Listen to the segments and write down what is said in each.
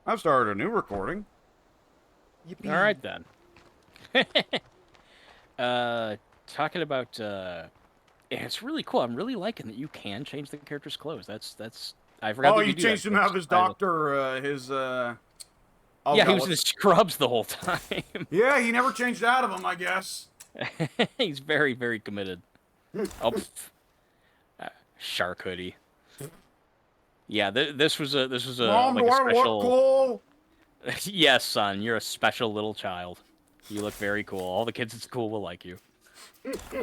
I've started a new recording. All Yippee. right then. uh, talking about yeah, it's really cool. I'm really liking that you can change the character's clothes. That's I forgot Oh, that you you could do that. changed him out That's of his I, doctor, oh yeah, he god, was in his what's... scrubs the whole time. Yeah, he never changed out of them, I guess. He's very very committed. Oh, shark hoodie. Yeah, this was a Mom, like do a I look special. cool? Yes, son, you're a special little child. You look very cool. All the kids at school will like you.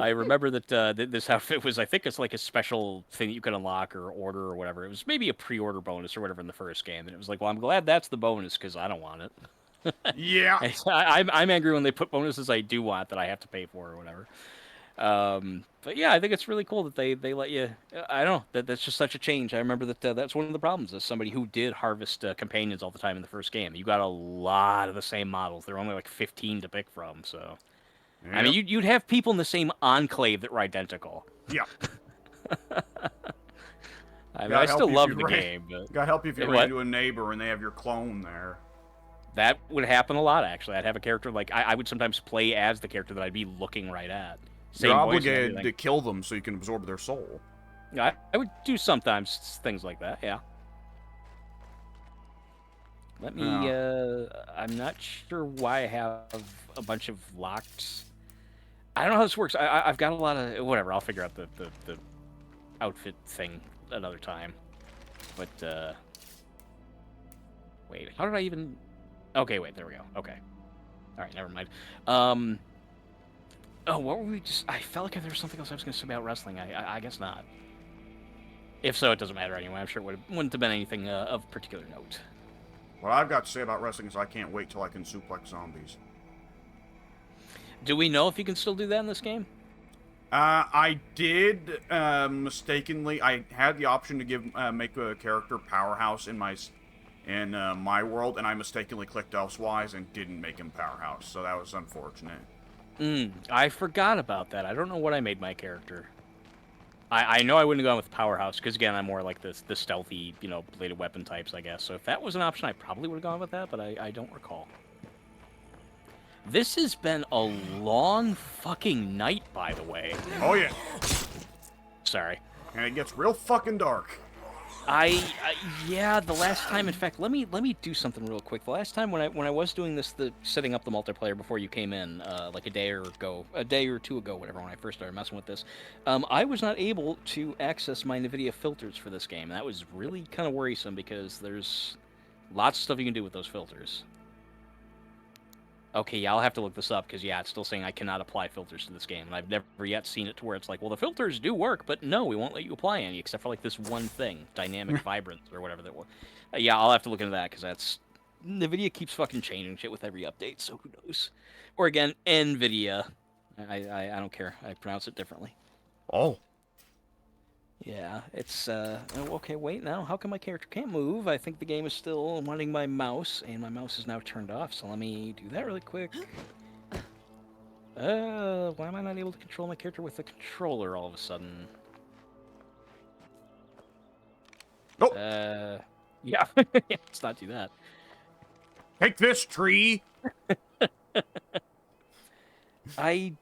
I remember that this outfit was, I think it's like a special thing that you could unlock or order or whatever. It was maybe a pre-order bonus or whatever in the first game, and it was like, well, I'm glad that's the bonus because I don't want it. Yeah. I'm angry when they put bonuses I do want that I have to pay for or whatever. But yeah, I think it's really cool that they let you. I don't know that's just such a change. I remember that that's one of the problems as somebody who did harvest companions all the time in the first game. You got a lot of the same models. There were only like 15 to pick from, so. I mean, Yep. you'd have people in the same enclave that were identical. Yeah. I mean, I God help still you if love you the ran... game, but God help you if you ran what? into a neighbor and they have your clone there. That would happen a lot, actually. I'd have a character, like, I would sometimes play as the character that I'd be looking right at. You're Same voice and obligated everything. to kill them so you can absorb their soul. I would do sometimes things like that, yeah. Let me, Yeah. I'm not sure why I have a bunch of locked... I don't know how this works. I've got a lot of... Whatever, I'll figure out the outfit thing another time. But, wait, how did I even... Okay, wait, there we go. Okay. Alright, never mind. Oh, what were we just... I felt like there was something else I was going to say about wrestling. I guess not. If so, it doesn't matter anyway. I'm sure wouldn't have been anything of particular note. What I've got to say about wrestling is I can't wait till I can suplex zombies. Do we know if you can still do that in this game? I did mistakenly. I had the option to make a character powerhouse in my world, and I mistakenly clicked elsewise and didn't make him powerhouse. So that was unfortunate. I forgot about that. I don't know what I made my character. I know I wouldn't have gone with powerhouse because again I'm more like the stealthy, bladed weapon types, I guess. So if that was an option, I probably would have gone with that, but I don't recall. This has been a long fucking night, by the way. Oh yeah, Sorry. and it gets real fucking dark. Yeah, the last time, in fact, let me do something real quick. The last time when I was doing this, setting up the multiplayer before you came in, like a day or two ago, whatever, when I first started messing with this, I was not able to access my NVIDIA filters for this game. That was really kind of worrisome because there's lots of stuff you can do with those filters. Okay, yeah, I'll have to look this up because, yeah, it's still saying I cannot apply filters to this game. And I've never yet seen it to where it's like, well, the filters do work, but no, we won't let you apply any except for, like, this one thing, dynamic vibrance or whatever that was. Yeah, I'll have to look into that because that's... NVIDIA keeps fucking changing shit with every update, so who knows? Or again, NVIDIA. I don't care. I pronounce it differently. Oh. Yeah, it's, okay, wait, now, how come my character can't move? I think the game is still wanting my mouse, and my mouse is now turned off, so let me do that really quick. Why am I not able to control my character with the controller all of a sudden? Oh. Yeah, let's not do that. Take this, tree. I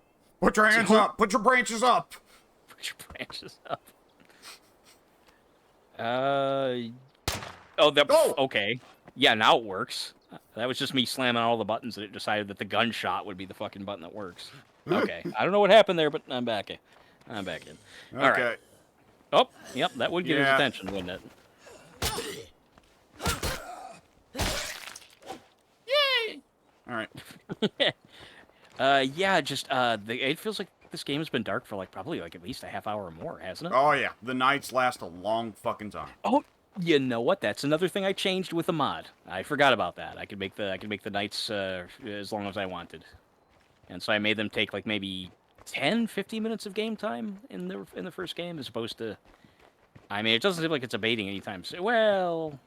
Put your hands don't... up. Put your branches up. Put your branches up. Oh, Oh. okay. Yeah, now it works. That was just me slamming all the buttons and it decided that the gunshot would be the fucking button that works. Okay. I don't know what happened there, but I'm back in. I'm back in. All right. Okay. Oh, yep, that would get his Yeah. attention, wouldn't it? All right. Yeah, just it feels like this game has been dark for like probably like at least a half hour or more, hasn't it? Oh yeah. The nights last a long fucking time. Oh, you know what? That's another thing I changed with the mod. I forgot about that. I could make the nights as long as I wanted. And so I made them take like maybe 10, 15 minutes of game time in the first game as opposed to... I mean, it doesn't seem like it's abating anytime soon. Well,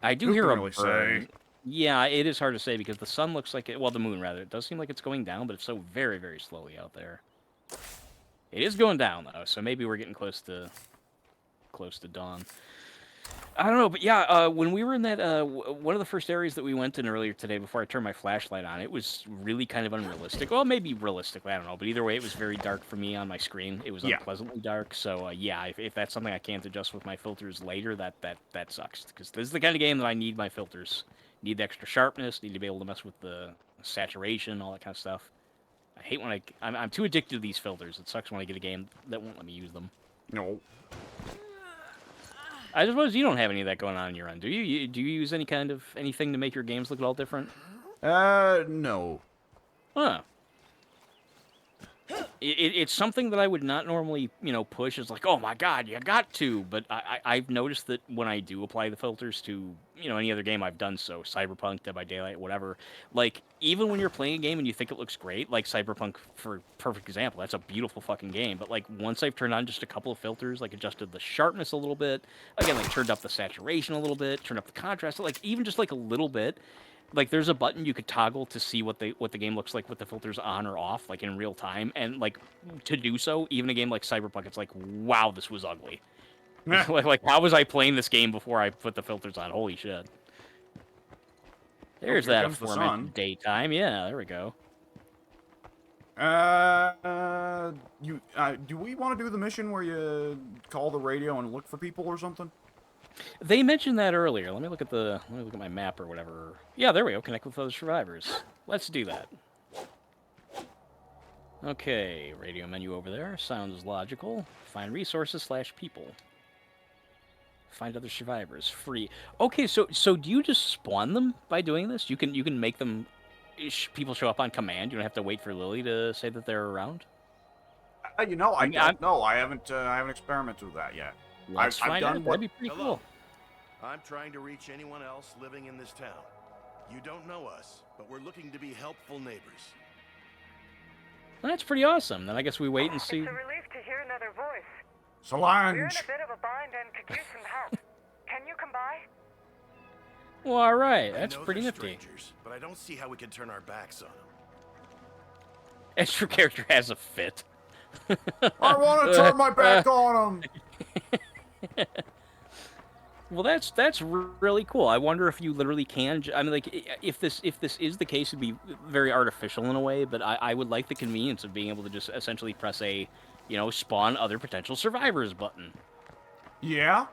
I do Who hear can a really burn. say? Yeah, it is hard to say because the sun looks like it... Well, the moon, rather. It does seem like it's going down, but it's so very, very slowly out there. It is going down, though, so maybe we're getting close to dawn. I don't know, but yeah, when we were in that one of the first areas that we went in earlier today, before I turned my flashlight on, it was really kind of unrealistic. Well, maybe realistically, I don't know, but either way, it was very dark for me on my screen. It was Yeah. unpleasantly dark. So yeah, if that's something I can't adjust with my filters later, that sucks. Because this is the kind of game that I need my filters, need the extra sharpness, need to be able to mess with the saturation, all that kind of stuff. I hate when I'm too addicted to these filters. It sucks when I get a game that won't let me use them. No. I suppose you don't have any of that going on your end, do you? Do you use any kind of anything to make your games look at all different? No. Huh. It's something that I would not normally, push. It's like, oh my god, you got to. But I've noticed that when I do apply the filters to, any other game I've done so, Cyberpunk, Dead by Daylight, whatever, like, even when you're playing a game and you think it looks great, like Cyberpunk, for perfect example, that's a beautiful fucking game. But, like, once I've turned on just a couple of filters, like, adjusted the sharpness a little bit, again, like, turned up the saturation a little bit, turned up the contrast, like, even just, like, a little bit, like there's a button you could toggle to see what the game looks like with the filters on or off, like in real time, and like to do so, even a game like Cyberpunk, it's like, wow, this was ugly. like how was I playing this game before I put the filters on? Holy shit! There's that aforementioned daytime. Yeah, there we go. Do we want to do the mission where you call the radio and look for people or something? They mentioned that earlier. Let me look at my map or whatever. Yeah, there we go. Connect with other survivors. Let's do that. Okay, radio menu over there. Sounds logical. Find resources / people. Find other survivors. Free. Okay, so do you just spawn them by doing this? You can make them. People show up on command. You don't have to wait for Lily to say that they're around. I don't know. I haven't experimented with that yet. Let's find out. That'd be pretty cool. I'm trying to reach anyone else living in this town. You don't know us, but we're looking to be helpful neighbors. Well, that's pretty awesome. Then I guess we wait and see. It's a relief to hear another voice. Solange! We're in a bit of a bind and could use some help. Can you come by? Well, all right. That's pretty nifty. Strangers, but I don't see how we can turn our backs on them. Extra character has a fit. I want to turn my back on them. Well, that's really cool. I wonder if you literally can. I mean, like, if this is the case, it'd be very artificial in a way. But I would like the convenience of being able to just essentially press a, spawn other potential survivors button. Yeah.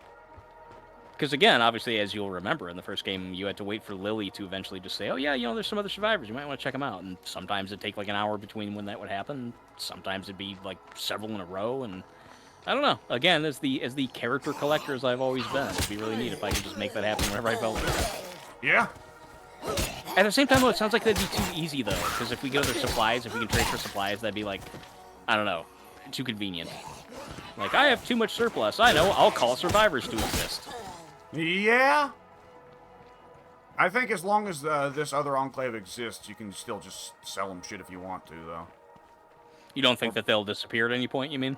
Because again, obviously, as you'll remember, in the first game, you had to wait for Lily to eventually just say, "Oh yeah, there's some other survivors. You might want to check them out." And sometimes it'd take like an hour between when that would happen. Sometimes it'd be like several in a row, and I don't know. Again, as the character collector as I've always been, it'd be really neat if I could just make that happen whenever I felt like it. Yeah. At the same time, though, it sounds like that'd be too easy, though. Because if we get other supplies, if we can trade for supplies, that'd be like, I don't know, too convenient. Like, I have too much surplus. I know, I'll call survivors to exist. Yeah. I think as long as this other enclave exists, you can still just sell them shit if you want to, though. You don't think that they'll disappear at any point, you mean?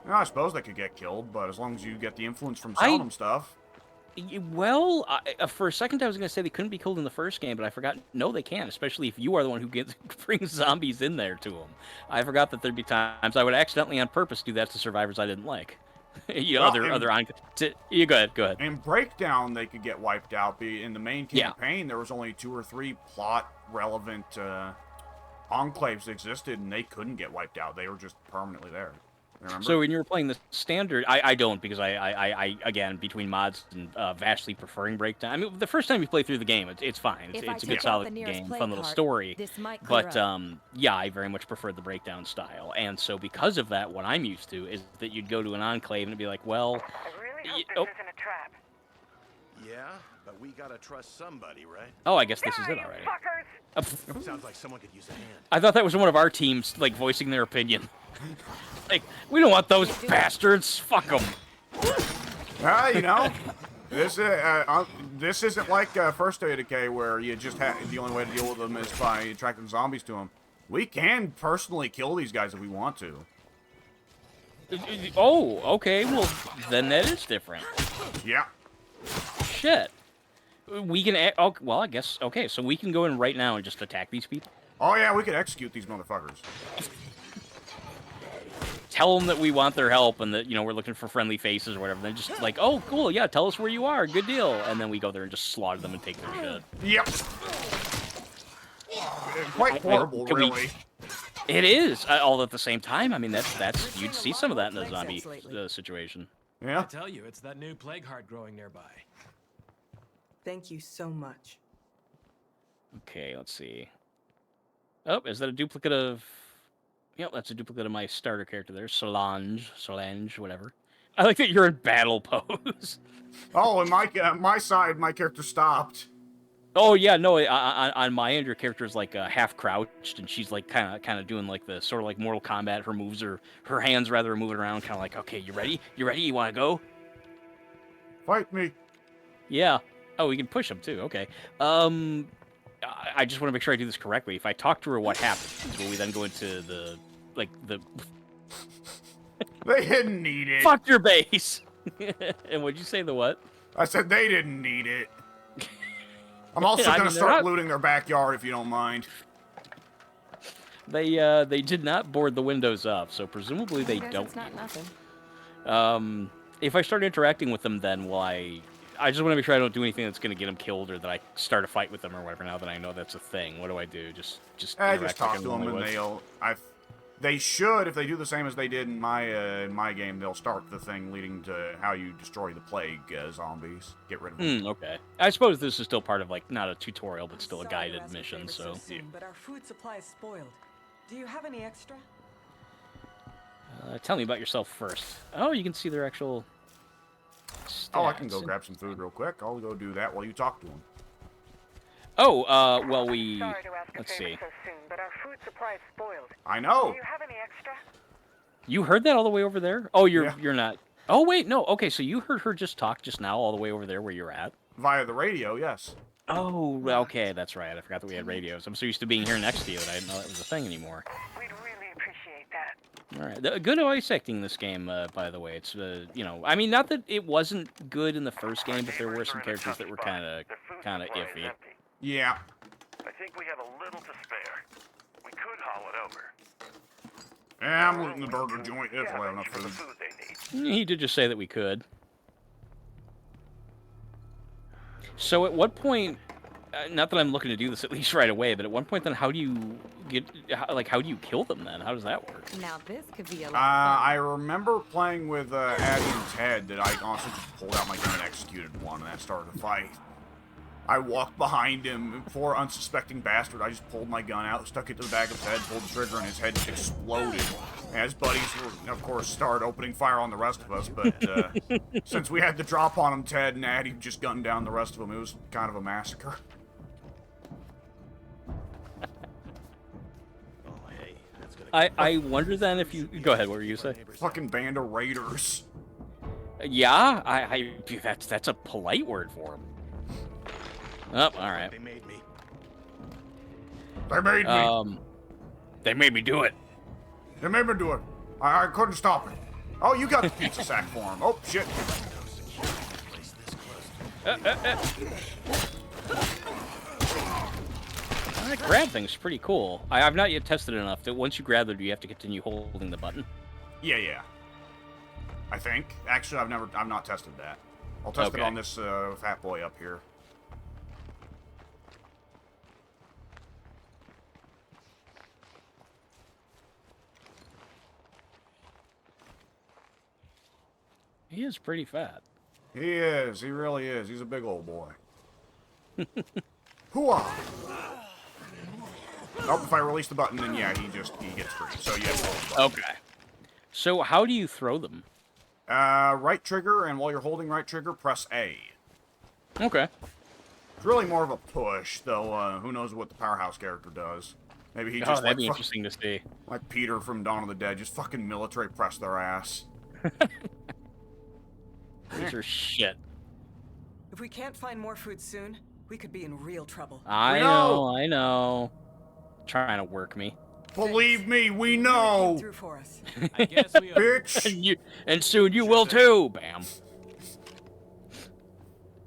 No, I suppose they could get killed, but as long as you get the influence from selling them stuff. Well, for a second I was going to say they couldn't be killed in the first game, but I forgot. No, they can, especially if you are the one who brings zombies in there to them. I forgot that there'd be times I would accidentally on purpose do that to survivors I didn't like. You go ahead. In Breakdown, they could get wiped out. In the main campaign, there was only 2 or 3 plot-relevant enclaves that existed, and they couldn't get wiped out. They were just permanently there. Remember? So when you were playing the standard, I don't, because I again, between mods and vastly preferring Breakdown. I mean, the first time you play through the game, it's fine. It's a good, solid game, fun little story. But yeah, I very much prefer the Breakdown style. And so because of that, what I'm used to is that you'd go to an enclave and it'd be like, well... I really hope this isn't a trap. Yeah, but we gotta trust somebody, right? Oh, I guess this is it already. Sounds like someone could use a hand. I thought that was one of our teams, like, voicing their opinion. Like, we don't want those bastards. Fuck them. This isn't like first State of Decay where you just the only way to deal with them is by attracting zombies to them. We can personally kill these guys if we want to. Oh, okay. Well, then that is different. Yeah. Shit. We can... Oh, well, I guess... Okay, so we can go in right now and just attack these people? Oh, yeah, we could execute these motherfuckers. tell them that we want their help and that, you know, we're looking for friendly faces or whatever. They're just like, oh, cool, yeah, tell us where you are, good deal. And then we go there and just slaughter them and take their shit. Yep. Quite horrible, really. It is, all at the same time. I mean, that's you'd see some of that in a zombie situation. Yeah. I tell you, it's that new plague heart growing nearby. Thank you so much. Okay, let's see. Oh, is that a duplicate of... Yep, that's a duplicate of my starter character there. Solange, whatever. I like that you're in battle pose. Oh, and my side, my character stopped. Oh yeah, no. On my end, your character is like half crouched, and she's like kind of doing like the sort of like Mortal Kombat. Her moves are her hands rather are moving around, kind of like, okay, you ready? You ready? You want to go? Fight me. Yeah. Oh, we can push them too. Okay. I just want to make sure I do this correctly. If I talk to her, what happens? Will we then go into the They didn't need it. Fuck your base. And what'd you say? The what? I said they didn't need it. I'm also I gonna mean, start looting their backyard if you don't mind. They did not board the windows up, so presumably they don't. It's not nothing. If I start interacting with them, then will I just want to make sure I don't do anything that's going to get them killed, or that I start a fight with them or whatever. Now that I know that's a thing, what do I do? Just interact talk like to them, and they should, if they do the same as they did in my game, they'll start the thing leading to how you destroy the plague zombies. Get rid of them. Okay. I suppose this is still part of like not a tutorial, but still a guided mission. So. But our food supply is spoiled. Do you have any extra? Tell me about yourself first. Oh, you can see their actual stats. Oh, I can go grab some food real quick. I'll go do that while you talk to them. Oh, well, we... Sorry to ask a Let's favor see. so soon, but our food supply is spoiled. I know. Do you have any extra? You heard that all the way over there? Oh, Yeah. you're not... Oh, wait, no. Okay, so you heard her just talk just now all the way over there where you're at? Via the radio, yes. Oh, okay, that's right. I forgot that we had radios. I'm so used to being here next to you that I didn't know that was a thing anymore. We'd really appreciate that. All right. Good voice acting in this game, by the way. It's, you know... I mean, not that it wasn't good in the first game, but there were some characters that were kind of iffy. Yeah. I think we have a little to spare. We could haul it over. Yeah, I'm looting the burger joint if I have enough The food. food they need. He did just say that we could. So at what point, not that I'm looking to do this at least right away, but at one point then how do you get, how do you kill them then? How does that work? Now this could be a I remember playing with Addy and Ted that I honestly just pulled out my gun and executed one, and that started a fight. I walked behind him, poor unsuspecting bastard. I just pulled my gun out, stuck it to the back of his head, pulled the trigger, and his head just exploded. And his buddies, were, of course, started opening fire on the rest of us, but since we had the drop on him, Ted and Addy just gunned down the rest of them. It was kind of a massacre. Oh, hey, that's gonna I wonder then if you... Go ahead, what were you saying? Fucking band of raiders. Yeah, that's a polite word for them. Oh, alright. They made me. They made me. They made me do it. They made me do it. I couldn't stop it. Oh, you got the pizza sack for him. Oh, shit. That grab thing's pretty cool. I've not yet tested it enough that once you grab it, you have to continue holding the button. Yeah. I think. Actually, I've not tested that. I'll test it on this fat boy up here. He is pretty fat. He is. He really is. He's a big old boy. Hooah! Oh, if I release the button, then yeah, he gets free. So you have to hold the button. Okay. So how do you throw them? Right trigger, and while you're holding right trigger, press A. Okay. It's really more of a push, though. Who knows what the powerhouse character does? Maybe he just that'd be interesting to see. like Peter from Dawn of the Dead, just fucking military press their ass. These are shit. If we can't find more food soon, we could be in real trouble. I know. Trying to work me. Believe me, we Came know. through for us. I guess we Bitch. And soon you will too. Bam.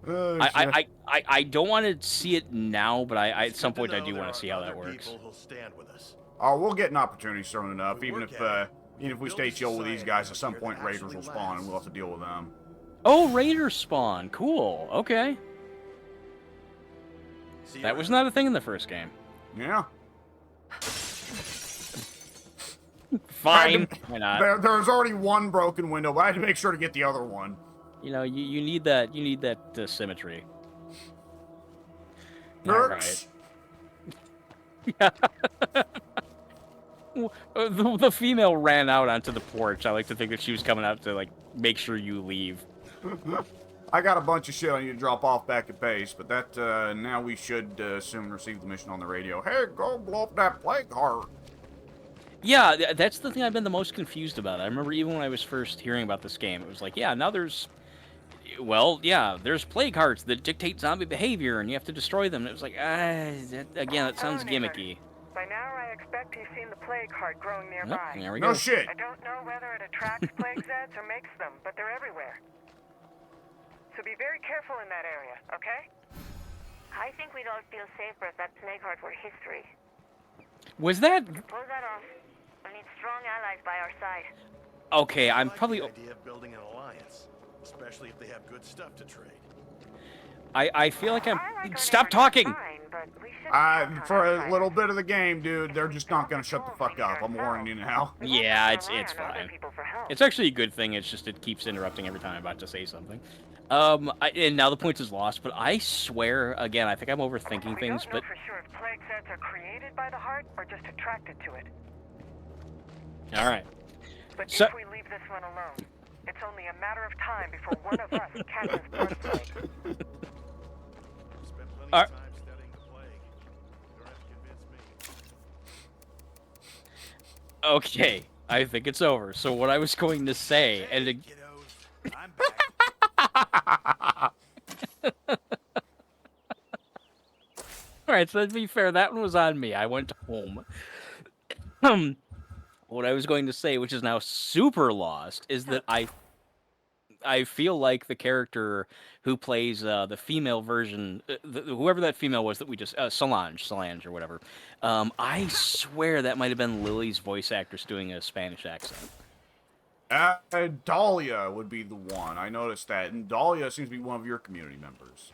Shit. I don't want to see it now, but I at some point I do There want to see how are that other works. people who'll stand with us. Oh, we'll get an opportunity soon enough. Even We're if getting- And if we stay chill with these guys, at some point raiders will spawn and we'll have to deal with them. Oh, raiders spawn. Cool. Okay. See you That was around. not a thing in the first game. Yeah. Fine. Why not? There's already one broken window, but I had to make sure to get the other one. You know, you need that. You need that symmetry. Perks. Yeah. The female ran out onto the porch. I like to think that she was coming out to like make sure you leave. I got a bunch of shit I need to drop off back at base, but that now we should soon receive the mission on the radio. Hey, go blow up that plague heart. Yeah, that's the thing I've been the most confused about. I remember even when I was first hearing about this game, it was like, yeah, now there's, well, yeah, there's plague hearts that dictate zombie behavior, and you have to destroy them. And it was like, again, it sounds Hello, neighbor. gimmicky. By now, I expect you've seen the plague heart growing Yep, nearby. there we No go. shit. I don't know whether it attracts plague Zeds or makes them, but they're everywhere. So be very careful in that area, okay? I think we'd all feel safer if that plague heart were history. Was that Pull that off. We need strong allies by our side. okay? I I'm like probably. the idea of building an alliance, especially if they have good stuff to trade. I feel like I'm. I like our Stop neighbor talking. just fine, but we shouldn't count on For a outsiders. little bit of the game, dude, they're just not gonna shut the fuck up. I'm warning you now. We won't Yeah, have to it's rely on other fine. people for help. It's actually a good thing. It's just it keeps interrupting every time I'm about to say something. And now the point is lost. But I swear, again, I think I'm overthinking We things. don't know But for sure if plague Zeds are created by the heart or just attracted to it. all right. But So- if we leave this one alone, it's only a matter of time before one of us catches blood plague. Spent plenty Alright. of time studying the plague. You don't have to convince me. Okay, I think it's over. So what I was going to say, and Kiddos, I'm back. all right, so to be fair, that one was on me. I went home. What I was going to say, which is now super lost, is that I feel like the character who plays the female version, whoever that female was that we just Solange or whatever. I swear that might have been Lily's voice actress doing a Spanish accent. Dahlia would be the one. I noticed that, and Dahlia seems to be one of your community members.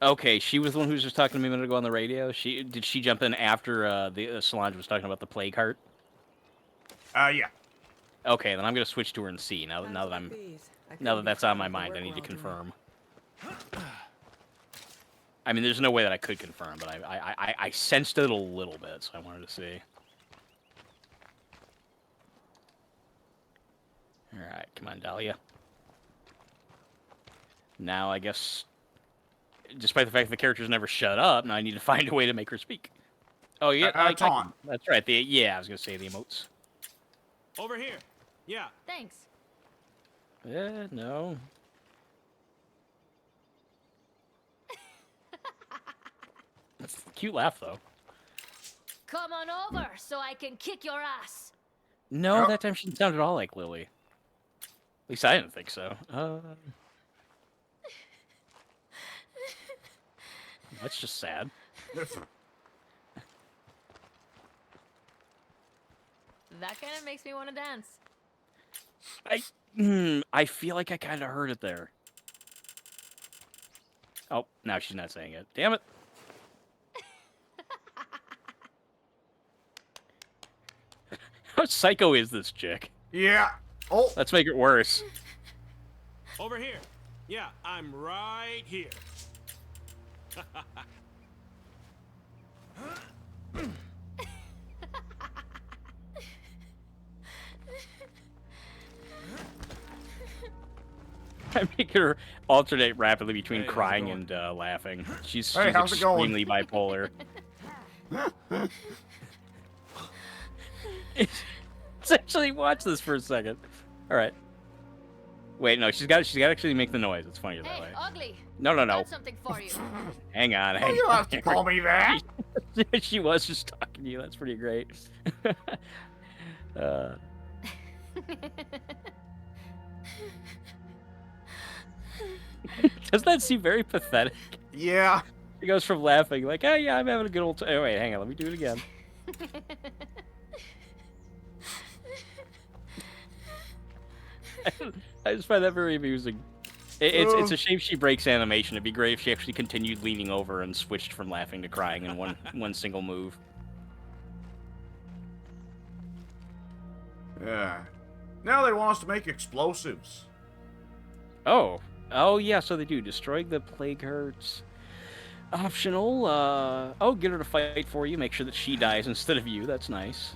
Okay, she was the one who was just talking to me a minute ago on the radio. Did she jump in after the Solange was talking about the plague heart? Yeah. Okay, then I'm gonna switch to her and see now that that's on my mind. I need to confirm. I mean, there's no way that I could confirm, but I sensed it a little bit, so I wanted to see. All right, come on, Dahlia. Now, I guess, despite the fact that the characters never shut up, now I need to find a way to make her speak. Oh yeah, Taunt. that's right. I was gonna say the emotes. Over here. Yeah. Thanks. No. Cute laugh though. Come on over so I can kick your ass. No, Oh. that time she didn't sound at all like Lily. At least I didn't think so. That's just sad. That kind of makes me want to dance. I feel like I kind of heard it there. Oh, now she's not saying it. Damn it. How psycho is this chick? Yeah. Oh. Let's make it worse. Over here. Yeah, I'm right here. I make her alternate rapidly between Hey, how's it crying going? and laughing. She's Hey, how's it going? extremely bipolar. Let's actually watch this for a second. All right. Wait, no, she's got to actually make the noise. It's funnier that Hey, way. ugly. No. Got something for you. Hang on. You Hang don't on. have to call me that. She was just talking to you. That's pretty great. Doesn't that seem very pathetic? Yeah. He goes from laughing like, "Oh yeah, I'm having a good old time." Oh, wait, hang on, let me do it again. I just find that very amusing. It's a shame she breaks animation. It'd be great if she actually continued leaning over and switched from laughing to crying in one single move. Yeah. Now they want us to make explosives. Oh yeah, so they do. Destroying the plague hearts. Optional. Get her to fight for you. Make sure that she dies instead of you. That's nice.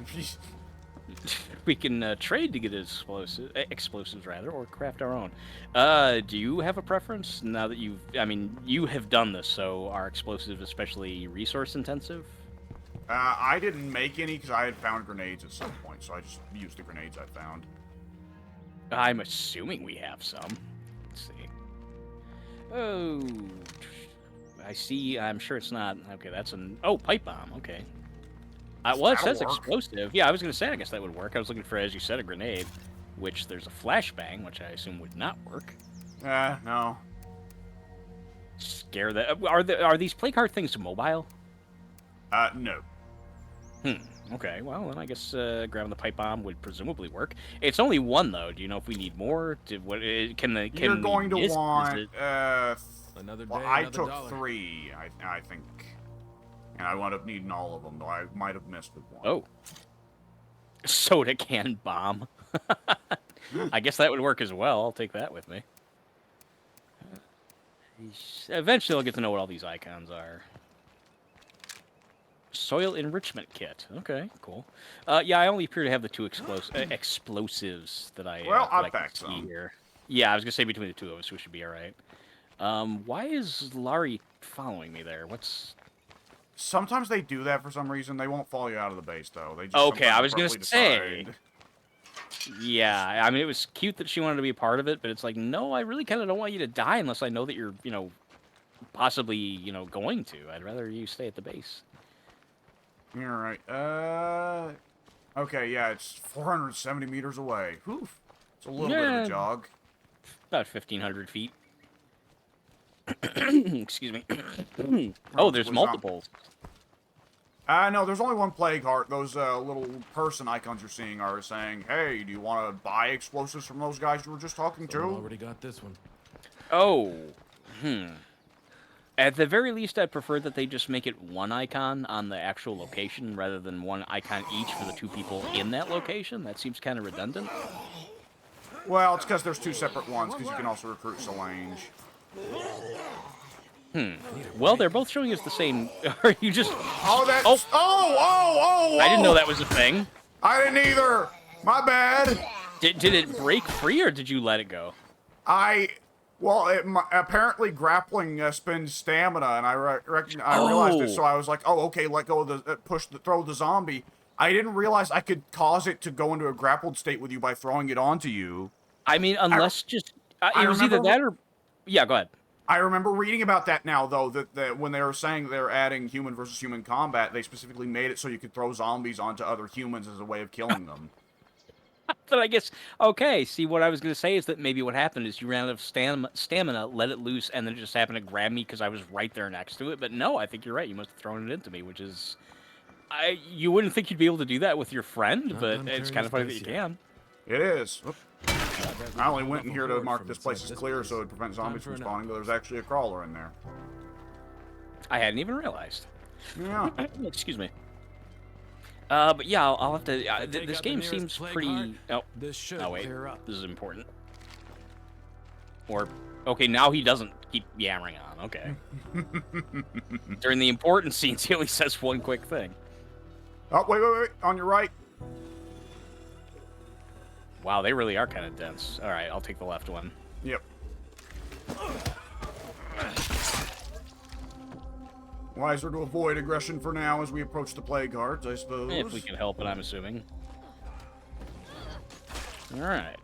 We can trade to get explosives rather, or craft our own. Do you have a preference now that you have done this? So are explosives especially resource intensive? I didn't make any because I had found grenades at some point, so I just used the grenades I found. I'm assuming we have some. Let's see. Oh, I see. I'm sure it's not. Okay, that's an... Oh, pipe bomb. Okay. Well, it says explosive. Yeah, I was going to say, I guess that would work. I was looking for, as you said, a grenade, which there's a flashbang, which I assume would not work. No. Scare that. Are these plague heart things mobile? No. Okay, well, then I guess grabbing the pipe bomb would presumably work. It's only one, though. Do you know if we need more? You're going to want... Another day, I another took dollar. 3, I think. And I wound up needing all of them, though I might have missed with one. Oh. Soda can bomb. I guess that would work as well. I'll take that with me. Eventually I'll get to know what all these icons are. Soil enrichment kit. Okay, cool. Yeah, I only appear to have the 2 explosives that I I'll can pack see some. here. Yeah, I was gonna say between the 2 of us, we should be all right. Why is Laurie following me there? What's... Sometimes they do that for some reason. They won't follow you out of the base, though. They just Okay, I was sometimes gonna abruptly say. decide. Yeah, I mean, it was cute that she wanted to be a part of it, but it's like, no, I really kind of don't want you to die unless I know that you're, possibly, going to. I'd rather you stay at the base. You're right. Okay, yeah, it's 470 meters away. Whew. It's a little bit of a jog. About 1,500 feet. Excuse me. Oh, there's multiples. No, there's only one plague heart. Those little person icons you're seeing are saying, hey, do you want to buy explosives from those guys you were just talking to? Someone already got this one. Oh. At the very least, I'd prefer that they just make it one icon on the actual location rather than one icon each for the 2 people in that location. That seems kind of redundant. Well, it's because there's 2 separate ones, because you can also recruit Solange. Well, they're both showing us the same... Are you just... Oh, that's... Oh! I didn't know that was a thing. I didn't either! My bad! Did it break free, or did you let it go? Well, apparently grappling spends stamina, and I realized it, so I was like, oh, okay, let go of the... throw the zombie. I didn't realize I could cause it to go into a grappled state with you by throwing it onto you. I mean, unless it was either that or... Yeah, go ahead. I remember reading about that now, though, that when they were saying they were adding human versus human combat, they specifically made it so you could throw zombies onto other humans as a way of killing them. But I guess, okay, see, what I was going to say is that maybe what happened is you ran out of stamina, let it loose, and then it just happened to grab me because I was right there next to it. But no, I think you're right. You must have thrown it into me, which is... You wouldn't think you'd be able to do that with your friend, but it's kind of funny that you can. It is. Oop. I only went in here to mark this place as clear so it would prevent zombies from spawning, but there's actually a crawler in there. I hadn't even realized. Yeah. Excuse me. But yeah, I'll have to... this game seems pretty... Oh, wait. This is important. Or... Okay, now he doesn't keep yammering on. Okay. During the important scenes, he only says one quick thing. Oh, wait. On your right. Wow, they really are kind of dense. All right, I'll take the left one. Yep. Wiser to avoid aggression for now as we approach the plague hearts, I suppose. If we can help it, I'm assuming. All right.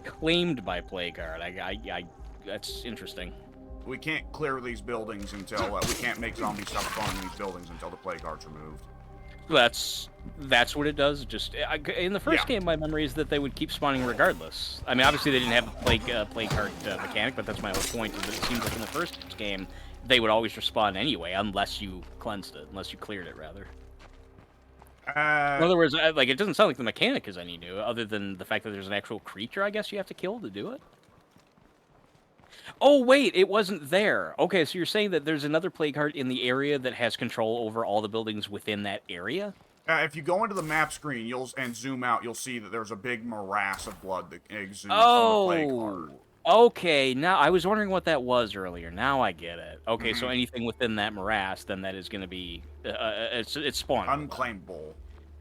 Claimed by plague heart. That's interesting. We can't clear these buildings until we can't make zombies stop spawning in these buildings until the plague hearts are moved. That's what it does. Just in the first game, my memory is that they would keep spawning regardless. I mean, obviously they didn't have the plague heart mechanic, but that's my whole point. Is that it seems like in the first game they would always respawn anyway, unless you cleansed it, unless you cleared it rather. In other words, like, it doesn't sound like the mechanic is any new, other than the fact that there's an actual creature, I guess, you have to kill to do it. Oh, wait, it wasn't there. Okay, so you're saying that there's another plague heart in the area that has control over all the buildings within that area? If you go into the map screen and zoom out, you'll see that there's a big morass of blood that exudes from the plague heart. Okay, now I was wondering what that was earlier. Now I get it. Okay, so anything within that morass, then that is going to be it's spawning. Unclaimable.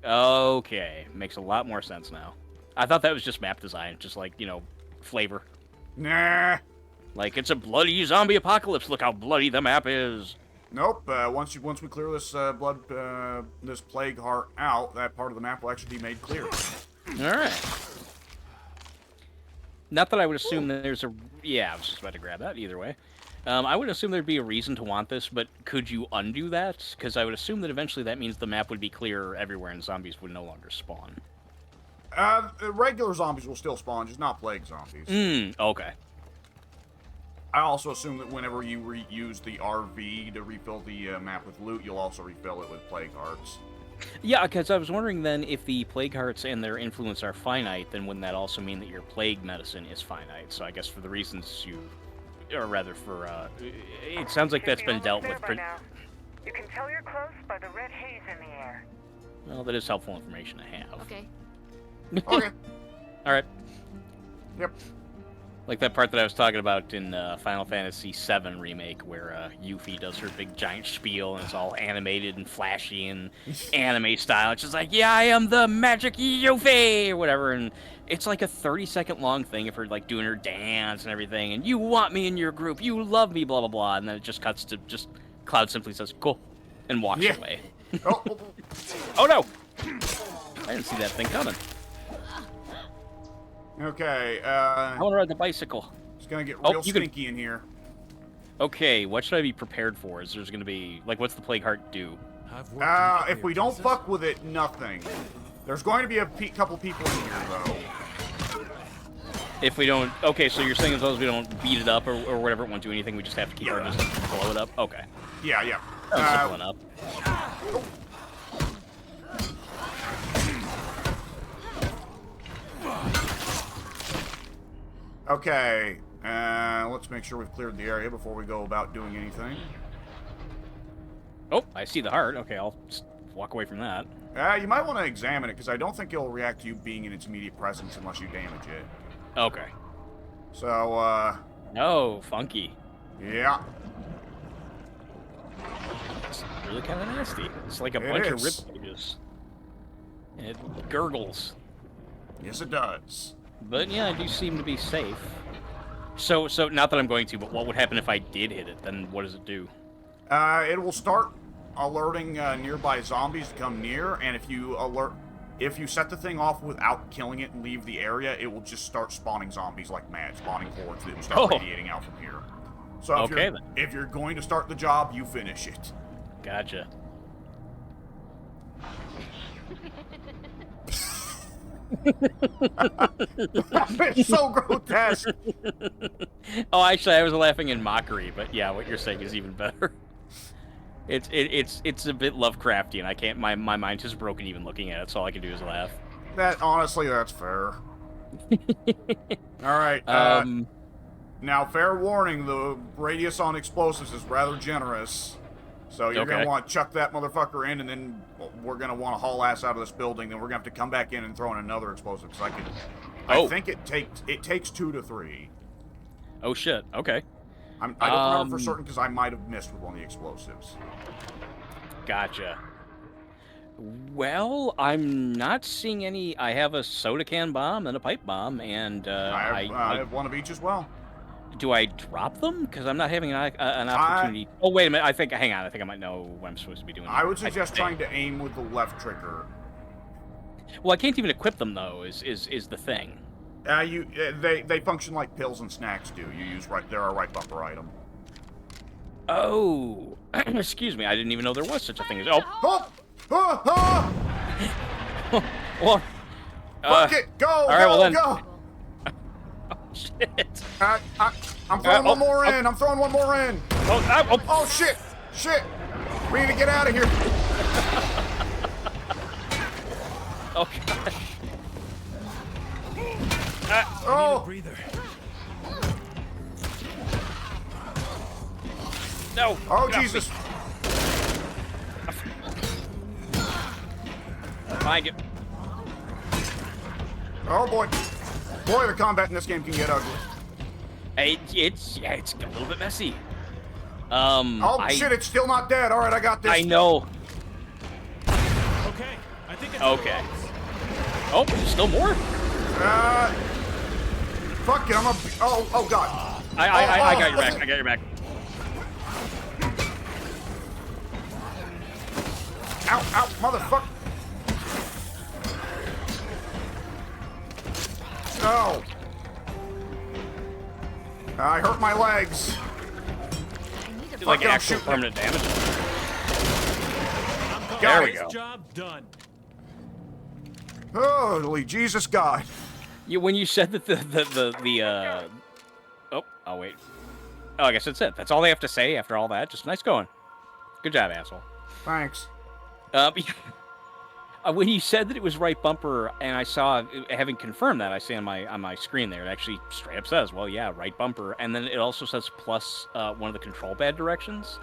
Okay, makes a lot more sense now. I thought that was just map design, just like, flavor. Nah. Like, it's a bloody zombie apocalypse. Look how bloody the map is. Nope. Once we clear this this plague heart out, that part of the map will actually be made clear. All right. Not that I would assume that there's a... Yeah, I was just about to grab that either way. I would assume there'd be a reason to want this, but could you undo that? Because I would assume that eventually that means the map would be clear everywhere and zombies would no longer spawn. Regular zombies will still spawn, just not plague zombies. Okay. I also assume that whenever you reuse the RV to refill the map with loot, you'll also refill it with plague hearts. Yeah, because I was wondering then, if the plague hearts and their influence are finite, then wouldn't that also mean that your plague medicine is finite? So I guess for the reasons or rather for, it sounds like that's been dealt with. You can tell you're close by the red haze in the air. Well, that is helpful information to have. Okay. Okay. All right. Yep. Like that part that I was talking about in Final Fantasy VII Remake, where Yuffie does her big giant spiel, and it's all animated and flashy and anime style. It's just like, yeah, I am the magic Yuffie, or whatever, and it's like a 30-second long thing of her like doing her dance and everything, and you want me in your group, you love me, blah blah blah, and then it just cuts to just Cloud simply says, cool, and walks away. Oh no! I didn't see that thing coming. Okay, I want to ride the bicycle. It's gonna get real stinky in here. Okay, what should I be prepared for? Is there's gonna be, like, what's the plague heart do? If we don't fuck with it, nothing. There's going to be a couple people in here, though. If we don't... Okay, so you're saying as long as we don't beat it up or whatever, it won't do anything, we just have to keep our distance and blow it up? Okay. Yeah. That's simple enough. Okay, let's make sure we've cleared the area before we go about doing anything. Oh, I see the heart. Okay, I'll just walk away from that. You might want to examine it, because I don't think it'll react to you being in its immediate presence unless you damage it. Okay. So, Oh, funky. yeah. It's really kind of nasty. It's like a bunch of rib cages. It gurgles. Yes, it does. But yeah, I do seem to be safe. So not that I'm going to, but what would happen if I did hit it? Then what does it do? It will start alerting nearby zombies to come near, and if you set the thing off without killing it and leave the area, it will just start spawning zombies like mad, spawning hordes that will start radiating out from here. So if you're going to start the job, you finish it. Gotcha. It's so grotesque. Oh, actually, I was laughing in mockery, but yeah, what you're saying is even better. It's a bit Lovecraftian. I can't. My mind's just broken even looking at it. So all I can do is laugh. Honestly, that's fair. All right. Now, fair warning: the radius on explosives is rather generous. So you're gonna want to chuck that motherfucker in, and then we're gonna want to haul ass out of this building. Then we're gonna have to come back in and throw in another explosive. Because I think it takes 2 to 3. Oh shit. Okay. I don't remember for certain because I might have missed with one of the explosives. Gotcha. Well, I'm not seeing any. I have a soda can bomb and a pipe bomb, and I have one of each as well. Do I drop them? Because I'm not having an opportunity. Oh, wait a minute. Hang on. I think I might know what I'm supposed to be doing. I would suggest trying to aim with the left trigger. Well, I can't even equip them though. Is the thing. They function like pills and snacks do. They're a right bumper item. Oh, excuse me. I didn't even know there was such a thing as. Well, fuck it! Go! All right, well then. Go! Shit. I'm throwing one more in. I'm throwing one more in. Oh, shit! Shit! We need to get out of here. Oh gosh. Oh! Breather. No. Oh, get off Jesus! me. Fine, get. Oh, boy. Boy, the combat in this game can get ugly. It's a little bit messy. Oh, shit, it's still not dead. All right, I got this. I know. Okay, I think it's Okay. Oh, there's still more. Fuck it, I'm a... Oh, God. I got your back. I got your back. Ow, motherfucker. No. I hurt my legs. Like Fucking actual shoot. permanent damage. There we go. Job done. Holy Jesus God. When you said that oh wait. Oh, I guess that's it. That's all they have to say after all that. Just nice going. Good job, asshole. Thanks. When you said that it was right bumper, and I saw, having confirmed that, I see on my screen there, it actually straight up says, well, yeah, right bumper, and then it also says plus one of the control pad directions.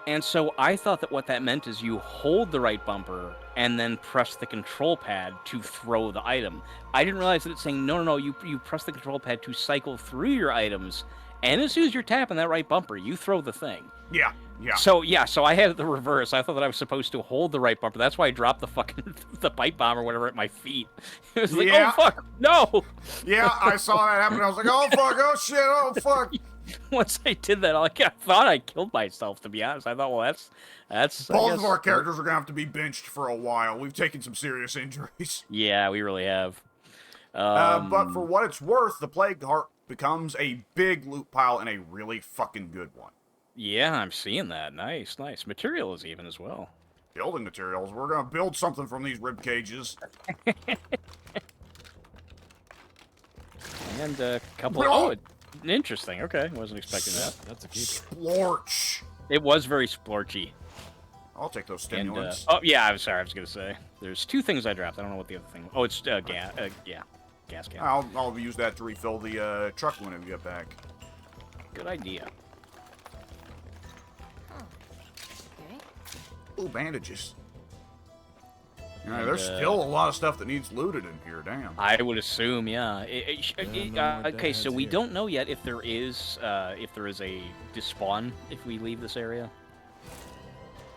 And so I thought that what that meant is you hold the right bumper and then press the control pad to throw the item. I didn't realize that it's saying, no, you press the control pad to cycle through your items, and as soon as you're tapping that right bumper, you throw the thing. Yeah. So I had it the reverse. I thought that I was supposed to hold the right bumper. That's why I dropped the fucking the pipe bomb or whatever at my feet. It was like, Yeah. oh fuck, no. Yeah, I saw that happen. I was like, oh fuck, oh shit, oh fuck. Once I did that, I thought I killed myself. To be honest, I thought, well, that's. Both of our characters are gonna have to be benched for a while. We've taken some serious injuries. Yeah, we really have. But for what it's worth, the Plague Heart becomes a big loot pile and a really fucking good one. Yeah, I'm seeing that. Nice. Materials even as well. Building materials. We're gonna build something from these rib cages. And a couple. Interesting. Okay, wasn't expecting that. That's a keeper. Splorch. It was very splorchy. I'll take those And stimulants. oh yeah, I'm sorry. I was gonna say there's two things I dropped. I don't know what the other thing. Oh, it's gas. Gas can. I'll use that to refill the truck when we get back. Good idea. Ooh, bandages. You know, And, there's still a lot of stuff that needs looted in here. Damn. I would assume, yeah. Okay, so we here. don't know yet if there is a despawn if we leave this area.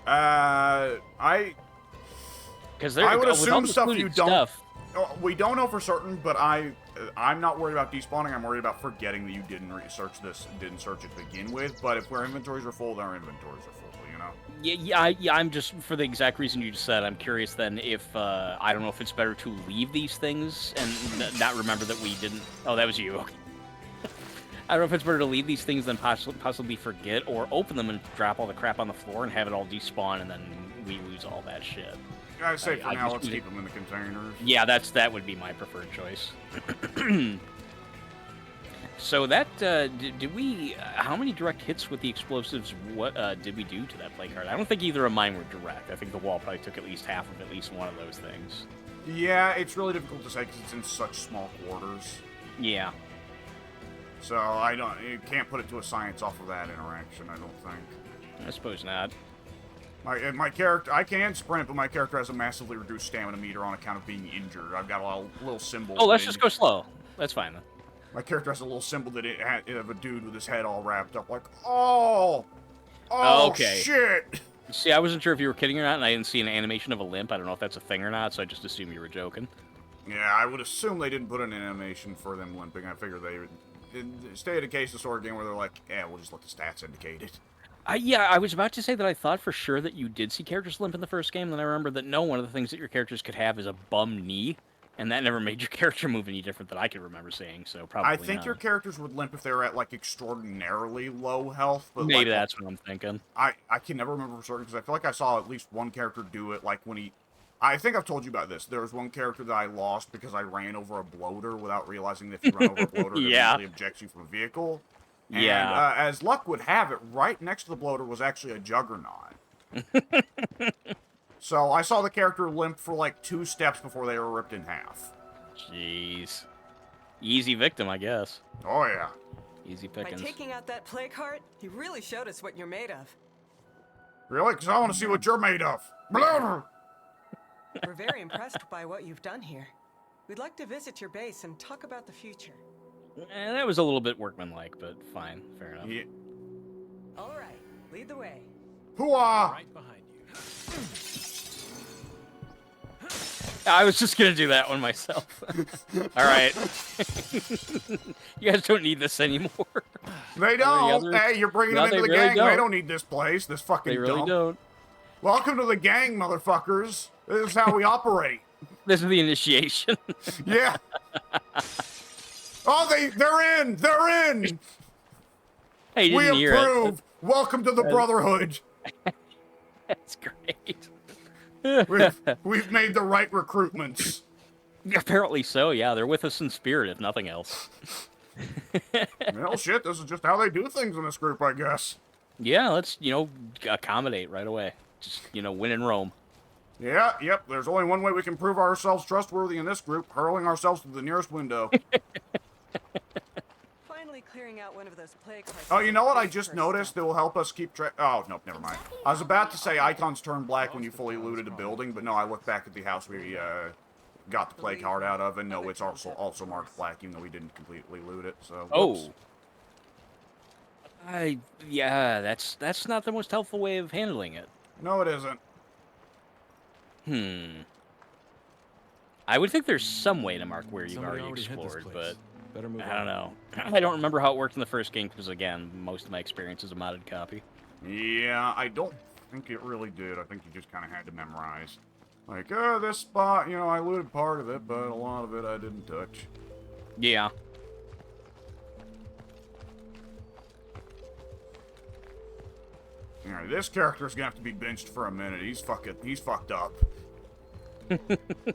I Because would assume stuff you don't. We don't know for certain, but I'm not worried about despawning. I'm worried about forgetting that you didn't search it to begin with. But if our inventories are full, then our inventories are full. You know. Yeah. I'm just for the exact reason you just said. I'm curious then if I don't know if it's better to leave these things and not remember that we didn't. Oh, that was you. Okay. I don't know if it's better to leave these things than possibly forget, or open them and drop all the crap on the floor and have it all despawn, and then we lose all that shit. I say for I now, just let's need keep them in the containers. Yeah, that would be my preferred choice. So that did we? How many direct hits with the explosives? What did we do to that play card? I don't think either of mine were direct. I think the wall probably took at least half of at least one of those things. Yeah, it's really difficult to say because it's in such small quarters. Yeah. So you can't put it to a science off of that interaction. I don't think. I suppose not. My character, I can sprint, but my character has a massively reduced stamina meter on account of being injured. I've got a little symbol. Oh, let's just go slow. That's fine then. My character has a little symbol that it had of a dude with his head all wrapped up, like, oh, Okay. shit. See, I wasn't sure if you were kidding or not, and I didn't see an animation of a limp. I don't know if that's a thing or not, so I just assumed you were joking. Yeah, I would assume they didn't put an animation for them limping. I figured they would. State of Decay is the sort of game where they're like, yeah, we'll just let the stats indicate it. Yeah, I was about to say that I thought for sure that you did see characters limp in the first game, then I remember that no, one of the things that your characters could have is a bum knee, and that never made your character move any different that I could remember seeing, so probably I think not. your characters would limp if they were at, like, extraordinarily low health. But Maybe like, that's what I'm thinking. I can never remember for certain, because I feel like I saw at least one character do it, like, when he... I think I've told you about this. There was one character that I lost because I ran over a bloater without realizing that if you run over a bloater, Yeah. it immediately ejects you from a vehicle. And, Yeah. as luck would have it, right next to the bloater was actually a juggernaut. So I saw the character limp for like 2 steps before they were ripped in half. Jeez. Easy victim, I guess. Oh, yeah. Easy By pickings. taking out that plague heart, you really showed us what you're made of. Really? Because I want to see what you're made of. Blah! We're very impressed by what you've done here. We'd like to visit your base and talk about the future. That was a little bit workmanlike, but fine. Fair enough. Yeah. All right, lead the way. Hooah! Right behind you. I was just gonna do that one myself. All right. You guys don't need this anymore. They don't. others? Hey, you're bringing No, them into they the really gang. don't. They don't need this place. This fucking They really dump. don't. Welcome to the gang, motherfuckers. This is how we operate. This is the initiation. Yeah. Oh, they're in. They're in. Hey, you We didn't hear approve. Welcome to the Brotherhood. it. That's great. We've made the right recruitments. Apparently so, yeah. They're with us in spirit, if nothing else. Well, shit, this is just how they do things in this group, I guess. Yeah, let's, accommodate right away. Just, win in Rome. Yeah, yep, there's only one way we can prove ourselves trustworthy in this group, hurling ourselves to the nearest window. Finally clearing out one of those plague hearts. Oh, you know what I just noticed that will help us keep track? Oh, no, never mind. I was about to say icons turn black when you fully looted a building, but no, I looked back at the house we got the plague heart out of, and no, it's also marked black, even though we didn't completely loot it, so... Whoops. Yeah, that's not the most helpful way of handling it. No, it isn't. I would think there's some way to mark where you've Somebody already already hit this explored, place. but Better move I don't on. know. I don't remember how it worked in the first game, because again, most of my experience is a modded copy. Yeah, I don't think it really did. I think you just kind of had to memorize. Like, this spot, I looted part of it, but a lot of it I didn't touch. Yeah. Alright, this character's gonna have to be benched for a minute. He's fucked up.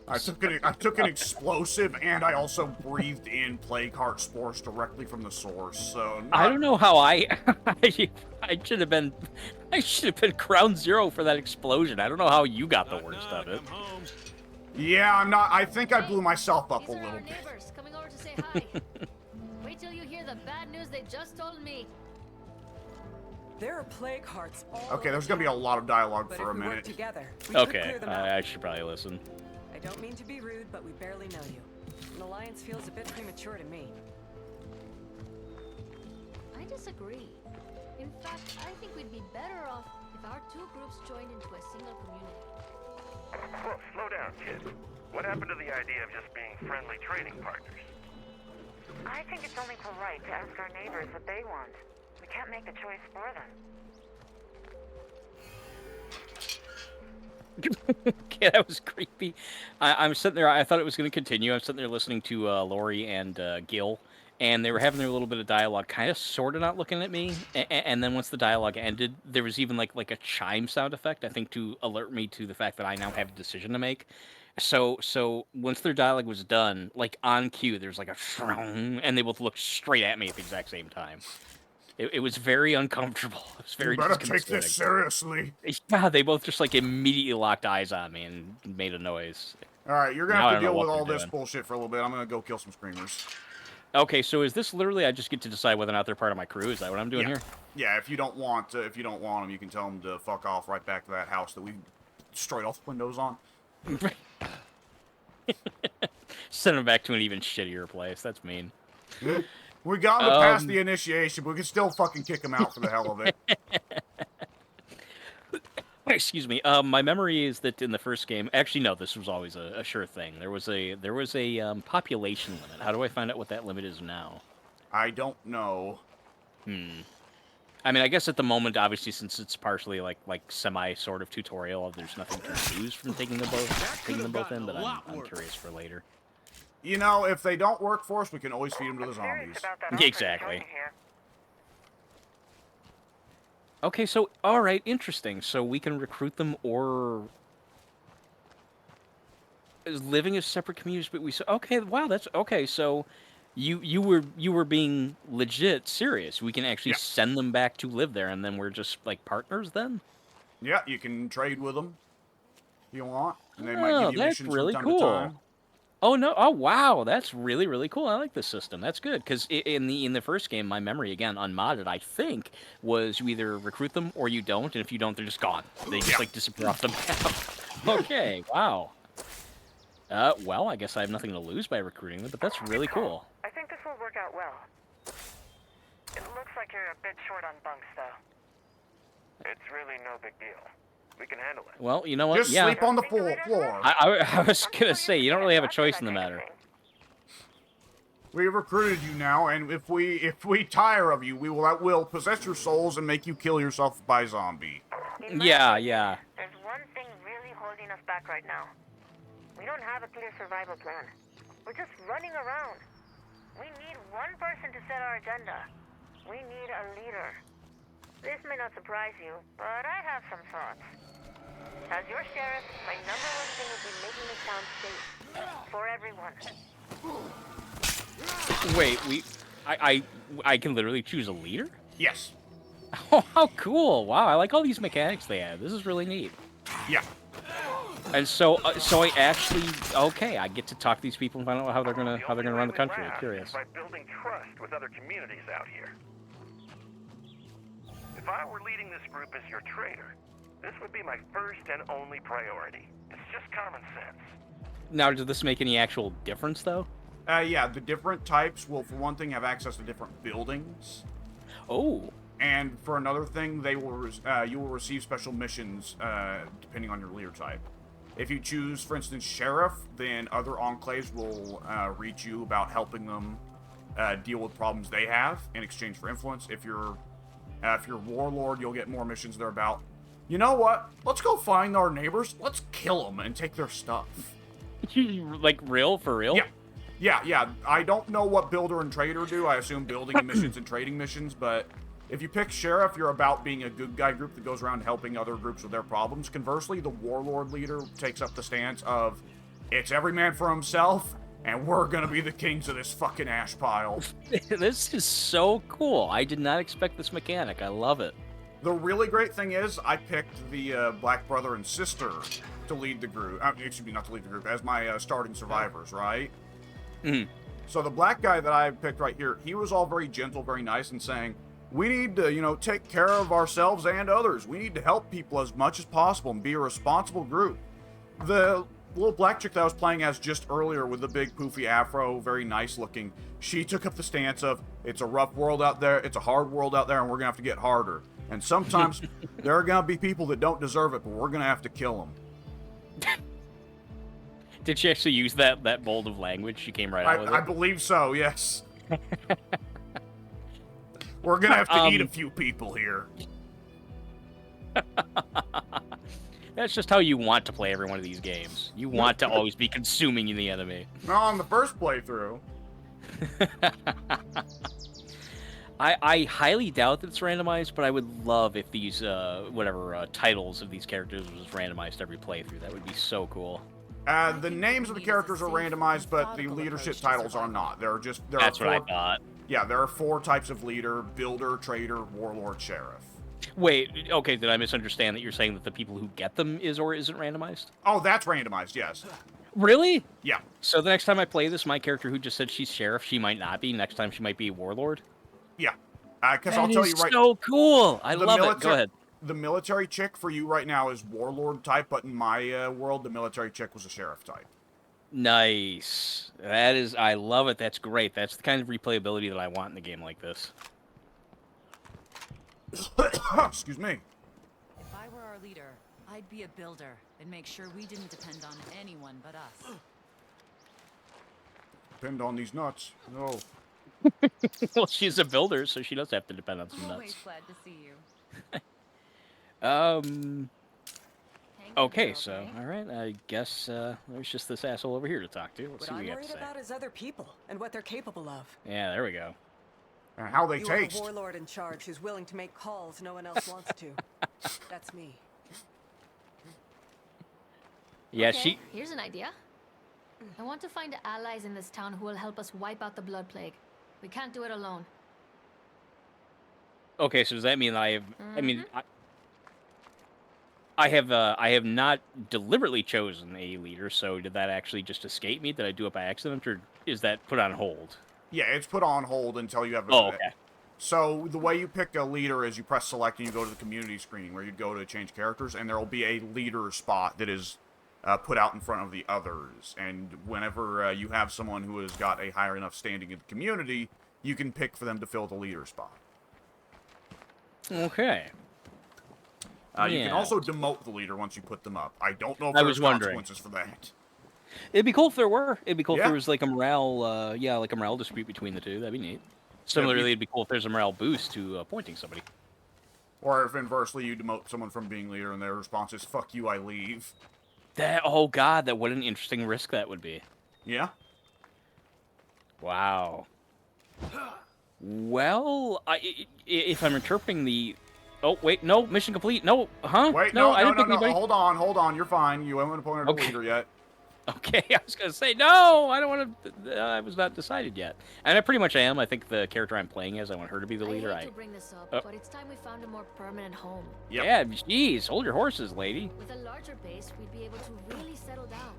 I took an explosive, and I also breathed in plague heart spores directly from the source. So I don't know how I should have been ground zero for that explosion. I don't know how you got the Knock, worst knock, of it. I'm home. Yeah, I'm not. I think I blew myself up a These are little our bit. neighbors coming over to say hi. Wait till you hear the bad news they just told me. There are plague hearts all Okay, over there's gonna be a town. lot of dialogue But for a if we work minute. together, we could Okay, clear them out. I should probably listen. I don't mean to be rude, but we barely know you. An alliance feels a bit premature to me. I disagree. In fact, I think we'd be better off if our two groups joined into a single community. Whoa, slow down, kid. What happened to the idea of just being friendly trading partners? I think it's only polite to ask our neighbors what they want. We can't make the choice for them. Okay, that was creepy. I'm sitting there. I thought it was going to continue. I'm sitting there listening to Lori and Gil, and they were having their little bit of dialogue, kind of, sort of not looking at me. And then once the dialogue ended, there was even like a chime sound effect, I think, to alert me to the fact that I now have a decision to make. So once their dialogue was done, like on cue, there's like a shrong, and they both looked straight at me at the exact same time. It was very uncomfortable. It was very You better take disconcerting. this seriously. Yeah, they both just like immediately locked eyes on me and made a noise. Alright, you're gonna Now I have to don't know deal with what all they're this doing. bullshit for a little bit. I'm gonna go kill some screamers. Okay, so is this literally I just get to decide whether or not they're part of my crew? Is that what I'm doing here? Yeah, if you don't want them, you can tell them to fuck off right back to that house that we destroyed all the windows on. Send them back to an even shittier place. That's mean. We got them past the initiation, but we can still fucking kick them out for the hell of it. Excuse me. My memory is that in the first game, actually no, this was always a sure thing. There was a population limit. How do I find out what that limit is now? I don't know. I mean, I guess at the moment, obviously, since it's partially like semi sort of tutorial, there's nothing to lose from taking them both in. But I'm curious for later. You know, if they don't work for us, we can always feed them to the Serious zombies. about that offer you Exactly. joined here. Okay, so all right, interesting. So we can recruit them or living as separate communities, but okay. Wow, that's okay. So you were being legit serious. We can actually Yeah. send them back to live there, and then we're just like partners then. Yeah, you can trade with them. you want, and they might give Oh, you that's missions really from time to cool. time. Oh no! Oh wow, that's really really cool. I like this system. That's good because in the first game, my memory again unmodded, I think, was you either recruit them or you don't, and if you don't, they're just gone. They just like disappear off the map. Okay, wow. Well, I guess I have nothing to lose by recruiting them, but that's really cool. I think this will work out well. It looks like you're a bit short on bunks, though. It's really no big deal. We can handle it. Well, you know what? Just Yeah, sleep on the floor. I was gonna say you don't really have a choice in the matter. We have recruited you now, and if we tire of you, we will possess your souls and make you kill yourself by zombie. Yeah, yeah. There's one thing really holding us back right now. We don't have a clear survival plan. We're just running around. We need one person to set our agenda. We need a leader. This may not surprise you, but I have some thoughts. As your sheriff, my number one thing would be making this town safe. For everyone. Wait, I can literally choose a leader? Yes. Oh, how cool! Wow, I like all these mechanics they have. This is really neat. Yeah. And so I actually I get to talk to these people and find out how they're gonna run the country. I'm curious. By building trust with other communities out here. If I were leading this group as your traitor, this would be my first and only priority. It's just common sense. Now, does this make any actual difference though? Yeah, the different types will, for one thing, have access to different buildings. Oh. And for another thing, they will you will receive special missions depending on your leader type. If you choose, for instance, sheriff, then other enclaves will reach you about helping them deal with problems they have in exchange for influence. If you're warlord, you'll get more missions they're about. You know what? Let's go find our neighbors. Let's kill them and take their stuff. Like real for real? Yeah. I don't know what builder and trader do. I assume building missions and trading missions, but if you pick sheriff, you're about being a good guy group that goes around helping other groups with their problems. Conversely, the warlord leader takes up the stance of, it's every man for himself, and we're gonna be the kings of this fucking ash pile. This is so cool. I did not expect this mechanic. I love it. The really great thing is, I picked the black brother and sister to lead the group. Excuse me, not to lead the group, as my starting survivors, right? Mm-hmm. So the black guy that I picked right here, he was all very gentle, very nice, and saying, we need to, take care of ourselves and others. We need to help people as much as possible and be a responsible group. The little black chick that I was playing as just earlier with the big poofy afro, very nice looking, she took up the stance of, it's a rough world out there, it's a hard world out there, and we're going to have to get harder. And sometimes there are going to be people that don't deserve it, but we're going to have to kill them. Did she actually use that bold of language? She came right out with it? I believe so, yes. We're going to have to eat a few people here. That's just how you want to play every one of these games. You want to always be consuming the enemy. Not on the first playthrough. I highly doubt that it's randomized, but I would love if these, titles of these characters was randomized every playthrough. That would be so cool. The names of the characters are randomized, but the leadership titles are not. That's what I thought. Yeah, there are 4 types of leader: builder, trader, warlord, sheriff. Wait, okay, did I misunderstand that you're saying that the people who get them is or isn't randomized? Oh, that's randomized, yes. Really? Yeah. So the next time I play this, my character who just said she's sheriff, she might not be. Next time she might be a warlord? Yeah. Because I'll tell you right... so cool! I love it. Go ahead. The military chick for you right now is warlord type, but in my world, the military chick was a sheriff type. Nice. I love it. That's great. That's the kind of replayability that I want in a game like this. Excuse me. If I were our leader, I'd be a builder and make sure we didn't depend on anyone but us. Depend on these nuts. No. Well, she's a builder, so she does have to depend on some nuts. Always glad to see you. Okay, so, alright, I guess there's just this asshole over here to talk to. Let's see what I'm we have worried to say. about is other people and what they're capable of. Yeah, there we go. And how they You taste. have a warlord in charge who's willing to make calls no one else wants to. That's me. Yeah, Okay, here's an idea. I want to find allies in this town who will help us wipe out the blood plague. We can't do it alone. Okay, so does that mean I have... I have not deliberately chosen a leader, so did that actually just escape me? Did I do it by accident, or is that put on hold? Yeah, it's put on hold until you have a... Oh, okay. So the way you pick a leader is you press select and you go to the community screen where you go to change characters, and there will be a leader spot that is put out in front of the others. And whenever you have someone who has got a higher enough standing in the community, you can pick for them to fill the leader spot. Okay. You can also demote the leader once you put them up. I don't know if I there's was wondering. consequences for that. It'd be cool if there were. It'd be cool if Yeah. there was like a morale, like a morale dispute between the two. That'd be neat. Similarly, it'd be cool if there's a morale boost to appointing somebody. Or if inversely you demote someone from being leader and their response is, fuck you, I leave. Oh god, what an interesting risk that would be. Yeah? Wow. Well, if I'm interpreting the... Oh, wait, no, mission complete. No, huh? Wait, no, no, I didn't no, pick no, anybody. hold on, you're fine. You haven't appointed a leader yet. Okay, I was going to say, no, I don't want to... I was not decided yet. And I pretty much am. I think the character I'm playing as, I want her to be the leader. I hate to bring this up, but it's time we found a more permanent home. Yep. Yeah, jeez, hold your horses, lady. With a larger base, we'd be able to really settle down.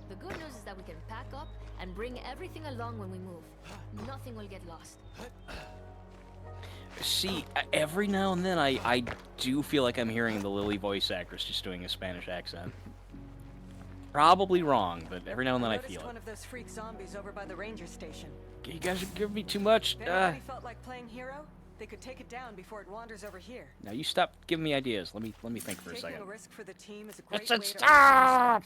The good news is that we can pack up and bring everything along when we move. Nothing will get lost. See, every now and then I do feel like I'm hearing the Lily voice actress just doing a Spanish accent. Probably wrong, but every now and then I feel one it. of those freak zombies over by the ranger station. You guys are giving me too much. If anybody felt like playing hero, they could take it down before it wanders over here. Now you stop giving me ideas. Let me think for a second. Taking a risk for the team is a great It way said to stop!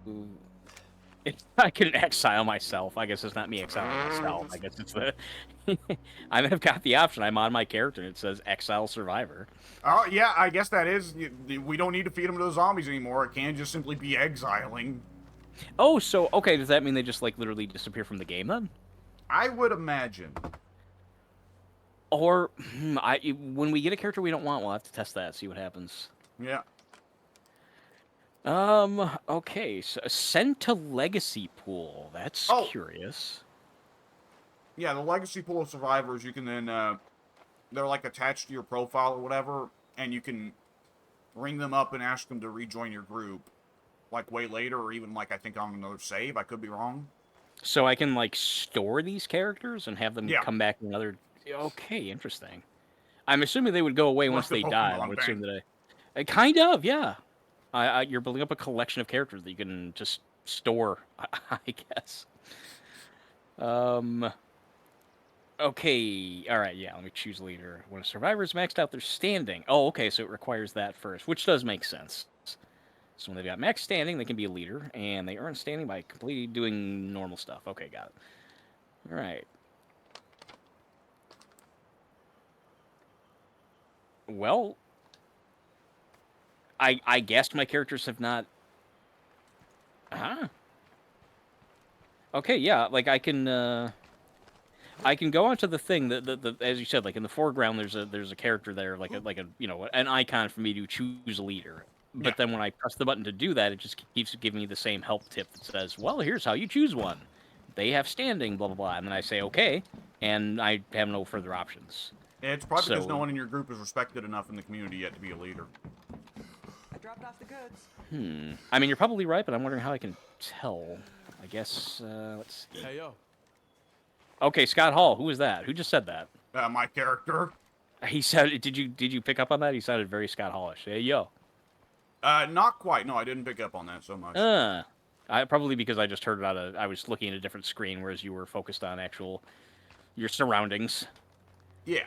Ooh. If I can exile myself, I guess it's not me exiling myself. I guess it's the... I've got the option. I'm on my character, and it says Exile Survivor. Oh, yeah, I guess that is... We don't need to feed them to the zombies anymore. It can just simply be exiling. Oh, so, okay, does that mean they just, like, literally disappear from the game, then? I would imagine. Or, when we get a character we don't want, we'll have to test that, see what happens. Yeah. Okay, so sent to Legacy Pool. That's curious. Yeah, the Legacy Pool of Survivors, you can then, they're, like, attached to your profile or whatever, and you can ring them up and ask them to rejoin your group, like, way later, or even, like, I think on another save. I could be wrong. So I can, like, store these characters and have them Yeah. come back in another... Okay, interesting. I'm assuming they would go away once they die. I would assume that kind of, yeah. You're building up a collection of characters that you can just store, I guess. Okay, alright, yeah, let me choose leader. When a survivor is maxed out their standing. Oh, okay, so it requires that first, which does make sense. So when they've got max standing, they can be a leader, and they earn standing by completely doing normal stuff. Okay, got it. Alright. Well, I guess my characters have not... Okay, yeah, like I can go onto the thing that as you said, like in the foreground, there's a character there, like a you know, an icon for me to choose a leader. But then when I press the button to do that, it just keeps giving me the same help tip that says, "Well, here's how you choose one. They have standing, blah blah blah," and then I say okay, and I have no further options. It's probably because no one in your group is respected enough in the community yet to be a leader. I dropped off the goods. I mean, you're probably right, but I'm wondering how I can tell. I guess, let's see. Hey, yo. Okay, Scott Hall, who was that? Who just said that? My character. He said, did you pick up on that? He sounded very Scott Hallish. Hey, yo. Not quite. No, I didn't pick up on that so much. Probably because I just heard it I was looking at a different screen, whereas you were focused on your surroundings. Yeah.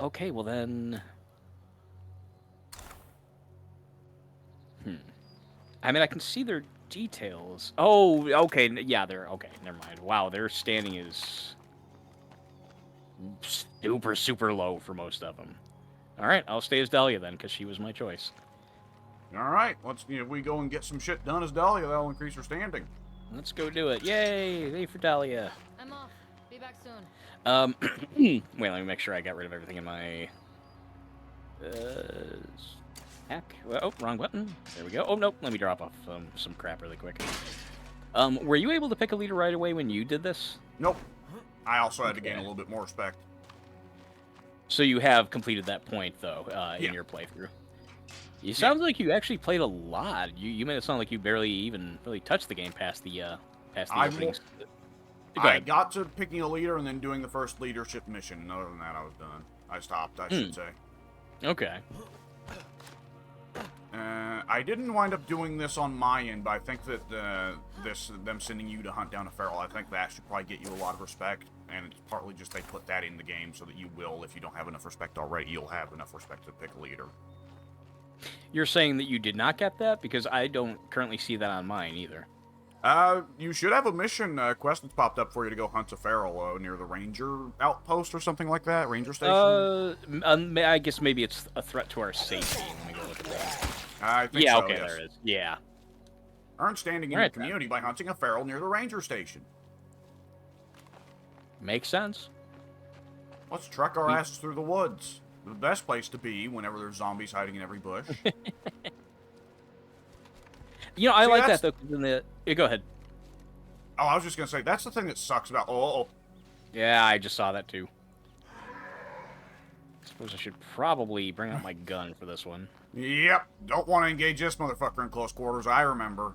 Okay, well then... I mean, I can see their details. Oh, okay, yeah, okay, never mind. Wow, their standing is super, super low for most of them. Alright, I'll stay as Dahlia then, because she was my choice. Alright, if we go and get some shit done as Dahlia, that'll increase her standing. Let's go do it. Yay! Yay for Dahlia. I'm off. Be back soon. Wait, let me make sure I got rid of everything in my... Hack. Oh, wrong button. There we go. Oh, nope. Let me drop off some crap really quick. Were you able to pick a leader right away when you did this? Nope. I also had to gain a little bit more respect. So you have completed that point, though, Yeah. in your playthrough. It sounds like you actually played a lot. You made it sound like you barely even really touched the game past the openings. I got to picking a leader and then doing the first leadership mission. And other than that, I was done. I stopped, I should say. Okay. I didn't wind up doing this on my end, but I think that them sending you to hunt down a feral, I think that should probably get you a lot of respect. And it's partly just they put that in the game so that you will, if you don't have enough respect already, you'll have enough respect to pick a leader. You're saying that you did not get that? Because I don't currently see that on mine either. You should have a mission quest that's popped up for you to go hunt a feral near the ranger outpost or something like that, ranger station. I guess maybe it's a threat to our safety. Let me go look at that. I think yeah, so, okay, yes. there it is. Yeah. Earn standing in Alright, the community by hunting a feral near the ranger station. Makes sense. Let's trek our asses through the woods. The best place to be whenever there's zombies hiding in every bush. You know, I See, like that's- that, though. 'Cause in the... Yeah, go ahead. Oh, I was just going to say, that's the thing that sucks about... Oh. Yeah, I just saw that, too. I suppose I should probably bring out my gun for this one. Yep. Don't want to engage this motherfucker in close quarters, I remember.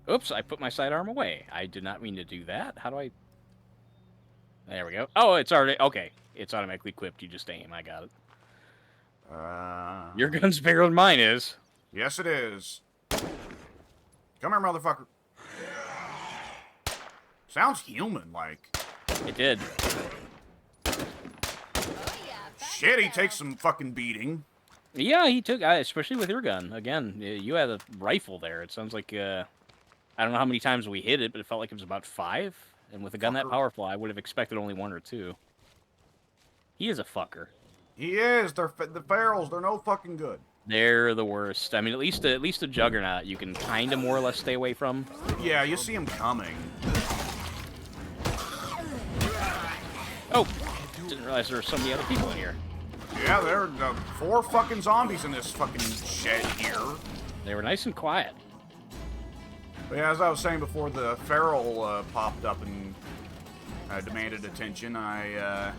Oops, I put my sidearm away. I did not mean to do that. How do I... There we go. Oh, it's already... Okay. It's automatically equipped. You just aim. I got it. Your gun's bigger than mine is. Yes, it is. Come here, motherfucker. Sounds human-like. It did. Shit, he takes some fucking beating. Yeah, he took... especially with your gun. Again, you had a rifle there. It sounds like... I don't know how many times we hit it, but it felt like it was about 5. And with a gun that powerful, I would have expected only 1 or 2. He is a fucker. He is. The ferals, they're no fucking good. They're the worst. I mean, at least a Juggernaut you can kind of more or less stay away from. Yeah, you see him coming. Oh, didn't realize there were so many other people in here. Yeah, there are 4 fucking zombies in this fucking shed here. They were nice and quiet. But yeah, as I was saying before the feral popped up and demanded attention, I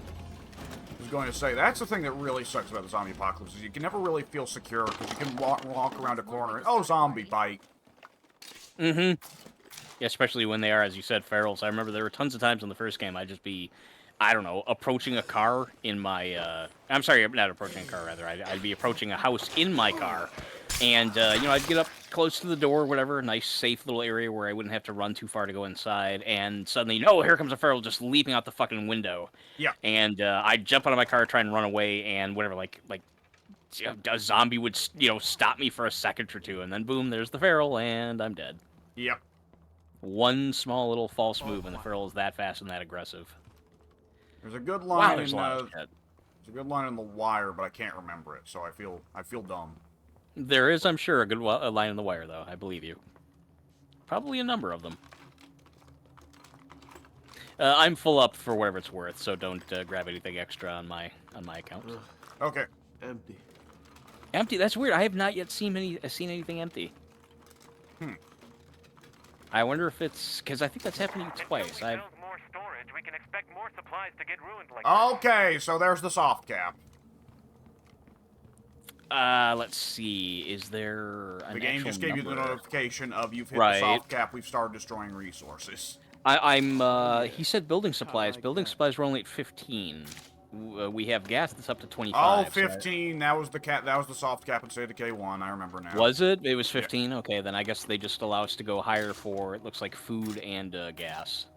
was going to say, that's the thing that really sucks about the zombie apocalypse, is you can never really feel secure, because you can walk around a corner and, oh, zombie bite. Mm-hmm. Yeah, especially when they are, as you said, ferals. I remember there were tons of times in the first game I'd just be, I don't know, approaching a car in my, I'm sorry, not approaching a car, rather. I'd be approaching a house in my car, and, you know, I'd get up close to the door or whatever, a nice, safe little area where I wouldn't have to run too far to go inside, and suddenly, oh, here comes a feral just leaping out the fucking window. Yeah. And I'd jump out of my car, try and run away, and whatever, like a zombie would, you know, stop me for a second or two, and then boom, there's the feral, and I'm dead. Yep. One small little false move, and the feral is that fast and that aggressive. There's a good line Wow, there's in a lot of shit. there's a good line in The Wire, but I can't remember it, so I feel dumb. There is, I'm sure, a line in the wire, though. I believe you. Probably a number of them. I'm full up for whatever it's worth, so don't grab anything extra on my account. Okay. Empty. Empty? That's weird. I have not yet seen anything empty. I wonder if it's because I think that's happened to you twice. Build more storage, we can expect more supplies to get ruined like Okay, so there's the soft cap. Let's see. Is there an The game actual just gave you the number? notification of you've hit Right. the soft cap, we've started destroying resources. He said building supplies. Building supplies were only at 15. We have gas that's up to 25. Oh, 15, that was the soft cap in State of Decay 1, I remember now. Was it? It was 15? Yeah. Okay, then I guess they just allow us to go higher for, it looks like, food and gas.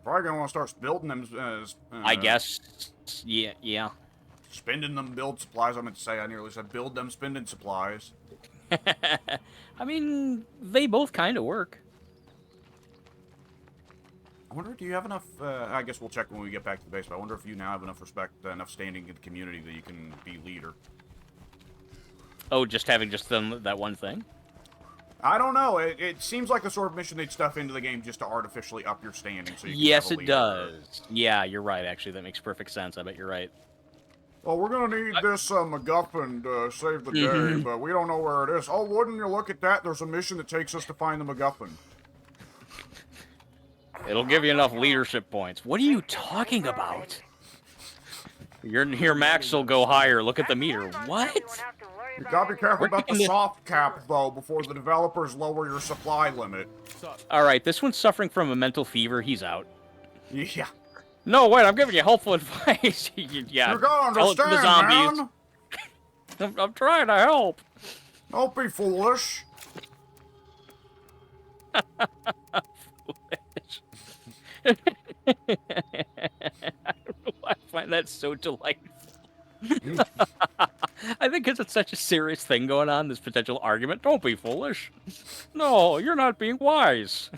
Probably gonna want to start building them. I guess. Yeah. Spending them build supplies, I meant to say. I nearly said build them spending supplies. I mean, they both kind of work. I wonder, do you have enough, I guess we'll check when we get back to the base, but I wonder if you now have enough respect, enough standing in the community that you can be leader. Oh, just having just done that one thing? I don't know. It seems like the sort of mission they'd stuff into the game just to artificially up your standing. So you can Yes, have a it leader. does. Yeah, you're right, actually. That makes perfect sense. I bet you're right. Well, we're gonna need this MacGuffin to save the day, but we don't know where it is. Oh, wouldn't you look at that? There's a mission that takes us to find the MacGuffin. It'll give you enough leadership points. What are you talking about? Your max will go higher. Look at the meter. What? You gotta be careful We're about the taking this- soft cap, though, before the developers lower your supply limit. All right, this one's suffering from a mental fever. He's out. Yeah. No, wait, I'm giving you helpful advice. Yeah, You gotta tell it to the understand, zombies. man. I'm trying to help. Don't be foolish. I don't know why I find that so delightful. I think because it's such a serious thing going on, this potential argument. Don't be foolish. No, you're not being wise.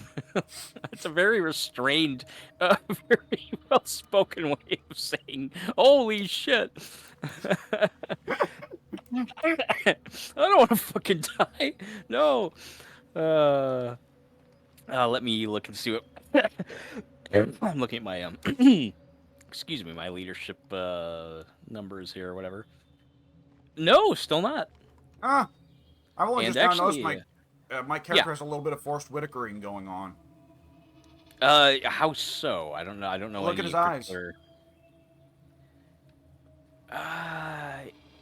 It's a very restrained, very well-spoken way of saying, holy shit. I don't want to fucking die. No. Let me look and see what... I'm looking at my, excuse me, my leadership numbers here or whatever. No, still not. I've only And just now actually, noticed my character has a little bit of forced Whitakering going on. How so? I don't know. I don't know. Look at any his eyes. particular...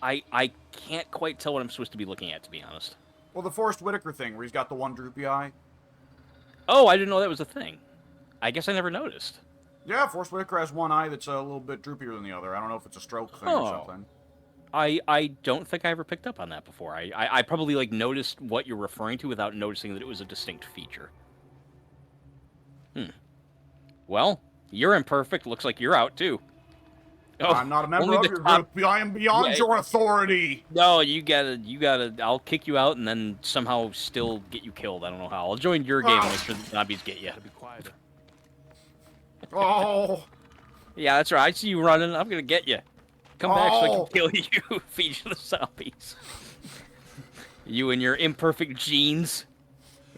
I can't quite tell what I'm supposed to be looking at, to be honest. Well, the forced Whitaker thing, where he's got the one droopy eye. Oh, I didn't know that was a thing. I guess I never noticed. Yeah, Forrest Whitaker has one eye that's a little bit droopier than the other. I don't know if it's a stroke thing or something. I don't think I ever picked up on that before. I probably like noticed what you're referring to without noticing that it was a distinct feature. Well, you're imperfect. Looks like you're out too. Oh, I'm not a member of your group. I am beyond your authority. No, you gotta. I'll kick you out and then somehow still get you killed. I don't know how. I'll join your game and make sure the zombies get you. Be quieter. Oh. Yeah, that's right. I see you running. I'm gonna get you. Come back so I Oh. can kill you. Feed you the zombies. You and your imperfect genes.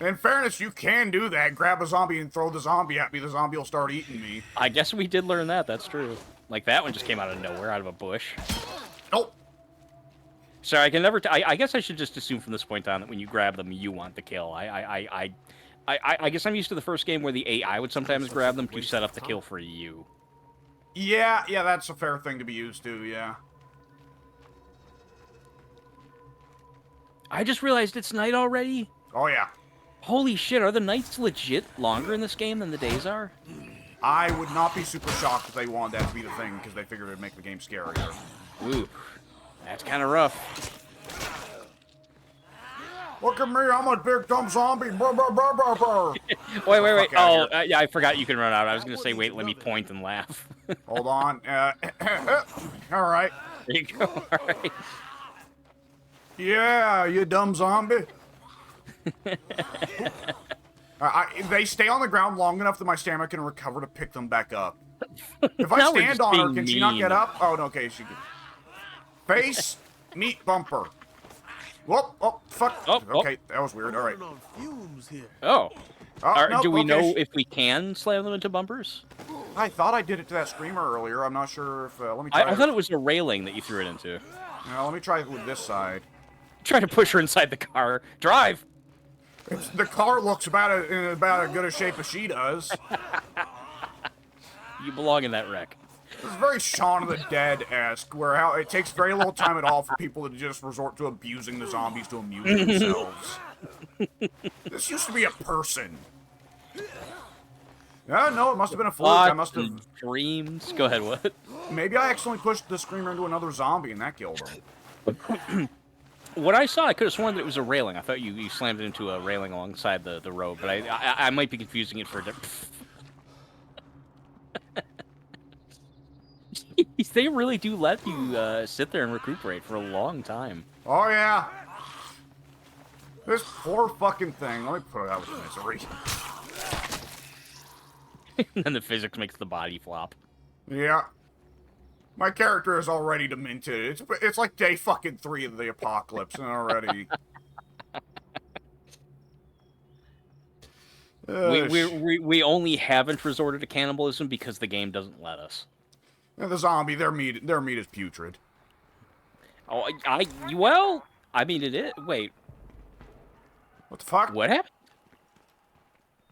In fairness, you can do that. Grab a zombie and throw the zombie at me. The zombie will start eating me. I guess we did learn that. That's true. Like, that one just came out of nowhere, out of a bush. Oh. Sorry, I can never... I guess I should just assume from this point on that when you grab them, you want the kill. I guess I'm used to the first game where the AI would sometimes grab them to set up the kill for you. Yeah, that's a fair thing to be used to, yeah. I just realized it's night already. Oh, yeah. Holy shit, are the nights legit longer in this game than the days are? I would not be super shocked if they wanted that to be the thing, because they figured it would make the game scarier. Ooh, that's kind of rough. Look at me, I'm a big dumb zombie. Brr, brr, brr, brr, brr. Wait. Fuck outta Oh, yeah, I forgot you can run out. I was going to say, wait, let me point and laugh. Hold on. All right. There you go. All right. Yeah, you dumb zombie. They stay on the ground long enough that my stamina can recover to pick them back up. If I Now we're stand just on her, being can she not mean. get up? Oh, no, okay, she can. Face, meat bumper. Whoop, oh, fuck. Oh, oh. Okay, that was weird. All right. On fumes here. Oh. Oh, nope, Do we okay, know if we can slam them into bumpers? I thought I did it to that screamer earlier. I'm not sure if... let me try I thought it was a railing that you threw it into. Let me try it with this side. Try to push her inside the car. Drive! The car looks in about as good a shape as she does. You belong in that wreck. This is very Shaun of the Dead-esque, where it takes very little time at all for people to just resort to abusing the zombies to amuse themselves. This used to be a person. No, it must have been a fluke. I must have... Dreams. Go ahead, what? Maybe I accidentally pushed the screamer into another zombie and that killed him. What I saw, I could have sworn that it was a railing. I thought you slammed it into a railing alongside the road, but I might be confusing it for a different... They really do let you sit there and recuperate for a long time. Oh, yeah. This poor fucking thing. Let me put it out with misery. And then the physics makes the body flop. Yeah. My character is already demented. It's like day fucking 3 of the apocalypse and already... We only haven't resorted to cannibalism because the game doesn't let us. And the zombie, their meat is putrid. Oh, well, I mean, it is. Wait, What the fuck? what happened?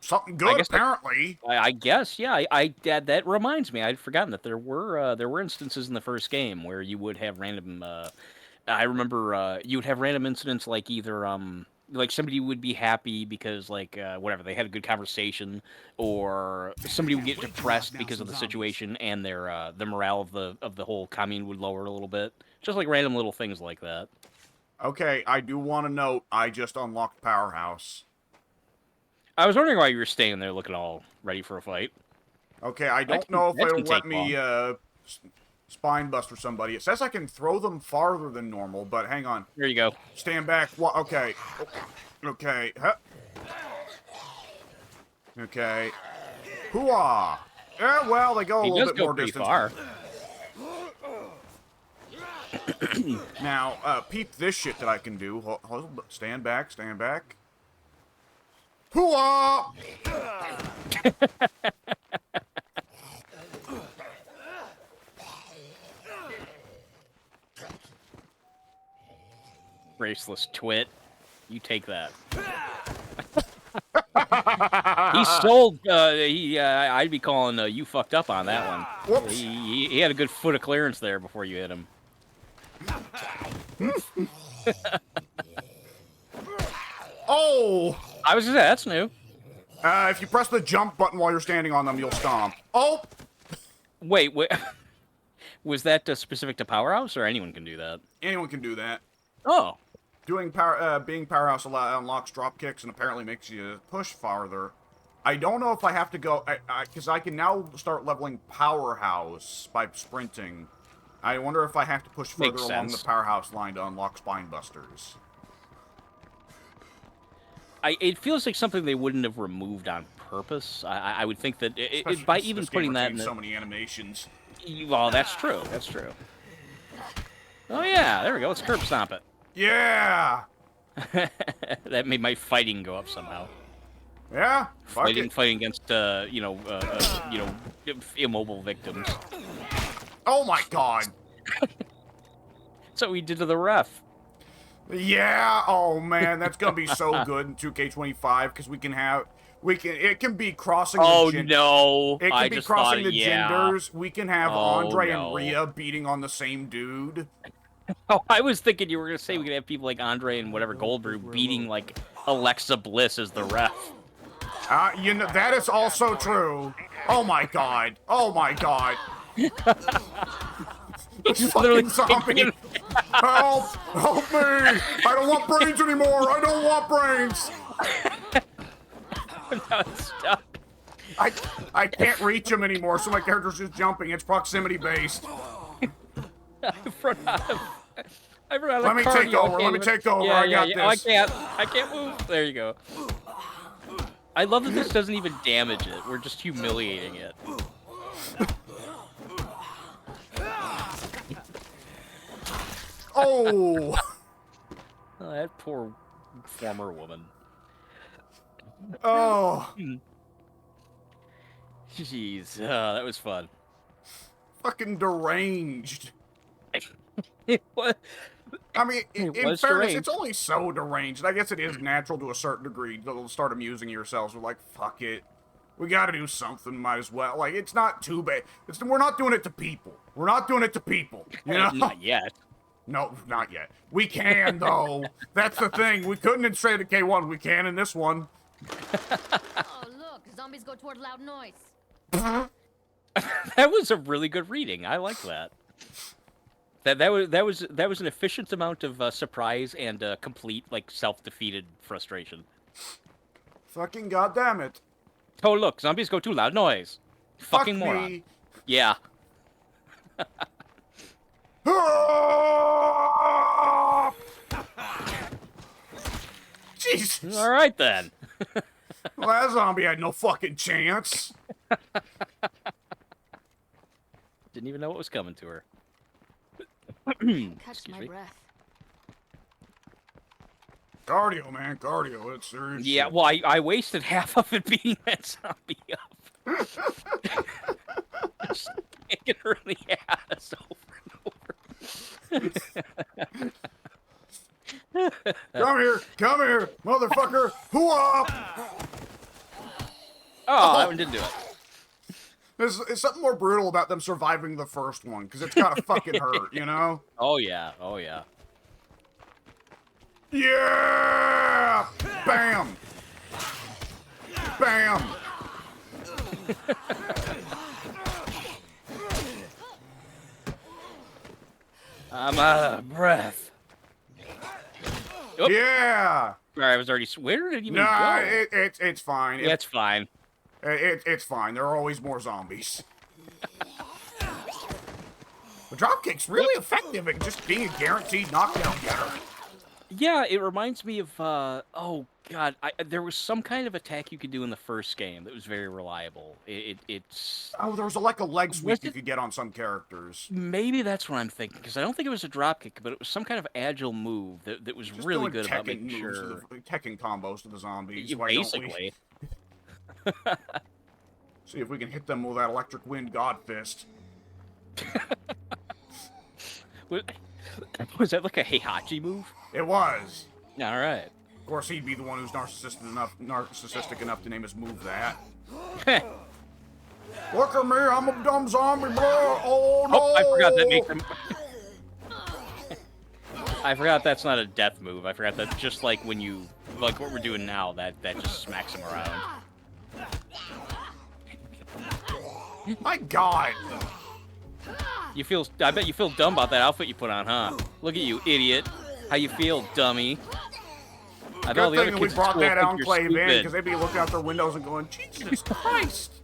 Something I good, guess apparently. I guess, yeah. That reminds me. I'd forgotten that there were instances in the first game where you would have random. I remember you would have random incidents like either like somebody would be happy because like whatever they had a good conversation, or somebody would get depressed because of the situation and their the morale of the whole commune would lower a little bit. Just like random little things like that. Okay, I do want to note, I just unlocked Powerhouse. I was wondering why you were staying there looking all ready for a fight. Okay, I don't know if that it'll can let take me spine buster somebody. It says I can throw them farther than normal, but hang on. There you go. Stand back. Okay. Okay. Huh. Okay. Hooah! Yeah, well, they go a He little does bit go more pretty distance. far. Now, peep this shit that I can do. Stand back, stand back. Hooah! Graceless twit. You take that. He sold. I'd be calling you fucked up on that one. Whoops. He had a good foot of clearance there before you hit him. Oh! I was gonna say, that's new. If you press the jump button while you're standing on them, you'll stomp. Oh! Wait. Was that specific to Powerhouse, or anyone can do that? Anyone can do that. Oh. Being Powerhouse unlocks drop kicks and apparently makes you push farther. I don't know if I have to go, because I can now start leveling Powerhouse by sprinting. I wonder if I have to push further along the Powerhouse line to unlock Spine Busters. It feels like something they wouldn't have removed on purpose. I would think that by even putting that in so many animations. Well, that's true. That's true. Oh yeah, there we go. Let's curb stomp it. Yeah. That made my fighting go up somehow. Yeah. Fighting against immobile victims. Oh my god. That's what we did to the ref. Yeah. Oh man, that's gonna be so good in 2K25 because it can be crossing. Oh no! It can be crossing the genders. We can have Andre no. and Rhea beating on the same dude. Oh, I was thinking you were gonna say we could have people like Andre and whatever Goldberg beating like Alexa Bliss as the ref. That is also true. Oh my god. Oh my god. This fucking zombie. Help! Help me! I don't want brains anymore. I don't want brains. Now it's stuck. I can't reach him anymore, so my character's just jumping. It's proximity based. I've run out of Let me take over. Let me take over. Yeah, I got this. I can't move. There you go. I love that this doesn't even damage it. We're just humiliating it. Oh! Oh, that poor former woman. Oh! Jeez, that was fun. Fucking deranged. What? I mean, in fairness, deranged. it's only so deranged. I guess it is natural to a certain degree to start amusing yourselves. We're like, fuck it. We gotta do something, might as well. Like, it's not too bad. We're not doing it to people. We're not doing it to people. You know? Not yet. No, not yet. We can, though. That's the thing. We couldn't in State of Decay 1. We can in this one. Oh, look, zombies go toward loud noise. That was a really good reading. I like that. That was an efficient amount of surprise and complete like self-defeated frustration. Fucking goddamn it. Oh look, zombies go too loud noise. Fucking Fuck moron. me. Yeah. Jesus. All right then. Well, that zombie had no fucking chance. Didn't even know what was coming to her. Catch my breath. Cardio, man, cardio. It's serious. Yeah, well, I wasted half of it beating that zombie up. Just kicking her in the ass over and over. Come here, motherfucker! Hoo-ah! Oh, that one didn't do it. There's something more brutal about them surviving the first one, because it's gotta fucking hurt, you know? Oh yeah, oh yeah. Yeah! Bam! Bam! I'm out of breath. Oop. Yeah! Sorry, I was already. Where did you even Nah, go? it's fine. Yeah, it's fine. It's fine. There are always more zombies. The dropkick's really effective at just being a guaranteed knockdown getter. Yeah, it reminds me of. Oh God, there was some kind of attack you could do in the first game that was very reliable. It's. Oh, there was like a leg sweep Was you it- could get on some characters. Maybe that's what I'm thinking, because I don't think it was a dropkick, but it was some kind of agile move that was Just really doing good about Tekken making moves sure. to the Tekken combos to the zombies. Yeah, Why don't we? basically. See if we can hit them with that electric wind god fist. Was that like a Heihachi move? It was. All right. Of course, he'd be the one who's narcissistic enough to name his move that. Look at me, I'm a dumb zombie, bro. Oh no! Oh, I forgot that makes him. I forgot that's not a death move. I forgot that's just like when you, like what we're doing now, that just smacks him around. My God! I bet you feel dumb about that outfit you put on, huh? Look at you, idiot. How you feel, dummy? I bet all Good the thing other that we kids at brought school that think you're enclave in, stupid. because they'd be looking out their windows and going, Jesus Christ!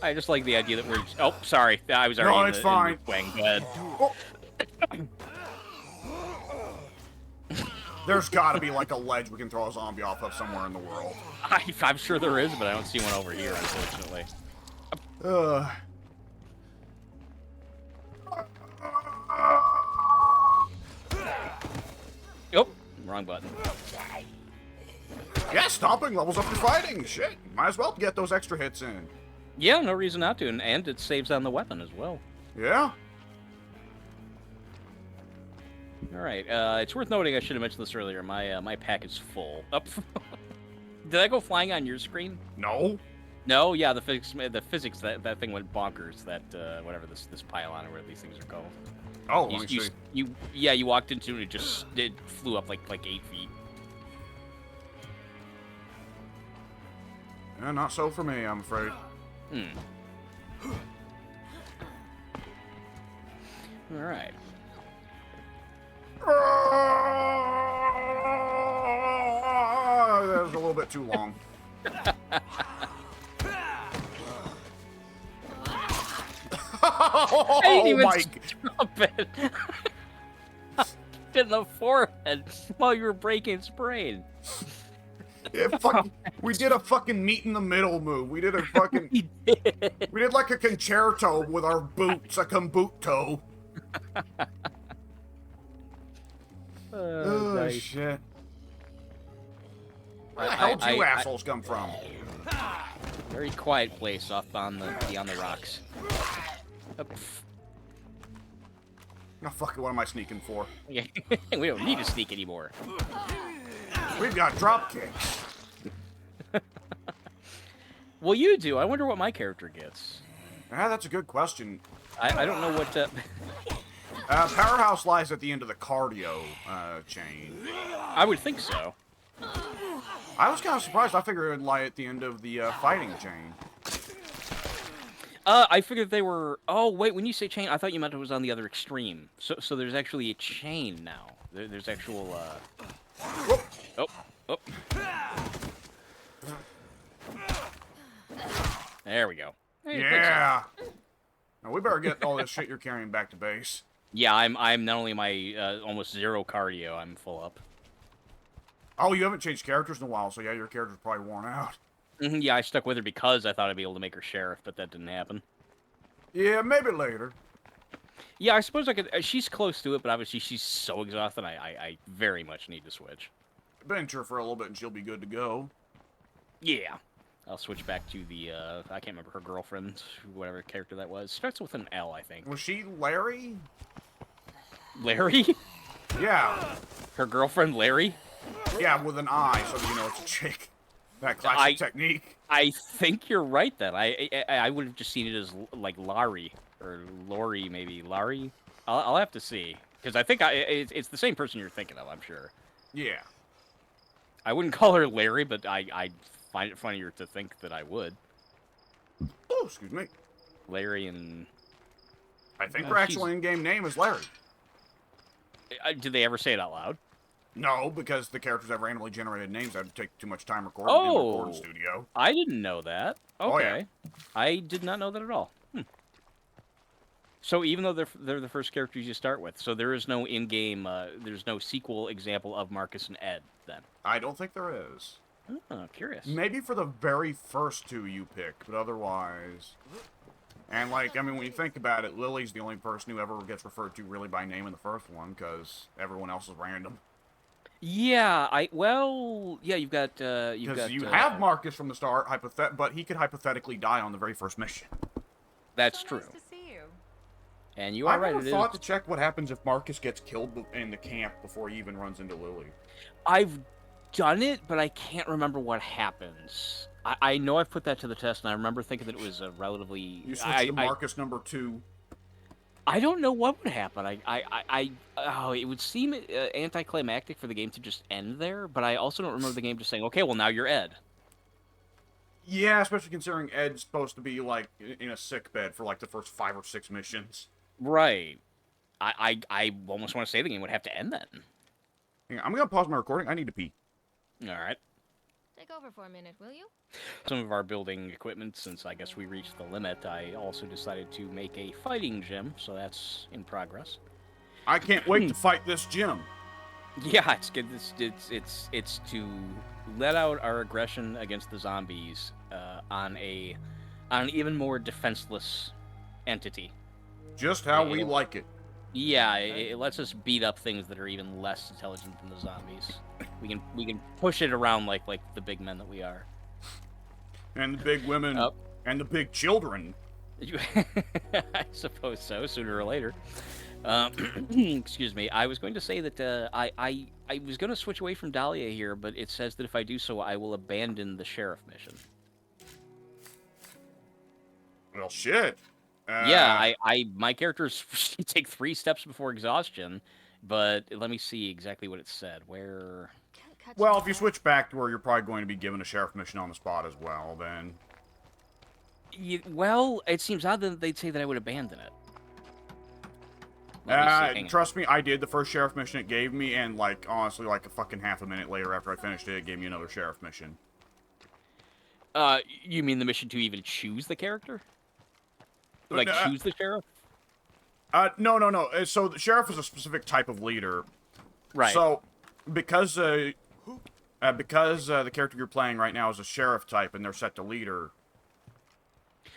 I just like the idea that we're. Oh, sorry. I was already No, in it's the, fine. In the swing. Go ahead. Oh. There's gotta be like a ledge we can throw a zombie off of somewhere in the world. I'm sure there is, but I don't see one over here, unfortunately. Oh, wrong button. Yeah, stomping levels up your fighting. Shit, might as well get those extra hits in. Yeah, no reason not to, and it saves on the weapon as well. Yeah. All right, it's worth noting. I should have mentioned this earlier. My pack is full. Up. Did I go flying on your screen? No. No. Yeah, the physics. That thing went bonkers. That whatever this pylon or whatever these things are called. Oh, let me see. You walked into it. It flew up like 8 feet. Yeah, not so for me, I'm afraid. All right. That was a little bit too long. I didn't even Mike. stop it. In the forehead while you were breaking his brain. We did a fucking meet in the middle move. We did a fucking. We did like a concerto with our boots, a kombuto. Oh Nice. shit! Where the hell did you assholes come from? Very quiet place off on the rocks. Oh fuck it! What am I sneaking for? We don't need to sneak anymore. We've got drop kicks. Well, you do. I wonder what my character gets. Ah, that's a good question. I don't know what. Powerhouse lies at the end of the cardio chain. I would think so. I was kind of surprised. I figured it would lie at the end of the fighting chain. I figured they were. Oh wait, when you say chain, I thought you meant it was on the other extreme. So there's actually a chain now. There's actual. Oh. There we go. Hey, Yeah. Now we better get all this shit you're carrying back to base. Yeah, I'm not only my almost 0 cardio, I'm full up. Oh, you haven't changed characters in a while, so yeah, your character's probably worn out. Yeah, I stuck with her because I thought I'd be able to make her sheriff, but that didn't happen. Yeah, maybe later. Yeah, I suppose I could. She's close to it, but obviously she's so exhausted. I very much need to switch. Bench her for a little bit, and she'll be good to go. Yeah, I'll switch back to the. I can't remember her girlfriend, whatever character that was. Starts with an L, I think. Was she Larry? Larry? Yeah. Her girlfriend Larry? Yeah, with an I, so you know it's a chick. That classic technique. I think you're right then. I would have just seen it as like Larry or Lori maybe. Larry? I'll have to see because I think it's the same person you're thinking of. I'm sure. Yeah. I wouldn't call her Larry, but I find it funnier to think that I would. Oh, excuse me. Larry and I think her actual in-game name is Larry. Did they ever say it out loud? No, because the characters have randomly generated names. That would take too much time recording in the recording studio. I didn't know that. Okay. Oh, yeah. I did not know that at all. So even though they're the first characters you start with, so there is no in-game, there's no sequel example of Marcus and Ed, then? I don't think there is. Oh, curious. Maybe for the very first two you pick, but otherwise... And, like, I mean, when you think about it, Lily's the only person who ever gets referred to really by name in the first one, because everyone else is random. Yeah, you've got, Because you have Marcus from the start, but he could hypothetically die on the very first mission. That's true. Nice to see you. And you are right. I never thought to check what happens if Marcus gets killed in the camp before he even runs into Lily. I've done it, but I can't remember what happens. I know I've put that to the test, and I remember thinking that it was a relatively... You switch to Marcus number 2. I don't know what would happen. It would seem anticlimactic for the game to just end there, but I also don't remember the game just saying, okay, well, now you're Ed. Yeah, especially considering Ed's supposed to be, like, in a sick bed for, like, the first 5 or 6 missions. Right. I almost want to say the game would have to end then. Yeah, I'm going to pause my recording. I need to pee. All right. Take over for a minute, will you? Some of our building equipment, since I guess we reached the limit, I also decided to make a fighting gym, so that's in progress. I can't wait to fight this gym. Yeah, it's good. It's to let out our aggression against the zombies on an even more defenseless entity. Just how we like it. Yeah, it lets us beat up things that are even less intelligent than the zombies. We can push it around like the big men that we are. And the big women and the big children. I suppose so, sooner or later. Excuse me. I was going to say that I was going to switch away from Dahlia here, but it says that if I do so, I will abandon the sheriff mission. Well, shit. Yeah, my characters take 3 steps before exhaustion, but let me see exactly what it said. Where? Well, if you switch back to where you're probably going to be given a sheriff mission on the spot as well, then... Well, it seems odd that they'd say that I would abandon it. Trust me, I did the first sheriff mission it gave me, and, like, honestly, like a fucking half a minute later after I finished it, it gave me another sheriff mission. You mean the mission to even choose the character? Like, choose the sheriff? No. So the sheriff is a specific type of leader. Right. So, because the character you're playing right now is a sheriff type, and they're set to leader.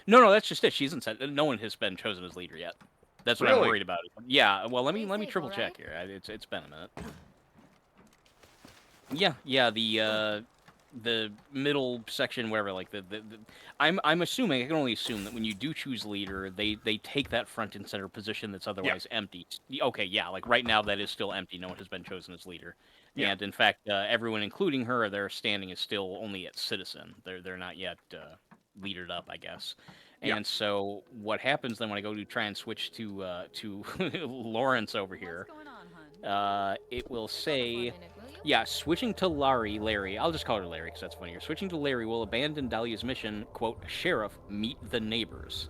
No, that's just it. She isn't set. No one has been chosen as leader yet. That's what I'm worried about. Yeah. Well, let me triple check here. It's been a minute. Yeah. The middle section, wherever, like I'm assuming, I can only assume that when you do choose leader, they take that front and center position that's otherwise empty. Okay, yeah, like right now that is still empty. No one has been chosen as leader. Yeah. And in fact, everyone, including her, their standing is still only at citizen. They're not yet leadered up, I guess. And so what happens then when I go to try and switch to Lawrence over here? What's going on, hun? It will say. Yeah, switching to Larry, I'll just call her Larry because that's funnier. Switching to Larry will abandon Dahlia's mission, quote, Sheriff, meet the neighbors.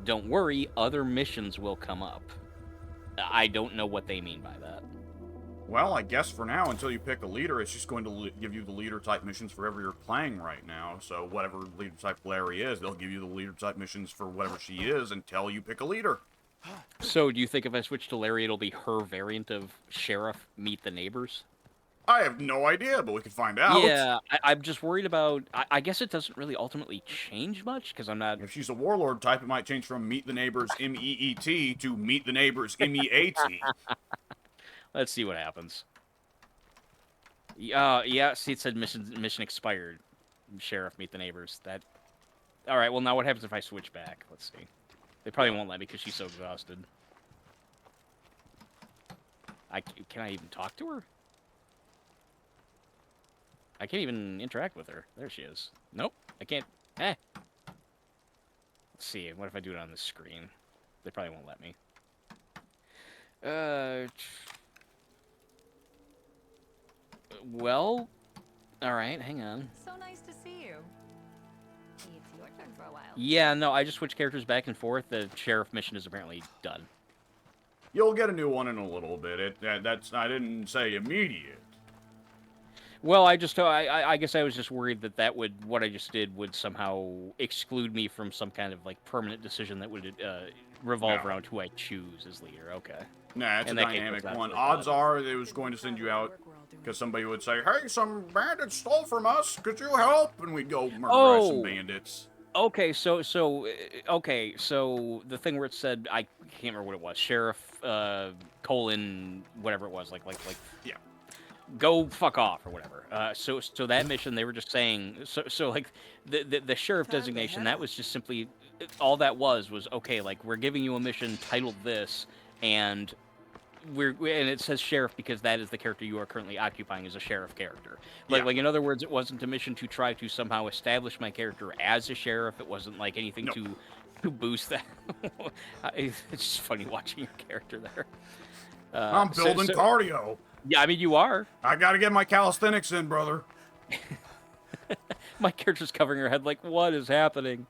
Don't worry, other missions will come up. I don't know what they mean by that. Well, I guess for now, until you pick a leader, it's just going to give you the leader-type missions for whatever you're playing right now. So whatever leader-type Larry is, they'll give you the leader-type missions for whatever she is until you pick a leader. So do you think if I switch to Larry, it'll be her variant of Sheriff, meet the neighbors? I have no idea, but we can find out. Yeah, I'm just worried about... I guess it doesn't really ultimately change much, because I'm not... If she's a warlord type, it might change from Meet the Neighbors M-E-E-T to Meet the Neighbors M-E-A-T. Let's see what happens. Yeah, see, it said mission expired. Sheriff, meet the neighbors. That... Alright, well, now what happens if I switch back? Let's see. They probably won't let me because she's so exhausted. Can I even talk to her? I can't even interact with her. There she is. Nope, I can't. Eh. Let's see. What if I do it on the screen? They probably won't let me. Well, all right. Hang on. So nice to see you. It's your turn for a while. Yeah, no, I just switched characters back and forth. The sheriff mission is apparently done. You'll get a new one in a little bit. I didn't say immediate. Well, I guess I was just worried that what I just did would somehow exclude me from some kind of like permanent decision that would revolve around who I choose as leader. Okay. Nah, it's a dynamic one. Odds are it was going to send you out because somebody would say, "Hey, some bandits stole from us. Could you help?" And we'd go murder some bandits. Okay, so the thing where it said, I can't remember what it was, sheriff colon whatever it was, like yeah, go fuck off or whatever. So that mission, they were just saying, so like the sheriff designation, that was just simply all that was okay, like we're giving you a mission titled this, and and it says sheriff because that is the character you are currently occupying as a sheriff character. Like in other words, it wasn't a mission to try to somehow establish my character as a sheriff. It wasn't like anything to boost that. It's just funny watching your character there. I'm building cardio. Yeah, I mean you are. I gotta get my calisthenics in, brother. My character's covering her head like, what is happening?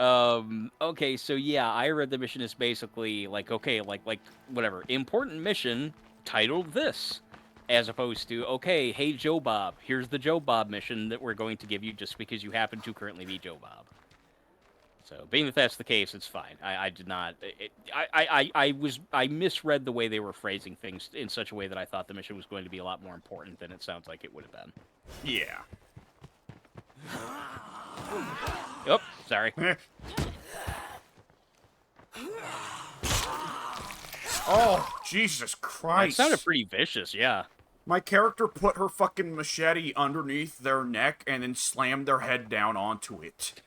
Okay, so yeah, I read the mission is basically like, okay, like whatever, important mission titled this, as opposed to, okay, hey Joe Bob, here's the Joe Bob mission that we're going to give you just because you happen to currently be Joe Bob. So, being that that's the case, it's fine. I did not. I misread the way they were phrasing things in such a way that I thought the mission was going to be a lot more important than it sounds like it would have been. Yeah. Oh, sorry. Oh, Jesus Christ. That sounded pretty vicious, yeah. My character put her fucking machete underneath their neck and then slammed their head down onto it.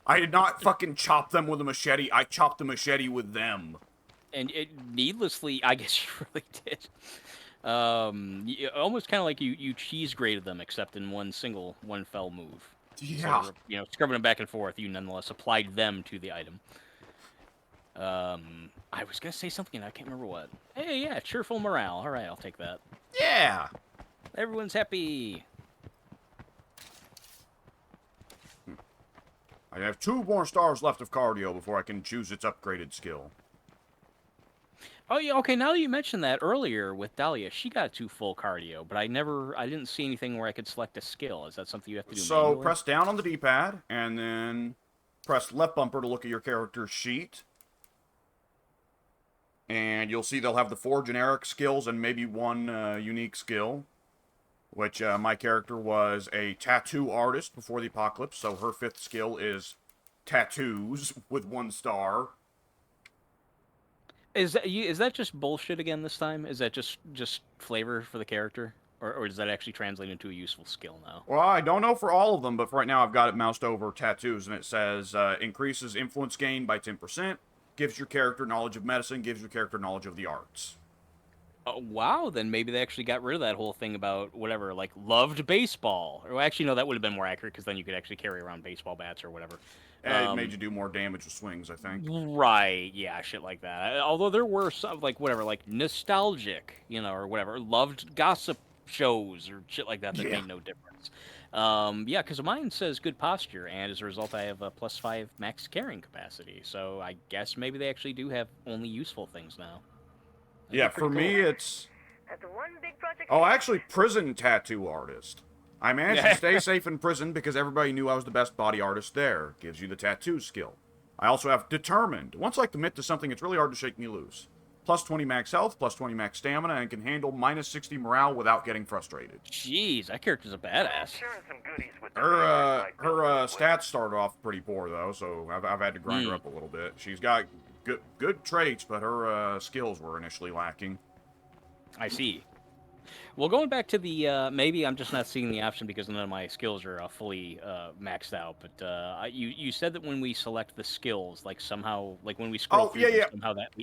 I did not fucking chop them with a machete. I chopped the machete with them. And it needlessly, I guess you really did. Almost kind of like you cheese grated them, except in one fell move. Yeah. So, scrubbing them back and forth, you nonetheless applied them to the item. I was gonna say something and I can't remember what. Hey, yeah, cheerful morale. All right, I'll take that. Yeah. Everyone's happy. I have 2 more stars left of cardio before I can choose its upgraded skill. Oh yeah, okay. Now that you mentioned that earlier with Dahlia, she got 2 full cardio, but I didn't see anything where I could select a skill. Is that something you have to do? So manually? press down on the D-pad and then press left bumper to look at your character's sheet. And you'll see they'll have the 4 generic skills and maybe 1 unique skill. Which my character was a tattoo artist before the apocalypse, so her 5th skill is tattoos with 1 star. Is that just bullshit again this time? Is that just flavor for the character? Or does that actually translate into a useful skill now? Well, I don't know for all of them, but for right now I've got it moused over tattoos, and it says increases influence gain by 10%, gives your character knowledge of medicine, gives your character knowledge of the arts. Oh, wow, then maybe they actually got rid of that whole thing about whatever, like, loved baseball. Or actually, no, that would have been more accurate, because then you could actually carry around baseball bats or whatever. It made you do more damage with swings, I think. Right, yeah, shit like that. Although there were some, like, whatever, like, nostalgic, or whatever, loved gossip shows or shit like that made no difference. Yeah, because mine says good posture, and as a result, I have a +5 max carrying capacity. So I guess maybe they actually do have only useful things now. Yeah, for me, it's... That's one big project. Oh, actually, prison tattoo artist. I managed to stay safe in prison because everybody knew I was the best body artist there. Gives you the tattoo skill. I also have determined. Once I commit to something, it's really hard to shake me loose. +20 max health, +20 max stamina, and can handle -60 morale without getting frustrated. Jeez, that character's a badass. Her stats started off pretty poor, though, so I've had to grind her up a little bit. She's got good traits, but her skills were initially lacking. I see. Well, going back to the, maybe I'm just not seeing the option because none of my skills are fully maxed out, but you said that when we select the skills, like somehow, like when we scroll through them, somehow that,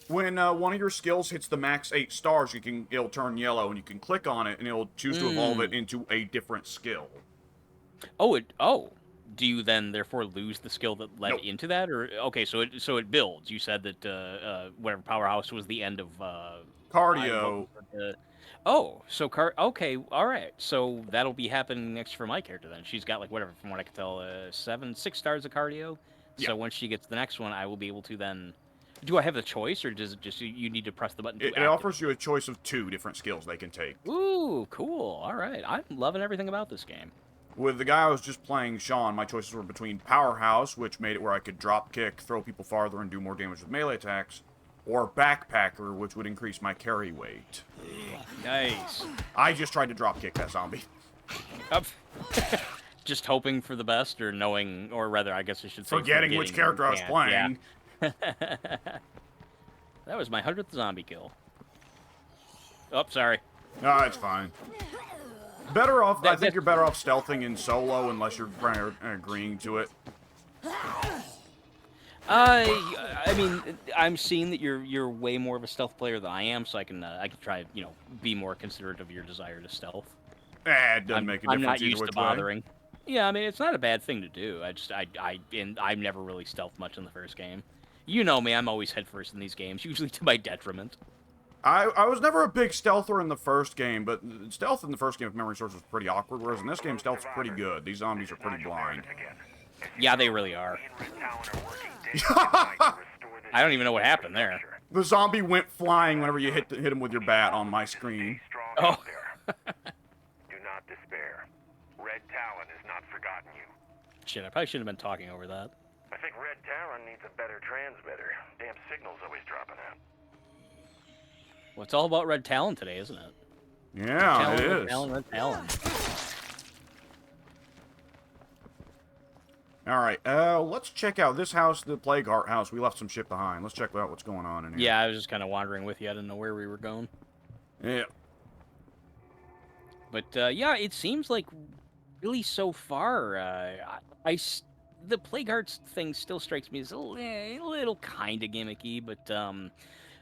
When one of your skills hits the max 8 stars, it'll turn yellow, and you can click on it, and it'll choose to evolve it into a different skill. Oh. Do you then therefore lose the skill that led Nope. into that, or okay? So it builds. You said that whatever powerhouse was the end of Cardio. Okay, all right. So that'll be happening next for my character then. She's got like whatever, from what I can tell, 6 stars of cardio. Yeah. So once she gets the next one, I will be able to then. Do I have the choice, or does it just you need to press the button to It activate? offers you a choice of 2 different skills they can take. Ooh, cool. All right, I'm loving everything about this game. With the guy I was just playing, Sean, my choices were between Powerhouse, which made it where I could drop kick, throw people farther, and do more damage with melee attacks, or Backpacker, which would increase my carry weight. Nice. I just tried to drop kick that zombie. Just hoping for the best, or knowing, or rather, I guess I should say, Forgetting which character I was playing. Yeah. That was my 100th zombie kill. Oh, sorry. No, it's fine. Better off. I think you're better off stealthing in solo unless you're agreeing to it. I mean, I'm seeing that you're way more of a stealth player than I am, so I can try, be more considerate of your desire to stealth. It doesn't make a difference. I'm not either used to which way. bothering. Yeah, I mean, it's not a bad thing to do. I've never really stealthed much in the first game. You know me, I'm always head first in these games, usually to my detriment. I was never a big stealther in the first game, but stealth in the first game, if memory serves, was pretty awkward, whereas in this game, stealth's pretty good. These zombies are pretty blind. Yeah, they really are. I don't even know what happened there. The zombie went flying whenever you hit him with your bat on my screen. Oh. Do not despair. Red Talon has not forgotten you. Shit, I probably shouldn't have been talking over that. I think Red Talon needs a better transmitter. Damn signal's always dropping out. Well, it's all about Red Talon today, isn't it? Yeah, it is. Red Talon. Alright, let's check out this house, the Plague Heart house. We left some shit behind. Let's check out what's going on in here. Yeah, I was just kind of wandering with you. I didn't know where we were going. Yeah. But, yeah, it seems like really so far, the Plague Hearts thing still strikes me as a little kind of gimmicky, but,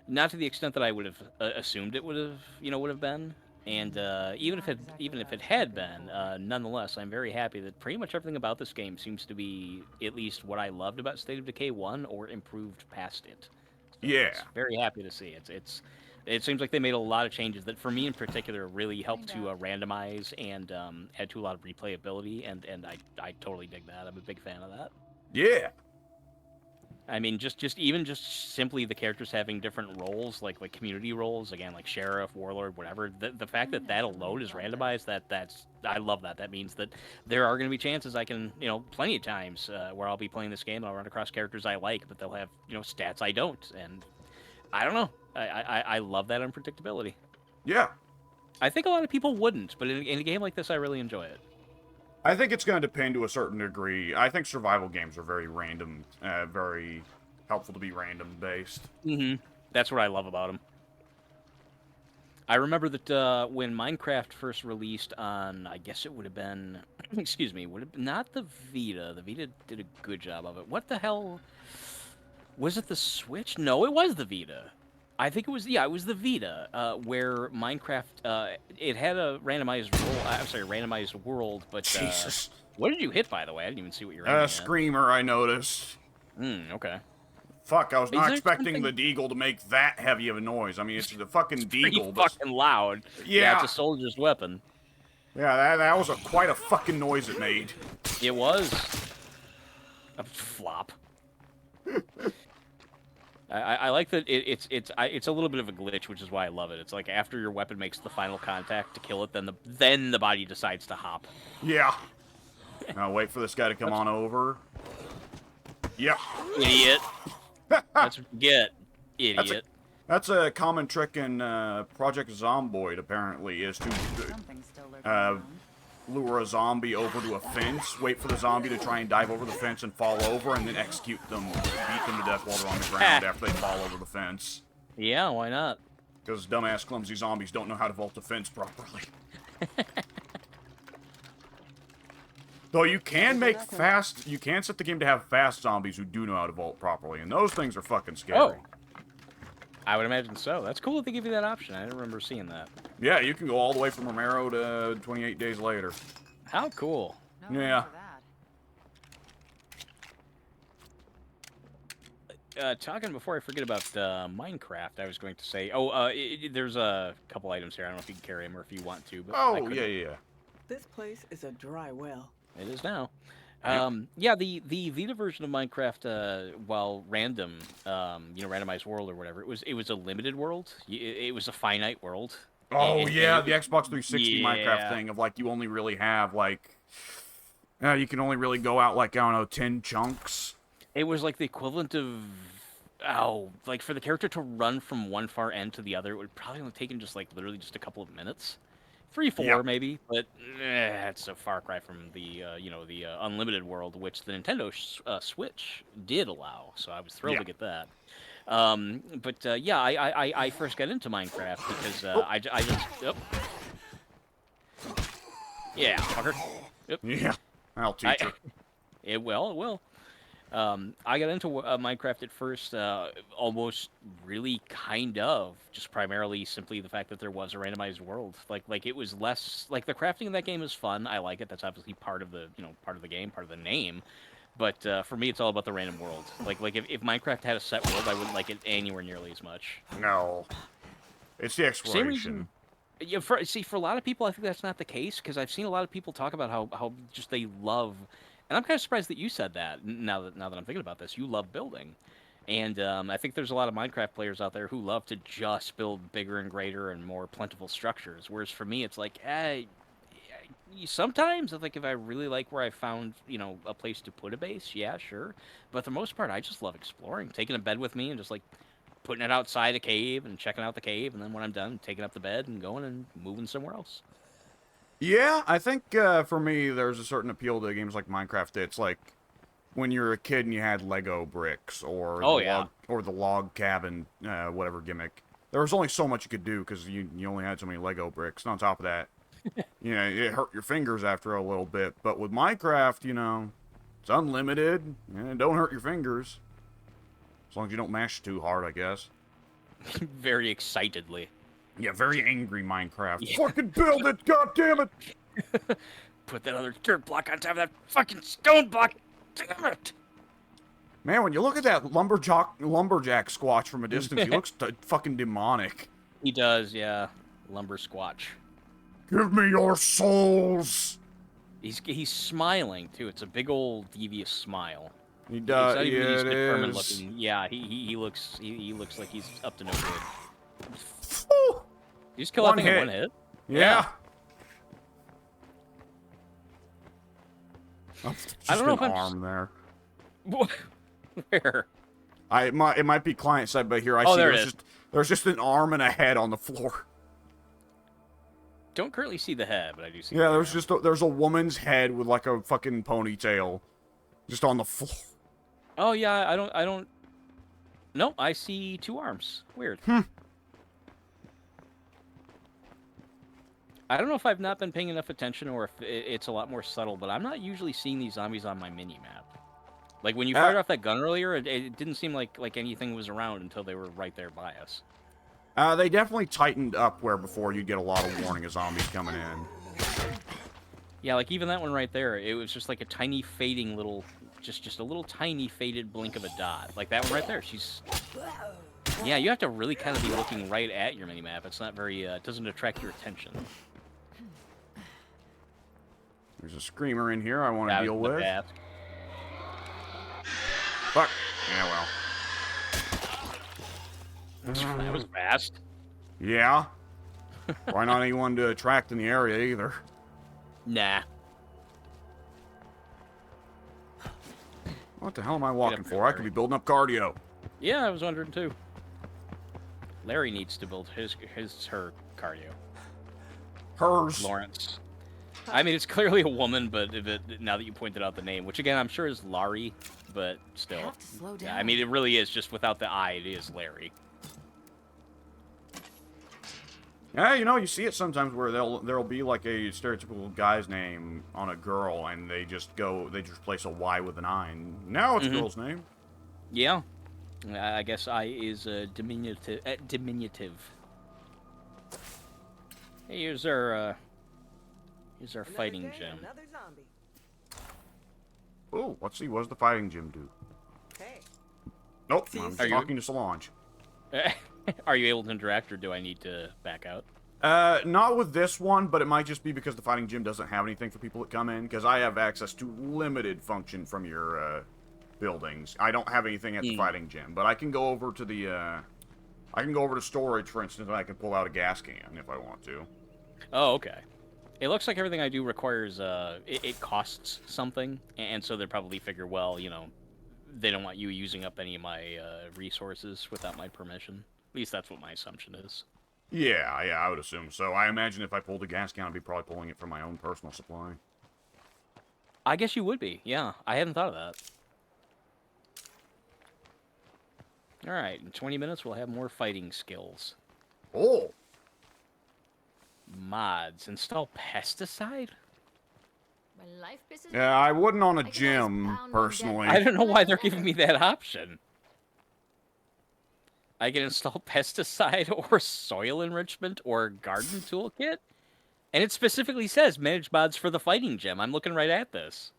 not to the extent that I would have assumed it would have been. And even if it had been, nonetheless, I'm very happy that pretty much everything about this game seems to be at least what I loved about State of Decay 1 or improved past it. So Yeah. Very happy to see it. It seems like they made a lot of changes that, for me in particular, really helped to randomize and add to a lot of replayability, and I totally dig that. I'm a big fan of that. Yeah. I mean, just simply the characters having different roles, like community roles, again, like sheriff, warlord, whatever. The fact that alone is randomized, that's I love that. That means that there are going to be chances I can, plenty of times where I'll be playing this game and I'll run across characters I like, but they'll have, stats I don't, and I don't know. I love that unpredictability. Yeah. I think a lot of people wouldn't, but in a game like this, I really enjoy it. I think it's going to depend to a certain degree. I think survival games are very random, very helpful to be random-based. Mm-hmm. That's what I love about them. I remember that when Minecraft first released on, I guess it would have been, excuse me, not the Vita. The Vita did a good job of it. What the hell? Was it the Switch? No, it was the Vita. I think it was, it was the Vita, where Minecraft, it had a randomized randomized world, but, Jesus. What did you hit, by the way? I didn't even see what you were aiming at. Screamer, I noticed. Okay. Fuck, I was not there expecting something- the deagle to make that heavy of a noise. I mean, it's the fucking Pretty deagle. But... fucking loud. Yeah. It's a soldier's weapon. Yeah, that was quite a fucking noise it made. It was. A flop. I like that it's a little bit of a glitch, which is why I love it. It's like after your weapon makes the final contact to kill it, then the body decides to hop. Yeah. Now wait for this guy to come on over. Yep. Idiot. That's what you get. Idiot. That's a common trick in Project Zomboid, apparently, is to lure a zombie over to a fence, wait for the zombie to try and dive over the fence and fall over, and then execute them, beat them to death while they're on the ground after they fall over the fence. Yeah, why not? Because dumbass, clumsy zombies don't know how to vault a fence properly. Though you can you can set the game to have fast zombies who do know how to vault properly, and those things are fucking scary. Oh. I would imagine so. That's cool that they give you that option. I didn't remember seeing that. Yeah, you can go all the way from Romero to 28 days later. How cool. No Yeah. for that. Talking before I forget about Minecraft, I was going to say, there's a couple items here. I don't know if you can carry them or if you want to. But Oh, yeah. This place is a dry well. It is now. Yep. Yeah, the Vita version of Minecraft, while random, randomized world or whatever, it was a limited world. It was a finite world. Oh, yeah, And the Xbox 360 Minecraft thing of, like, you only really have, like... you can only really go out, like, I don't know, 10 chunks. It was like the equivalent of, like for the character to run from one far end to the other, it would probably only taken just like literally just a couple of minutes. 3, 4 Yep. maybe, but it's a far cry from the, the unlimited world, which the Nintendo Switch did allow, so I was thrilled to get that. I first got into Minecraft because I just... Oh. Yeah, fucker. Yep. Yeah, I'll teach you. It will. I got into Minecraft at first, almost really kind of, just primarily simply the fact that there was a randomized world. Like it was less, like the crafting in that game is fun. I like it. That's obviously part of the, part of the game, part of the name. But for me, it's all about the random world. Like if Minecraft had a set world, I wouldn't like it anywhere nearly as much. No. It's the Same reason. exploration. Yeah, for a lot of people, I think that's not the case, because I've seen a lot of people talk about how just they love... And I'm kind of surprised that you said that. Now that I'm thinking about this, you love building, and I think there's a lot of Minecraft players out there who love to just build bigger and greater and more plentiful structures. Whereas for me, it's like, sometimes I think if I really like where I found, a place to put a base, yeah, sure. But for the most part, I just love exploring, taking a bed with me and just like putting it outside a cave and checking out the cave, and then when I'm done, taking up the bed and going and moving somewhere else. Yeah, I think for me, there's a certain appeal to games like Minecraft. It's like when you were a kid and you had Lego bricks or the log cabin, whatever gimmick. There was only so much you could do because you only had so many Lego bricks. And on top of that, it hurt your fingers after a little bit. But with Minecraft, it's unlimited and don't hurt your fingers. As long as you don't mash too hard, I guess. Very excitedly. Yeah, very angry Minecraft. Yeah. Fucking build it, goddammit! Put that other dirt block on top of that fucking stone block. Damn it! Man, when you look at that lumberjack squatch from a distance, he looks fucking demonic. He does, yeah. Lumber squatch. Give me your souls! He's smiling too. It's a big old devious smile. He does. It's not even it determined is. looking. Yeah, he looks like he's up to no good. Woo! You just kill that thing in one hit. Yeah. Oh, I don't know if an I'm arm there. Where? It might be client side, but here I see there's just an arm and a head on the floor. Don't currently see the head, but I do see. Yeah, there's a woman's head with like a fucking ponytail, just on the floor. Oh yeah, I don't. Nope, I see 2 arms. Weird. I don't know if I've not been paying enough attention or if it's a lot more subtle, but I'm not usually seeing these zombies on my mini-map. Like, when you fired off that gun earlier, it didn't seem like anything was around until they were right there by us. They definitely tightened up where before you'd get a lot of warning of zombies coming in. Yeah, like even that one right there, it was just like a tiny fading little, just a little tiny faded blink of a dot. Like that one right there, she's... Yeah, you have to really kind of be looking right at your mini-map. It's not very, it doesn't attract your attention. There's a screamer in here I want to deal with. Bad. Fuck. Yeah, well. That was fast. Yeah. Why not anyone to attract in the area either? Nah. What the hell am I walking for? I could be building up cardio. Yeah, I was wondering too. Larry needs to build her cardio. Hers. Lawrence. I mean, it's clearly a woman, but now that you pointed out the name, which again I'm sure is Laurie, but still. I have to slow down. Yeah, I mean, it really is just without the I. It is Larry. Yeah, you see it sometimes where there'll be like a stereotypical guy's name on a girl, and they just place a Y with an I, and now it's a girl's name. Yeah. I guess I is diminutive. Diminutive. Hey, here's our Another fighting day, gym. Another zombie. Oh, let's see. What does the fighting gym do? Hey. Nope, See, I'm are you- talking to Solange. Are you able to interact, or do I need to back out? Not with this one, but it might just be because the fighting gym doesn't have anything for people that come in, because I have access to limited function from your, buildings. I don't have anything at the fighting gym, but I can go over to the, I can go over to storage, for instance, and I can pull out a gas can if I want to. Oh, okay. It looks like everything I do requires, it costs something, and so they probably figure, well, you know, they don't want you using up any of my resources without my permission. At least that's what my assumption is. Yeah, I would assume so. I imagine if I pulled a gas can, I'd be probably pulling it from my own personal supply. I guess you would be, yeah. I hadn't thought of that. Alright, in 20 minutes we'll have more fighting skills. Oh! Mods. Install pesticide? When life pisses Yeah, I wouldn't on a I can always gym, pound one personally. I don't know why they're giving me that option. I can install pesticide or soil enrichment or garden toolkit. And it specifically says manage mods for the fighting gym. I'm looking right at this.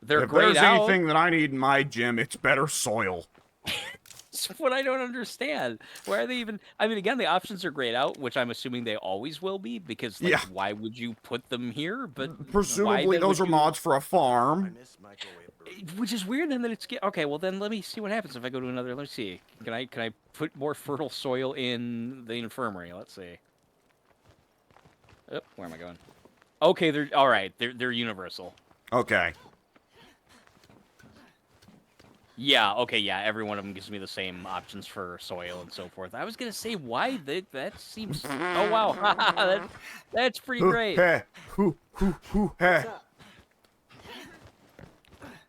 They're If grayed there's out. anything that I need in my gym, it's better soil. That's what I don't understand. Why are they even... I mean, again, the options are grayed out, which I'm assuming they always will be, because, like, Yeah. why would you put them here? But Presumably, why then those would are you... mods for a I farm. miss microwave burgers. Which is weird, then, that it's... Okay, well, then let me see what happens if I go to another... Let's see. Can I put more fertile soil in the infirmary? Let's see. Oh, where am I going? Okay, they're... Alright, they're universal. Okay. Yeah, okay, yeah, every one of them gives me the same options for soil and so forth. I was gonna say, why that seems... Oh, wow, that's pretty great. Hey.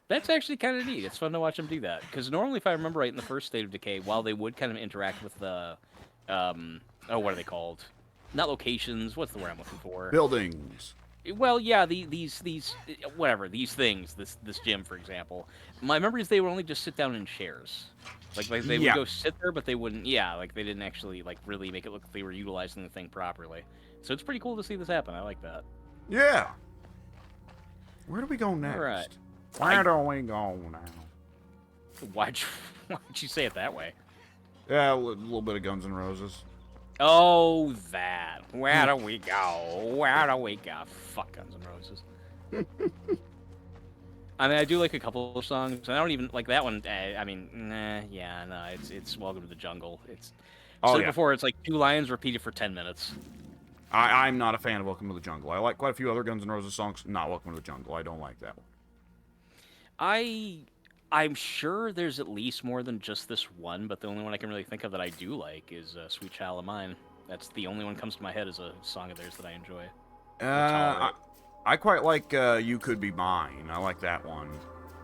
That's actually kind of neat. It's fun to watch them do that. Because normally, if I remember right, in the first State of Decay, while they would kind of interact with the... oh, what are they called? Not locations, what's the word I'm looking for? Buildings. Well, yeah, these whatever, these things, this gym, for example. My memory is they would only just sit down in chairs. Like they would Yeah. go sit there, but they wouldn't, yeah, like they didn't actually, like, really make it look like they were utilizing the thing properly. So it's pretty cool to see this happen. I like that. Yeah. Where do we go next? Alright. Where do we go now? Why'd you say it that way? Yeah, a little bit of Guns N' Roses. Oh, that. Where do we go? Where do we go? Fuck Guns N' Roses. I mean, I do like a couple of songs. I don't even like that one. I mean, nah, yeah, no, it's Welcome to the Jungle. It's Oh, said yeah. before. It's like 2 lines repeated for 10 minutes. I'm not a fan of Welcome to the Jungle. I like quite a few other Guns N' Roses songs. Not Welcome to the Jungle. I don't like that one. I'm sure there's at least more than just this one, but the only one I can really think of that I do like is Sweet Child of Mine. That's the only one that comes to my head as a song of theirs that I enjoy. I quite like You Could Be Mine. I like that one.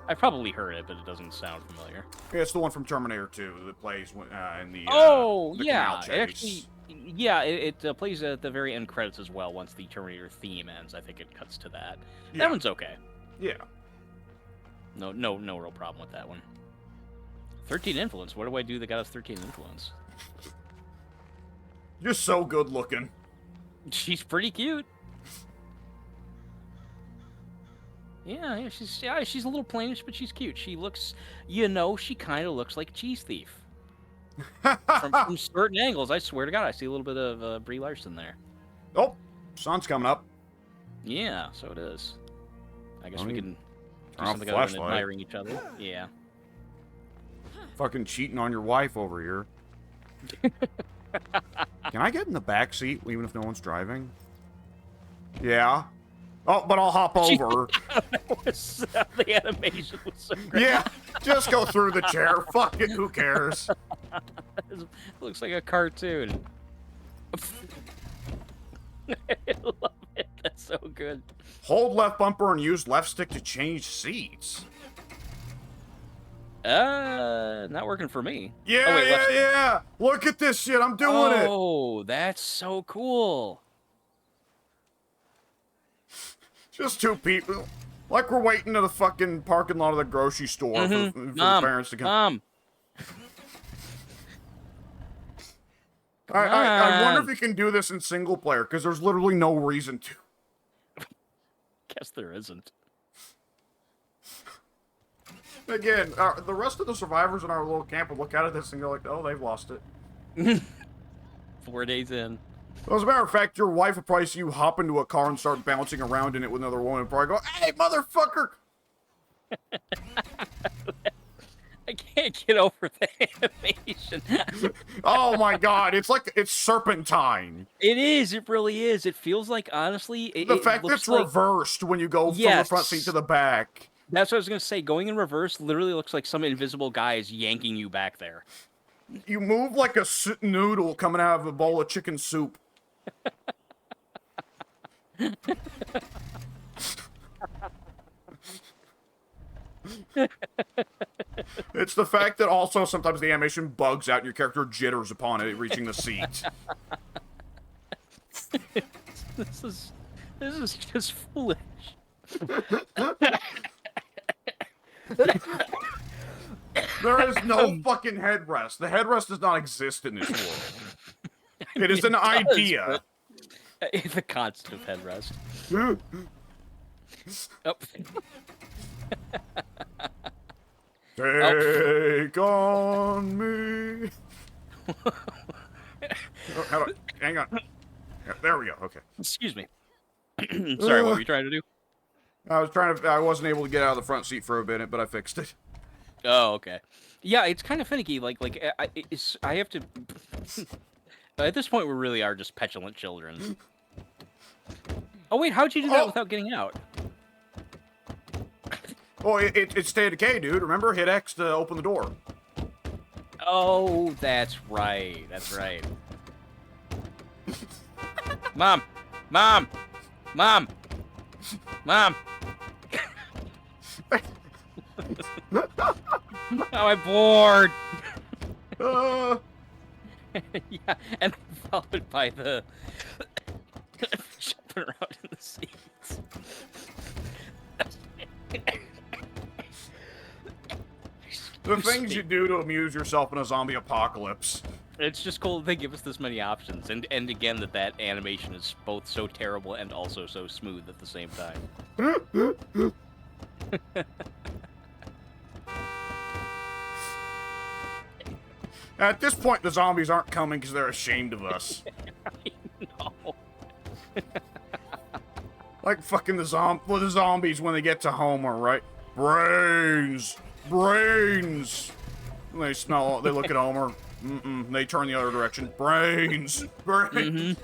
I've probably heard it, but it doesn't sound familiar. Yeah, it's the one from Terminator 2 that plays in the the Yeah, canal it chase. actually, yeah, it plays at the very end credits as well. Once the Terminator theme ends, I think it cuts to that. Yeah. That one's okay. Yeah. No real problem with that one. 13 influence. What do I do that got us 13 influence? You're so good looking. She's pretty cute. Yeah, she's a little plainish, but she's cute. She looks, she kind of looks like Cheese Thief. from certain angles, I swear to God, I see a little bit of Brie Larson there. Oh, sun's coming up. Yeah, so it is. I guess we can do turn off something the other than flashlight. admiring each other. Yeah. Fucking cheating on your wife over here. Can I get in the back seat even if no one's driving? Yeah. Oh, but I'll hop over. The animation was so great. Yeah, just go through the chair. Fuck it, who cares? It looks like a cartoon. I love it. That's so good. Hold left bumper and use left stick to change seats. Not working for me. Yeah, Oh, wait, left- yeah. Look at this shit. I'm doing it. Oh, that's so cool. Just 2 people. Like we're waiting at the fucking parking lot of the grocery store for the parents to come. I wonder if you can do this in single player, because there's literally no reason to. Guess there isn't. Again, the rest of the survivors in our little camp will look at this and go like, oh, they've lost it. 4 days in. Well, as a matter of fact, your wife will probably see you hop into a car and start bouncing around in it with another woman and probably go, hey, motherfucker! I can't get over the animation. Oh my god, it's serpentine. It is, it really is. It feels like, honestly, The fact that it's reversed when you go from the front seat to the back. That's what I was going to say. Going in reverse literally looks like some invisible guy is yanking you back there. You move like a noodle coming out of a bowl of chicken soup. It's the fact that also sometimes the animation bugs out and your character jitters upon it reaching the seat. This is just foolish. There is no fucking headrest. The headrest does not exist in this world. It is an idea. It's a constant headrest. Oh. Take on me. Oh, hang on. Yeah, there we go. Okay. Excuse me. Sorry, what were you trying to do? I wasn't able to get out of the front seat for a minute, but I fixed it. Oh, okay. Yeah, it's kind of finicky. I have to. At this point, we really are just petulant children. Oh wait, how'd you do that without getting out? Oh, it's State of Decay, dude. Remember, hit X to open the door. Oh, that's right. That's right. Mom! Mom! Mom! Mom! Oh, I'm bored! Yeah, and followed by the jumping around in the seats. The things you do to amuse yourself in a zombie apocalypse. It's just cool that they give us this many options, and again that animation is both so terrible and also so smooth at the same time. At this point, the zombies aren't coming because they're ashamed of us. No. Like fucking the zombies when they get to Homer, right? Brains! Brains! And they smell, they look at Homer. They turn the other direction. Brains! Brains!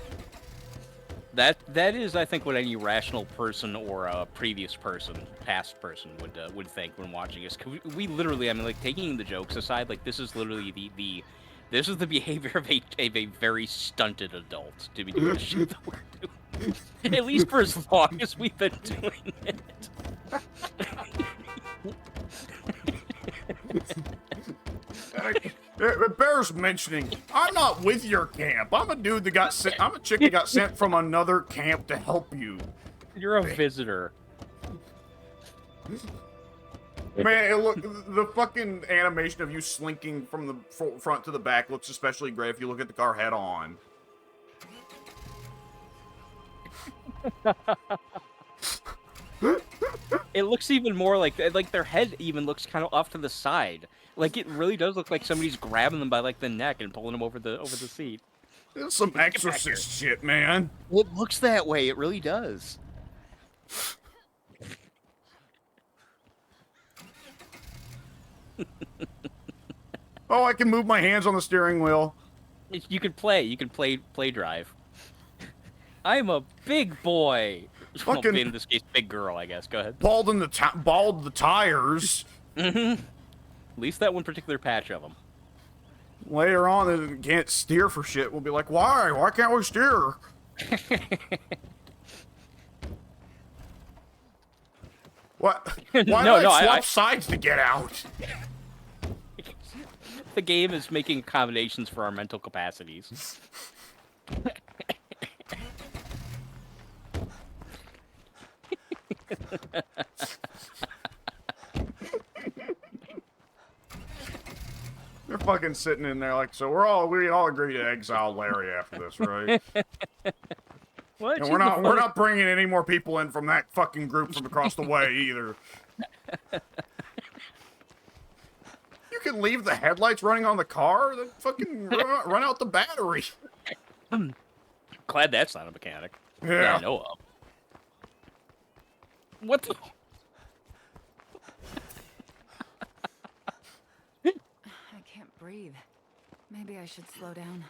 That is, I think, what any rational person or a previous person, past person, would think when watching us. We literally, I mean, like, taking the jokes aside, like, this is literally this is the behavior of a very stunted adult to be doing the shit that we're doing. At least for as long as we've been doing it. It bears mentioning, I'm not with your camp. I'm a dude that got sent. I'm a chick that got sent from another camp to help you. You're a visitor. Man, look, the fucking animation of you slinking from the front to the back looks especially great if you look at the car head on. It looks even more like their head even looks kind of off to the side. Like, it really does look like somebody's grabbing them by, like, the neck and pulling them over the seat. This is some Exorcist shit, man. It looks that way. It really does. Oh, I can move my hands on the steering wheel. You can play. You can play drive. I'm a big boy. Fucking, well, in this case, big girl, I guess. Go ahead. Bald the tires. Mm-hmm. At least that one particular patch of them. Later on, they can't steer for shit. We'll be like, why? Why can't we steer? What? Why do I swap sides to get out? The game is making accommodations for our mental capacities. fucking sitting in there like, so we all agree to exile Larry after this, right? What? And we're not bringing any more people in from that fucking group from across the way either. You can leave the headlights running on the car, then fucking run out the battery. Glad that's not a mechanic. Yeah. That I know of. What the? I can't breathe. Maybe I should slow down.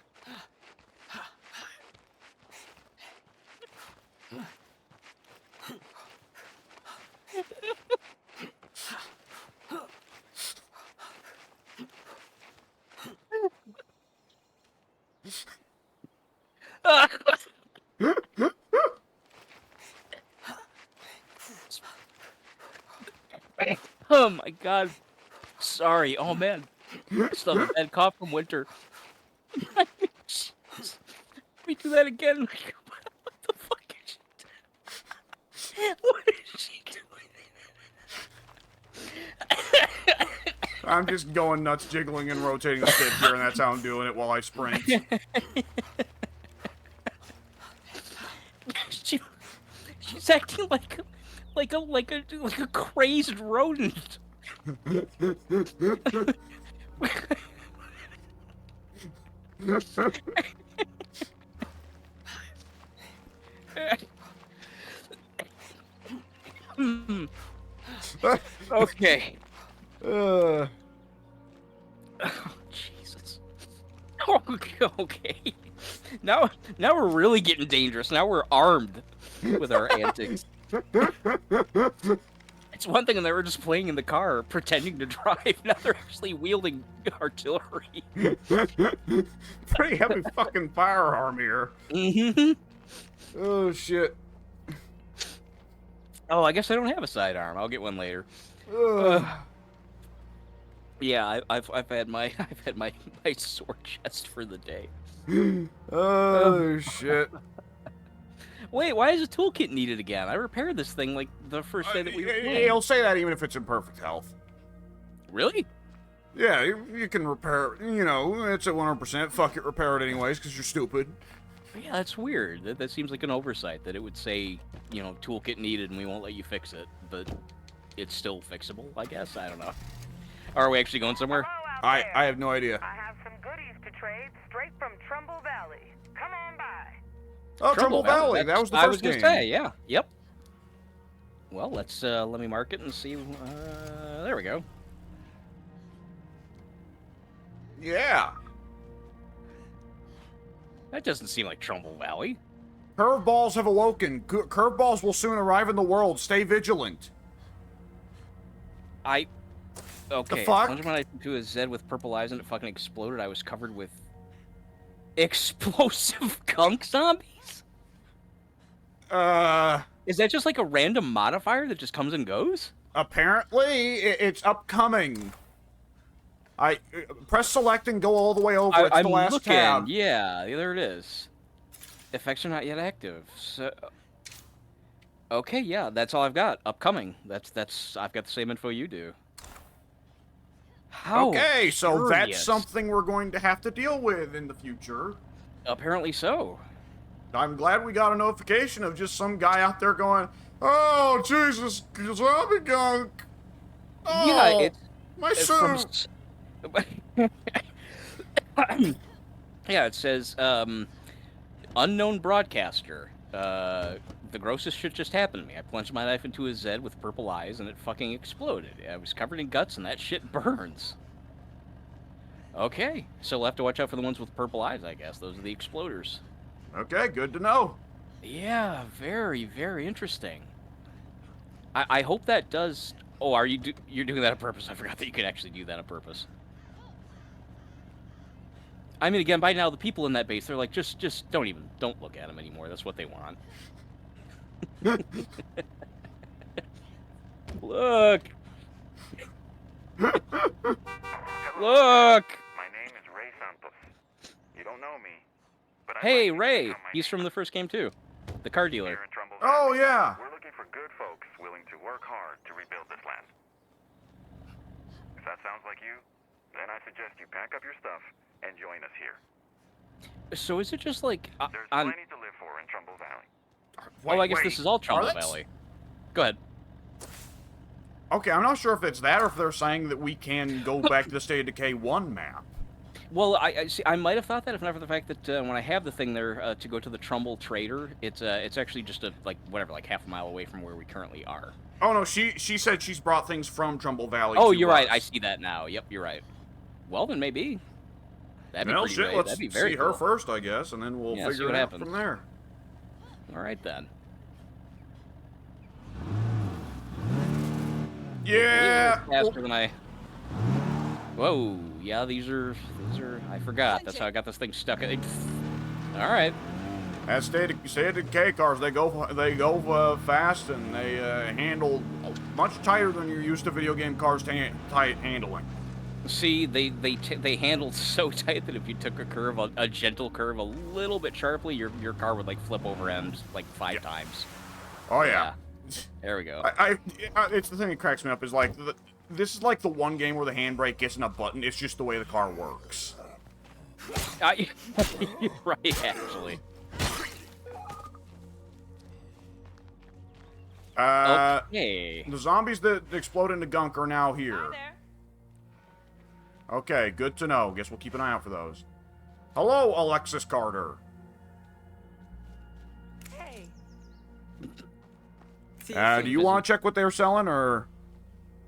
Oh my god. Sorry. Oh man. Still have a bad cough from winter. Jesus. Let me do that again. What the fuck is she doing? What is she doing? I'm just going nuts, jiggling and rotating the stick here, and that's how I'm doing it while I sprint. She's acting like a crazed rodent. Okay. Oh, Jesus. Okay. Now we're really getting dangerous. Now we're armed with our antics. It's one thing when they were just playing in the car, pretending to drive. Now they're actually wielding artillery. Pretty heavy fucking firearm here. Mm-hmm. Oh, shit. Oh, I guess I don't have a sidearm. I'll get one later. Yeah, I've had my sword chest for the day. Oh, shit. Wait, why is a toolkit needed again? I repaired this thing like the first day that we were playing. He'll say that even if it's in perfect health. Really? Yeah, you can repair it. You know, it's at 100%. Fuck it, repair it anyways, because you're stupid. Yeah, that's weird. That seems like an oversight, that it would say, you know, toolkit needed and we won't let you fix it. But it's still fixable, I guess? I don't know. Are we actually going somewhere? I have no idea. I have some goodies to trade straight from Trumbull Valley. Come on by. Oh, Trumbull Valley. That was the first I was gonna game. say, yeah. Yep. Well, let's let me mark it and see. There we go. Yeah. That doesn't seem like Trumbull Valley. Curveballs have awoken. Curveballs will soon arrive in the world. Stay vigilant. Okay. The fuck? Plunged my knife into a Zed with purple eyes and it fucking exploded. I was covered with explosive gunk zombies? Is that just like a random modifier that just comes and goes? Apparently, it's upcoming. I press select and go all the way over. It's I'm the last looking. tab. Yeah, there it is. Effects are not yet active. So, okay, yeah, that's all I've got. Upcoming. I've got the same info you do. How Okay, so curious. that's something we're going to have to deal with in the future. Apparently so. I'm glad we got a notification of just some guy out there going, "Oh, Jesus, zombie gunk! Oh, Yeah, my it's suit!" Yeah, it says, unknown broadcaster. The grossest shit just happened to me. I plunged my knife into a Zed with purple eyes and it fucking exploded. I was covered in guts and that shit burns. Okay, so we'll have to watch out for the ones with purple eyes, I guess. Those are the exploders. Okay, good to know. Yeah, very, very interesting. I hope that does... Oh, you're doing that on purpose? I forgot that you could actually do that on purpose. I mean, again, by now, the people in that base, they're like, just don't look at them anymore. That's what they want. Look! Look! My name is Ray Santos. You don't know me, but Hey, Ray! He's from the first game, too. The car dealer. Here in Trumbull Oh, Valley, yeah. We're looking for good folks willing to work hard to rebuild this land. If that sounds like you, then I suggest you pack up your stuff and join us here. So is it just like There's on? plenty to live for in Trumbull Valley. Oh, I guess this is all Trumbull that's- Valley. Go ahead. Okay, I'm not sure if it's that or if they're saying that we can go back to the State of Decay 1 map. Well, I see. I might have thought that if not for the fact that when I have the thing there to go to the Trumbull Trader, it's actually just like half a mile away from where we currently are. Oh no, she said she's brought things from Trumbull Valley. Oh, to you're right. us. I see that now. Yep, you're right. Well, then maybe. That'd be Well, pretty shit, great. let's That'd be very see cool. her first, I guess, and then we'll Yeah, see figure what it out happens. from there. All right then. Yeah. A little faster than I. Whoa! Yeah, these are. I forgot. That's how I got this thing stuck. All right. At State of Decay cars, they go fast and they handle much tighter than you're used to video game cars tight handling. See, they handled so tight that if you took a curve, a gentle curve, a little bit sharply, your car would like flip over end like 5 times. Oh yeah. There we go. It's the thing that cracks me up is like this is like the one game where the handbrake isn't a button; it's just the way the car works. You're right, actually. Okay. The zombies that explode into gunk are now here. Hi there. Okay, good to know. Guess we'll keep an eye out for those. Hello, Alexis Carter. Hey. Do you want to check what they're selling, or?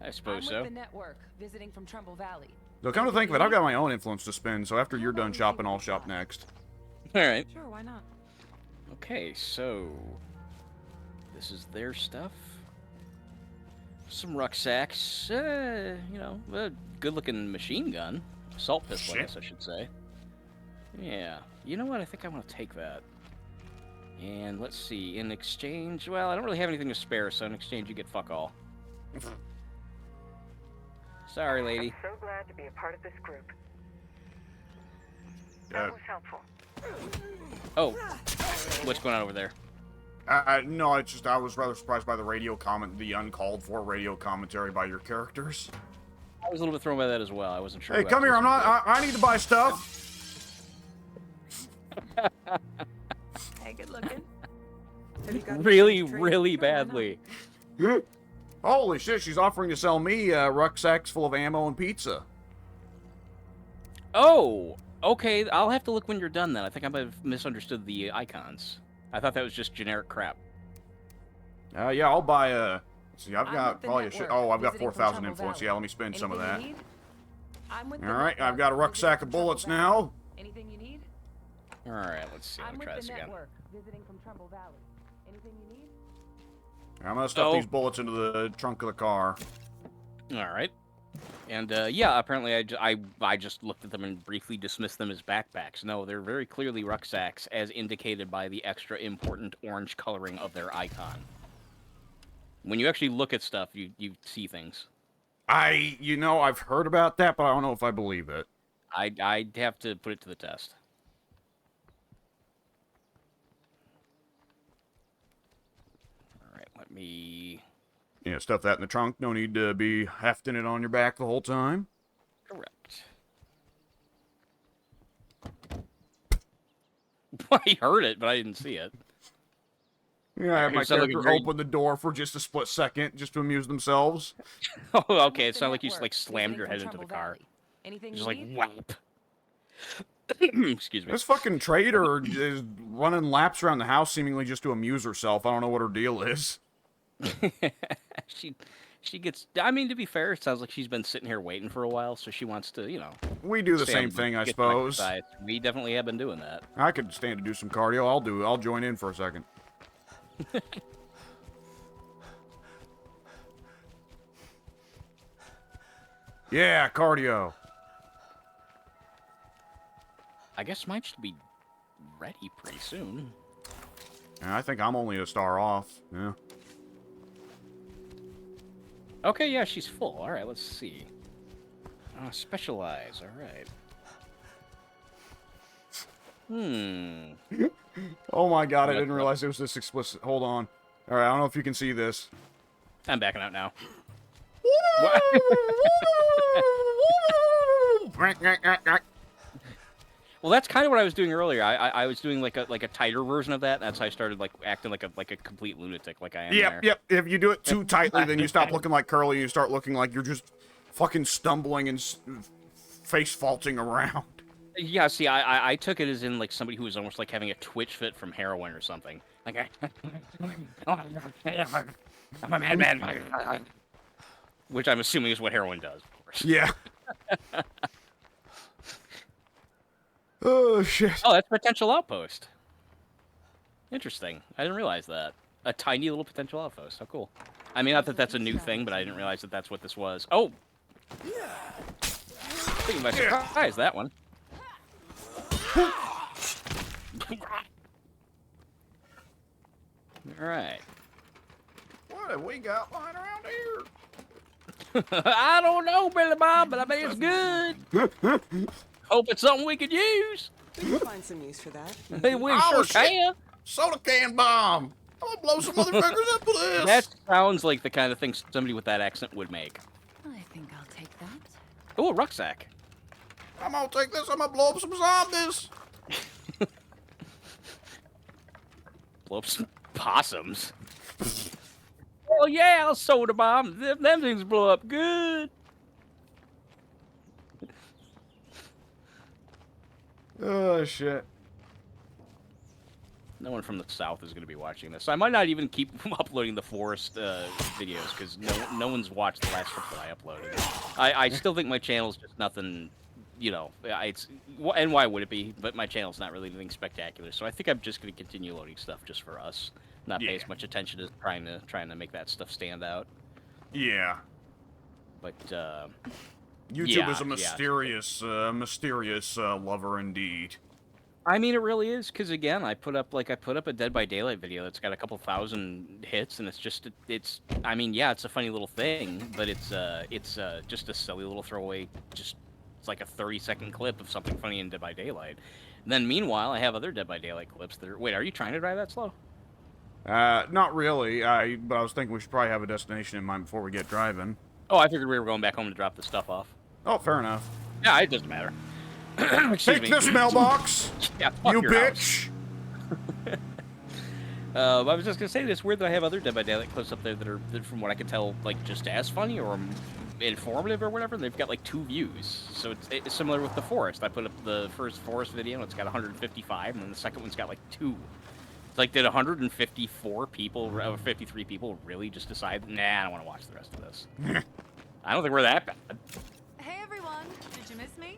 I suppose I'm so. with the network, visiting from Trumbull Valley. So come to think of it, I've got my own influence to spend, so after you're done shopping, I'll shop next. All right. Sure, why not? Okay, so this is their stuff. Some rucksacks. You know, a good-looking machine gun, assault pistol, I guess I should say. Yeah. You know what? I think I want to take that. And let's see. In exchange, well, I don't really have anything to spare, so in exchange, you get fuck all. Sorry, lady. I'm so glad to be a part of this group. That was helpful. Oh, what's going on over there? No, it's just I was rather surprised by the uncalled for radio commentary by your characters. I was a little bit thrown by that as well. I wasn't sure. Hey, come here! I need to buy stuff. Hey, good looking. Really badly. Holy shit! She's offering to sell me rucksacks full of ammo and pizza. Oh, okay. I'll have to look when you're done then. I think I might have misunderstood the icons. I thought that was just generic crap. Yeah, I'll buy let's see, I've I'm got with the probably a shit. network, Oh, I've got visiting from 4,000 Trumbull influence. Valley. Yeah, let me spend some of that. Anything you need? I'm with the All right, network, I've got a visiting rucksack from of bullets Trumbull now. Valley. Anything you need? All right, let's see. Let I'm me with try the this again. network, visiting from Trumbull Valley. Anything you need? I'm gonna stuff these bullets into the trunk of the car. All right. And yeah, apparently I just looked at them and briefly dismissed them as backpacks. No, they're very clearly rucksacks, as indicated by the extra important orange coloring of their icon. When you actually look at stuff, you see things. I've heard about that, but I don't know if I believe it. I'd have to put it to the test. All right, let me... Yeah, stuff that in the trunk. No need to be hefting it on your back the whole time. Correct. I heard it, but I didn't see it. Yeah, I had my It sounded like a character very- open the door for just a split second, just to amuse themselves. Oh, okay. It The sounded like you just network, like slammed your head visiting into from the car. Trumbull Valley. Anything Just you like need? whap. Excuse me. This fucking trader is running laps around the house seemingly just to amuse herself. I don't know what her deal is. She gets. I mean, to be fair, it sounds like she's been sitting here waiting for a while, so she wants to, you know. We do the stay same on- thing, I get some suppose. exercise. We definitely have been doing that. I could stand to do some cardio. I'll join in for a second. Yeah, cardio. I guess mine should be ready pretty soon. Yeah, I think I'm only a star off. Yeah. Okay, yeah, she's full. All right, let's see. Specialize. All right. Oh my god, I didn't realize it was this explicit. Hold on. All right, I don't know if you can see this. I'm backing out now. Well, that's kind of what I was doing earlier. I was doing like a tighter version of that. That's how I started like acting like a complete lunatic, like I am there. Yep. If you do it too tightly, then you stop looking like Curly, and you start looking like you're just fucking stumbling and face faulting around. Yeah, see, I took it as in like somebody who was almost like having a twitch fit from heroin or something. Like I'm a madman. Which I'm assuming is what heroin does, of course. Yeah. Oh, shit. Oh, that's potential outpost. Interesting. I didn't realize that. A tiny little potential outpost. How cool. I mean, not that that's a new thing, but I didn't realize that that's what this was. Oh! Taking by surprise, that one. Alright. What have we got lying around here? I don't know, Billy Bob, but I bet it's good. Hope it's something we could use. We can find some use for that. We sure can. Soda can bomb. I'm gonna blow some motherfuckers up with this. That sounds like the kind of thing somebody with that accent would make. I think I'll take that. Oh, a rucksack. I'm gonna take this. I'm gonna blow up some zombies. Blow up some possums. Oh yeah, soda bomb. Them things blow up good. Oh shit. No one from the south is going to be watching this. So I might not even keep uploading the forest videos because no one's watched the last clip that I uploaded. I still think my channel's just nothing, you know. And why would it be? But my channel's not really anything spectacular. So I think I'm just going to continue loading stuff just for us. Not pay as much attention to trying to make that stuff stand out. Yeah. But YouTube is a mysterious lover indeed. I mean, it really is, because again, I put up a Dead by Daylight video that's got a couple thousand hits, and it's I mean, yeah, it's a funny little thing, but it's just a silly little throwaway, it's like a 30-second clip of something funny in Dead by Daylight. And then meanwhile, I have other Dead by Daylight clips that are, wait, are you trying to drive that slow? Not really. But I was thinking we should probably have a destination in mind before we get driving. Oh, I figured we were going back home to drop the stuff off. Oh, fair enough. Yeah, it doesn't matter. Take this mailbox, yeah, you bitch. I was just gonna say, it's weird that I have other Dead by Daylight clips up there that are, from what I can tell, like just as funny or informative or whatever. They've got like 2 views, so it's similar with the forest. I put up the first forest video and it's got 155, and then the second one's got like 2. It's like, did 154 people or 53 people really just decide, nah, I don't want to watch the rest of this? I don't think we're that bad. Hey everyone, did you miss me?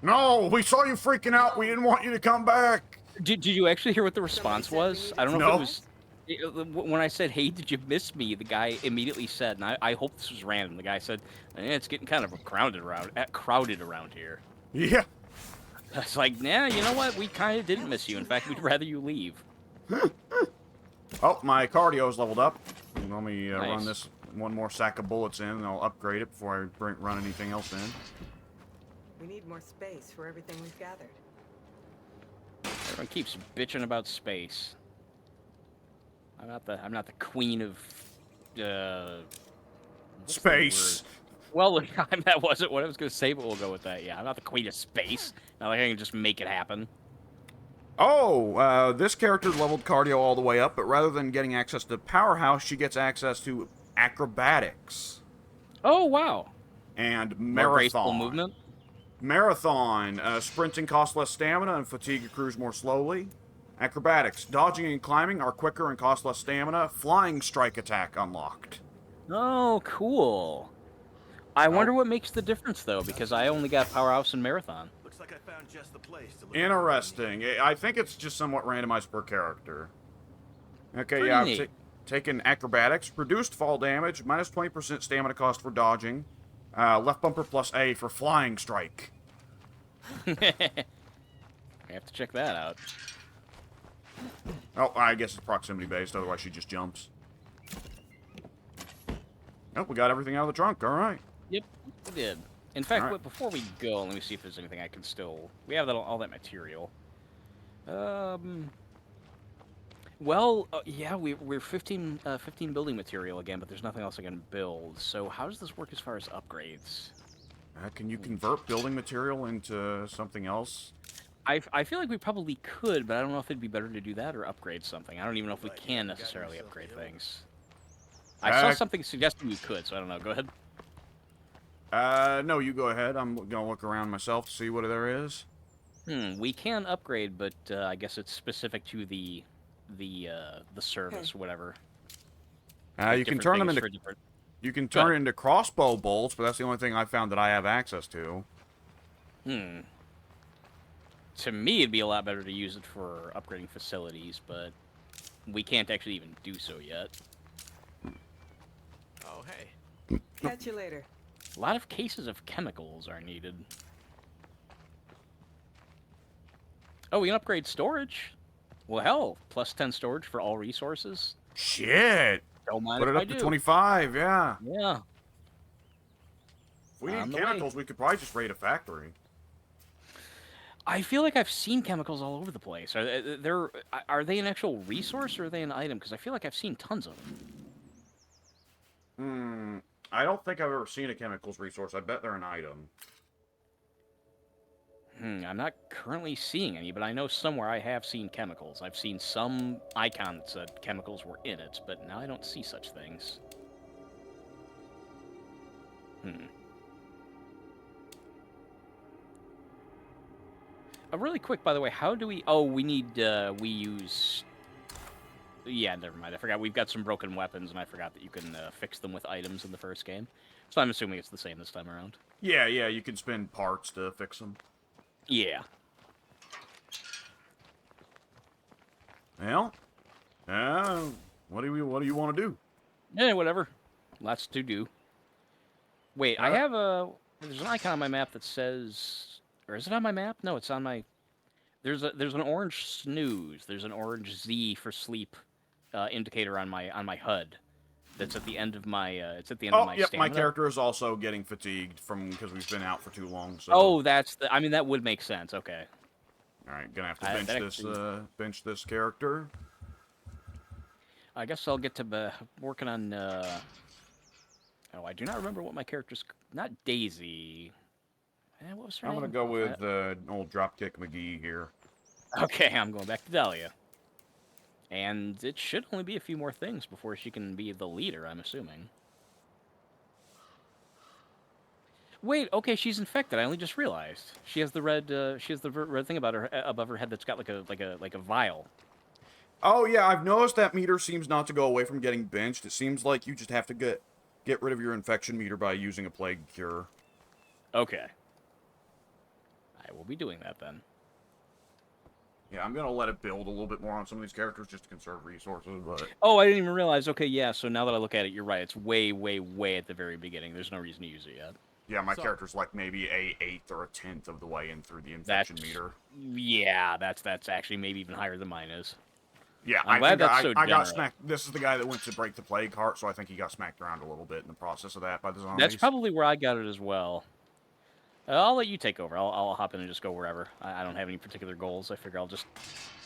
No, we saw you freaking out. We didn't want you to come back. Did you actually hear what the response was? I don't know if it was... When I said, hey, did you miss me? The guy immediately said, and I hope this was random, the guy said, it's getting kind of crowded around here. Yeah. It's like, nah, you know what? We kind of didn't miss you. In fact, we'd rather you leave. Oh, my cardio's leveled up. Let me Nice. run this one more sack of bullets in, and I'll upgrade it before I run anything else in. We need more space for everything we've gathered. Everyone keeps bitching about space. I'm not the queen of space. Well, that wasn't what I was gonna say, but we'll go with that. Yeah, I'm not the queen of space. Not like I can just make it happen. Oh, this character leveled cardio all the way up, but rather than getting access to Powerhouse, she gets access to acrobatics. Oh, wow. And More graceful marathon. movement. Marathon. Sprinting costs less stamina and fatigue accrues more slowly. Acrobatics. Dodging and climbing are quicker and cost less stamina. Flying strike attack unlocked. Oh, cool. I wonder what makes the difference, though, because I only got Powerhouse and Marathon. Looks like I found just the place to look. Interesting. I think it's just somewhat randomized per character. Okay, Pretty yeah, neat. I've taken acrobatics. Reduced fall damage. Minus 20% stamina cost for dodging. Left bumper plus A for flying strike. I have to check that out. Oh, I guess it's proximity based, otherwise she just jumps. Oh, we got everything out of the trunk, alright. Yep, we did. In fact, Alright. before we go, let me see if there's anything I can still... We have all that material. Well, yeah, we're 15 building material again, but there's nothing else I can build. So how does this work as far as upgrades? Can you convert building material into something else? I feel like we probably could, but I don't know if it'd be better to do that or upgrade something. I don't even know if we can necessarily upgrade things. I saw something suggesting we could, so I don't know. Go ahead. No, you go ahead. I'm gonna look around myself to see what there is. We can upgrade, but I guess it's specific to the service, whatever. You can turn them into you can turn it into crossbow bolts, but that's the only thing I found that I have access to. To me, it'd be a lot better to use it for upgrading facilities, but we can't actually even do so yet. Oh, hey. Catch you later. A lot of cases of chemicals are needed. Oh, we can upgrade storage. Well, hell, plus 10 storage for all resources. Shit! Don't mind Put if it I up to do. 25, yeah. Yeah. If we need chemicals, we could probably just raid a factory. I feel like I've seen chemicals all over the place. Are they an actual resource or are they an item? Because I feel like I've seen tons of them. I don't think I've ever seen a chemicals resource. I bet they're an item. I'm not currently seeing any, but I know somewhere I have seen chemicals. I've seen some icon that said chemicals were in it, but now I don't see such things. Really quick, by the way, how do we... Oh, we need... we use... Yeah, never mind. I forgot. We've got some broken weapons, and I forgot that you can fix them with items in the first game. So I'm assuming it's the same this time around. Yeah, you can spend parts to fix them. Yeah. Well, what do you want to do? Yeah, whatever. Lots to do. Wait, I have a... There's an icon on my map that says... Or is it on my map? No, it's on my... There's an orange snooze. There's an orange Z for sleep indicator on my HUD. That's at the end of my it's at the end of my stamina. My character is also getting fatigued because we've been out for too long. So. Oh, that's the... I mean, that would make sense. Okay. All right, gonna have to bench this character. I guess I'll get to working on. Oh, I do not remember what my character's. Not Daisy. What was her name? I'm gonna go with old Dropkick McGee here. Okay, I'm going back to Dahlia. And it should only be a few more things before she can be the leader, I'm assuming. Wait, okay, she's infected. I only just realized she has the red. She has the red thing about her above her head that's got like a vial. Oh yeah, I've noticed that meter seems not to go away from getting benched. It seems like you just have to get rid of your infection meter by using a plague cure. Okay. I will be doing that then. Yeah, I'm gonna let it build a little bit more on some of these characters just to conserve resources, but... Oh, I didn't even realize. Okay, yeah, so now that I look at it, you're right. It's way, way, way at the very beginning. There's no reason to use it yet. Yeah, my character's like maybe a 1/8 or a 10th of the way in through the infection meter. Yeah, that's actually maybe even higher than mine is. Yeah, I'm glad that's so I got smacked. This is the guy that went to break the plague heart, so I think he got smacked around a little bit in the process of that by the zombies. That's probably where I got it as well. I'll let you take over. I'll hop in and just go wherever. I don't have any particular goals. I figure I'll just,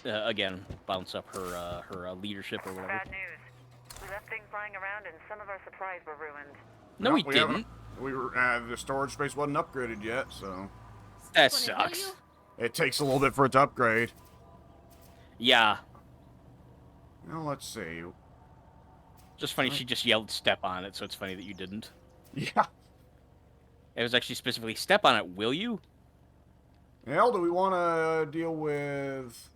again, bounce up her leadership or whatever. Bad news. We left things lying around and some of our supplies were ruined. No, we didn't. We were the storage space wasn't upgraded yet, so that sucks. It takes a little bit for it to upgrade. Yeah. Well, let's see. Just funny, she just yelled "step on it," so it's funny that you didn't. Yeah. It was actually specifically "step on it, will you?" Hell, do we want to deal with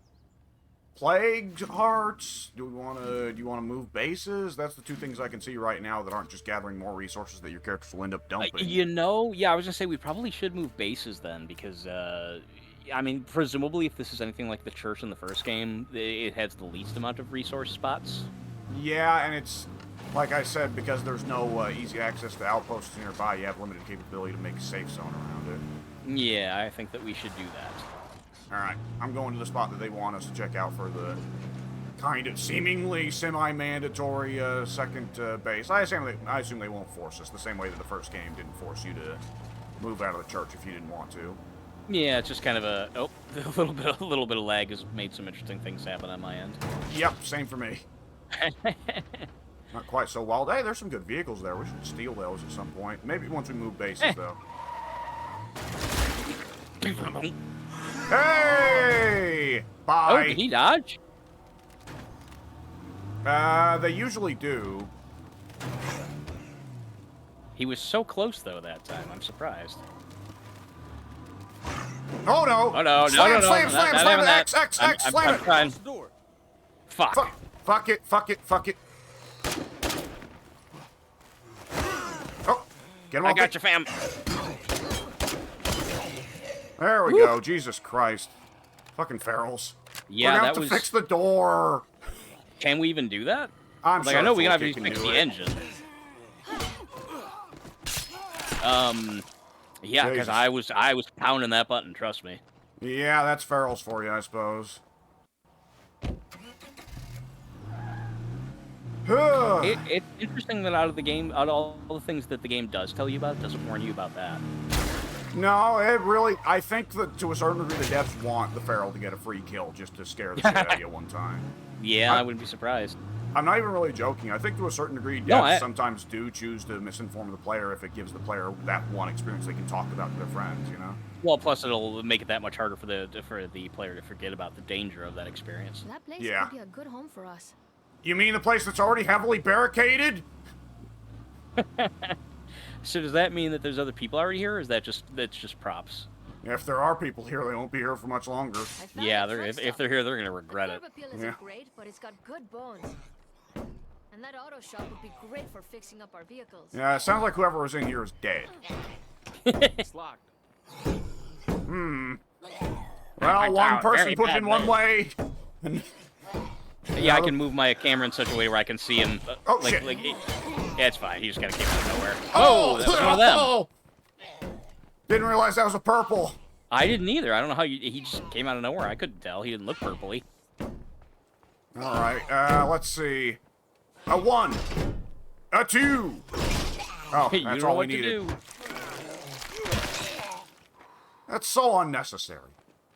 plague hearts? Do you want to move bases? That's the two things I can see right now that aren't just gathering more resources that your characters will end up dumping. You know, yeah, I was gonna say we probably should move bases then, because I mean, presumably if this is anything like the church in the first game, it has the least amount of resource spots. Yeah, and it's like I said, because there's no easy access to outposts nearby, you have limited capability to make a safe zone around it. Yeah, I think that we should do that. Alright, I'm going to the spot that they want us to check out for the kind of seemingly semi-mandatory second base. I assume they won't force us the same way that the first game didn't force you to move out of the church if you didn't want to. Yeah, it's just kind of a a little bit of lag has made some interesting things happen on my end. Yep, same for me. Not quite so wild. Hey, there's some good vehicles there. We should steal those at some point. Maybe once we move bases, though. Hey! Oh, Bye! did he dodge? They usually do. He was so close, though, that time. I'm surprised. Oh, no! Oh, no, Slam, no, no, slam, no. slam, Not slam, having that. X, slam I'm it! trying. Close the door. Fuck. Fuck it, fuck it, fuck it. Oh, get him I off got it. you, fam. There we go, Jesus Christ. Fucking ferals. Yeah, We're gonna that have was... to fix the door. Can we even do that? I'm Like, sure I know we can Toolkit obviously fix do the it. engine. Yeah, because Jesus. I was pounding that button, trust me. Yeah, that's ferals for you, I suppose. It's interesting that out of all the things that the game does tell you about, it doesn't warn you about that. No, it really... I think that to a certain degree the devs want the feral to get a free kill just to scare the shit out of you one time. Yeah, I wouldn't be surprised. I'm not even really joking. I think to a certain degree devs No, sometimes do choose to misinform the player if it gives the player that one experience they can talk about to their friends, you know? Well, plus it'll make it that much harder for the player to forget about the danger of that experience. That place Yeah. could be a good home for us. You mean the place that's already heavily barricaded? So does that mean that there's other people already here, or is that's just props? If there are people here, they won't be here for much longer. Yeah, if they're here, they're gonna regret it. Appeal isn't great, but it's got good bones. And that auto shop would be great for fixing up our vehicles. Yeah, it sounds like whoever was in here is dead. It's locked. Well, one person put it in one way. Yeah, I can move my camera in such a way where I can see him. Oh, shit. Yeah, it's fine. He just kind of came out of nowhere. Oh, that was one of them. Didn't realize that was a purple. I didn't either. I don't know how he just came out of nowhere. I couldn't tell. He didn't look purpley. All right, let's see. A 1. A 2. Oh, You that's know all we what to needed. do. That's so unnecessary.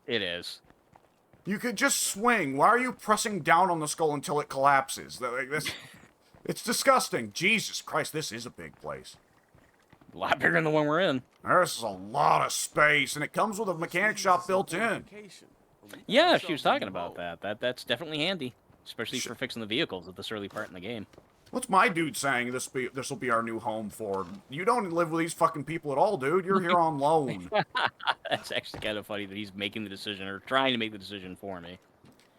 It is. You could just swing. Why are you pressing down on the skull until it collapses? It's disgusting. Jesus Christ, this is a big place. A lot bigger than the one we're in. This is a lot of space, and it comes with a mechanic shop built in. Yeah, she was talking about that. That's definitely handy, especially for fixing the vehicles at this early part in the game. What's my dude saying this will be our new home for? You don't live with these fucking people at all, dude. You're here on loan. That's actually kind of funny that he's making the decision, or trying to make the decision for me.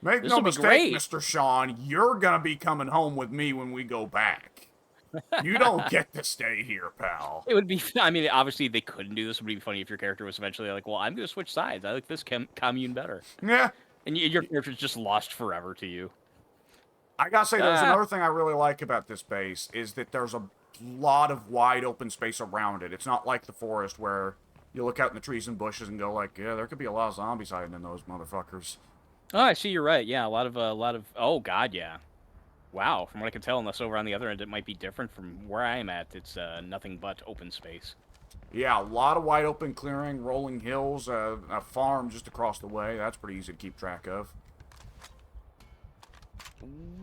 Make This no will be mistake, great. Mr. Sean, you're gonna be coming home with me when we go back. You don't get to stay here, pal. It would be, I mean, obviously they couldn't do this. It would be funny if your character was eventually like, well, I'm going to switch sides. I like this commune better. Yeah. And your character's just lost forever to you. I gotta say, there's another thing I really like about this base, is that there's a lot of wide open space around it. It's not like the forest where you look out in the trees and bushes and go like, yeah, there could be a lot of zombies hiding in those motherfuckers. Oh, I see. You're right. Yeah, a lot of. Oh God, yeah. Wow. From what I can tell, unless over on the other end it might be different from where I am at. It's nothing but open space. Yeah, a lot of wide open clearing, rolling hills, a farm just across the way. That's pretty easy to keep track of.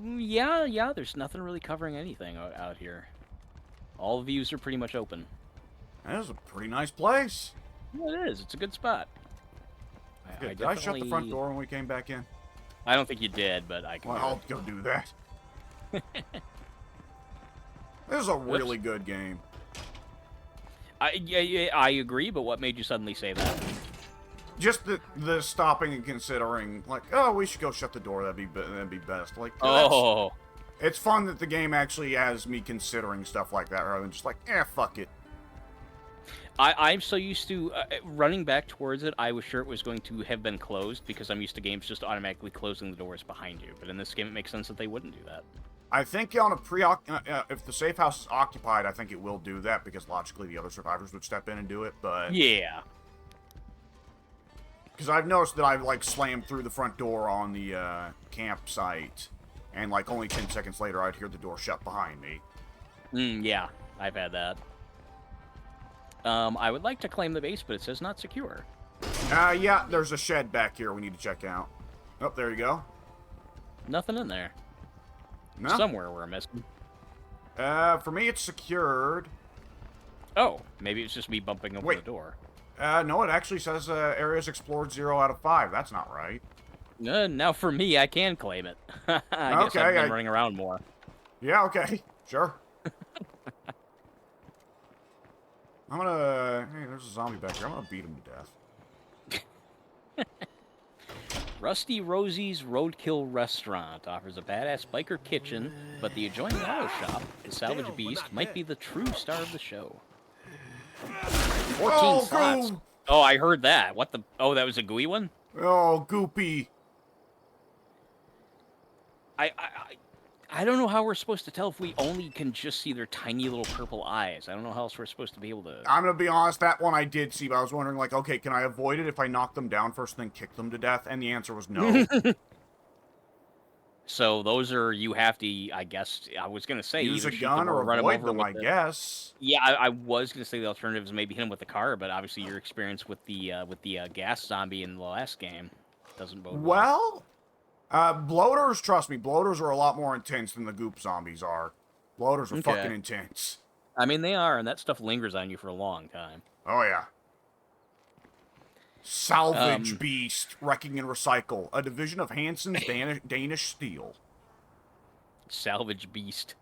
Yeah. There's nothing really covering anything out here. All the views are pretty much open. That is a pretty nice place. Yeah, it is. It's a good spot. Did I shut the front door when we came back in? I don't think you did, but I can. Well, I'll go do that. This is a really good game. I agree, but what made you suddenly say that? Just the stopping and considering, like, oh, we should go shut the door. That'd be best. Like, Oh. It's fun that the game actually has me considering stuff like that rather than just like, fuck it. I'm so used to running back towards it. I was sure it was going to have been closed because I'm used to games just automatically closing the doors behind you. But in this game, it makes sense that they wouldn't do that. I think on if the safe house is occupied, I think it will do that because logically the other survivors would step in and do it. But yeah, because I've noticed that I've like slammed through the front door on the campsite, and like only 10 seconds later, I'd hear the door shut behind me. Yeah, I've had that. I would like to claim the base, but it says not secure. Yeah, there's a shed back here we need to check out. Oh, there you go. Nothing in there. No? Somewhere we're missing. For me, it's secured. Oh, maybe it's just me bumping over Wait. the door. No, it actually says areas explored 0 out of 5. That's not right. Now for me, I can claim it. I guess Okay, I've been running around more. Yeah, okay. Sure. I'm gonna... Hey, there's a zombie back here. I'm gonna beat him to death. Rusty Rosie's Roadkill Restaurant offers a badass biker kitchen, but the adjoining auto shop, the Salvage Beast, might be the true star of the show. 14 slots. Goo! Oh, I heard that. What the... Oh, that was a gooey one? Oh, goopy. I don't know how we're supposed to tell if we only can just see their tiny little purple eyes. I don't know how else we're supposed to be able to... I'm gonna be honest, that one I did see, but I was wondering, like, okay, can I avoid it if I knock them down first and then kick them to death? And the answer was no. So those are... You have to, I guess... I was going to say... Use a shoot gun or run avoid over them, with I guess. Yeah, I was going to say the alternative is maybe hit him with the car, but obviously your experience with the gas zombie in the last game doesn't bode well. Bloaters, trust me, bloaters are a lot more intense than the goop zombies are. Bloaters are fucking intense. I mean, they are, and that stuff lingers on you for a long time. Oh, yeah. Salvage Beast, Wrecking and Recycle, a division of Hansen's Danish Steel. Salvage Beast.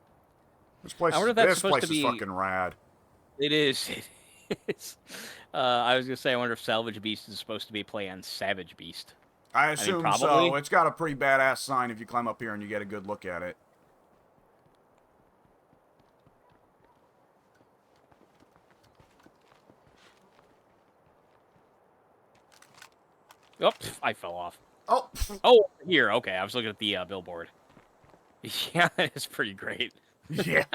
This place, is fucking rad. It is. It is. I was going to say, I wonder if Salvage Beast is supposed to be a play on Savage Beast. I assume so. It's got a pretty badass sign if you climb up here and you get a good look at it. Oh, I fell off. Oh. Oh, here. Okay, I was looking at the billboard. Yeah, it's pretty great. Yeah.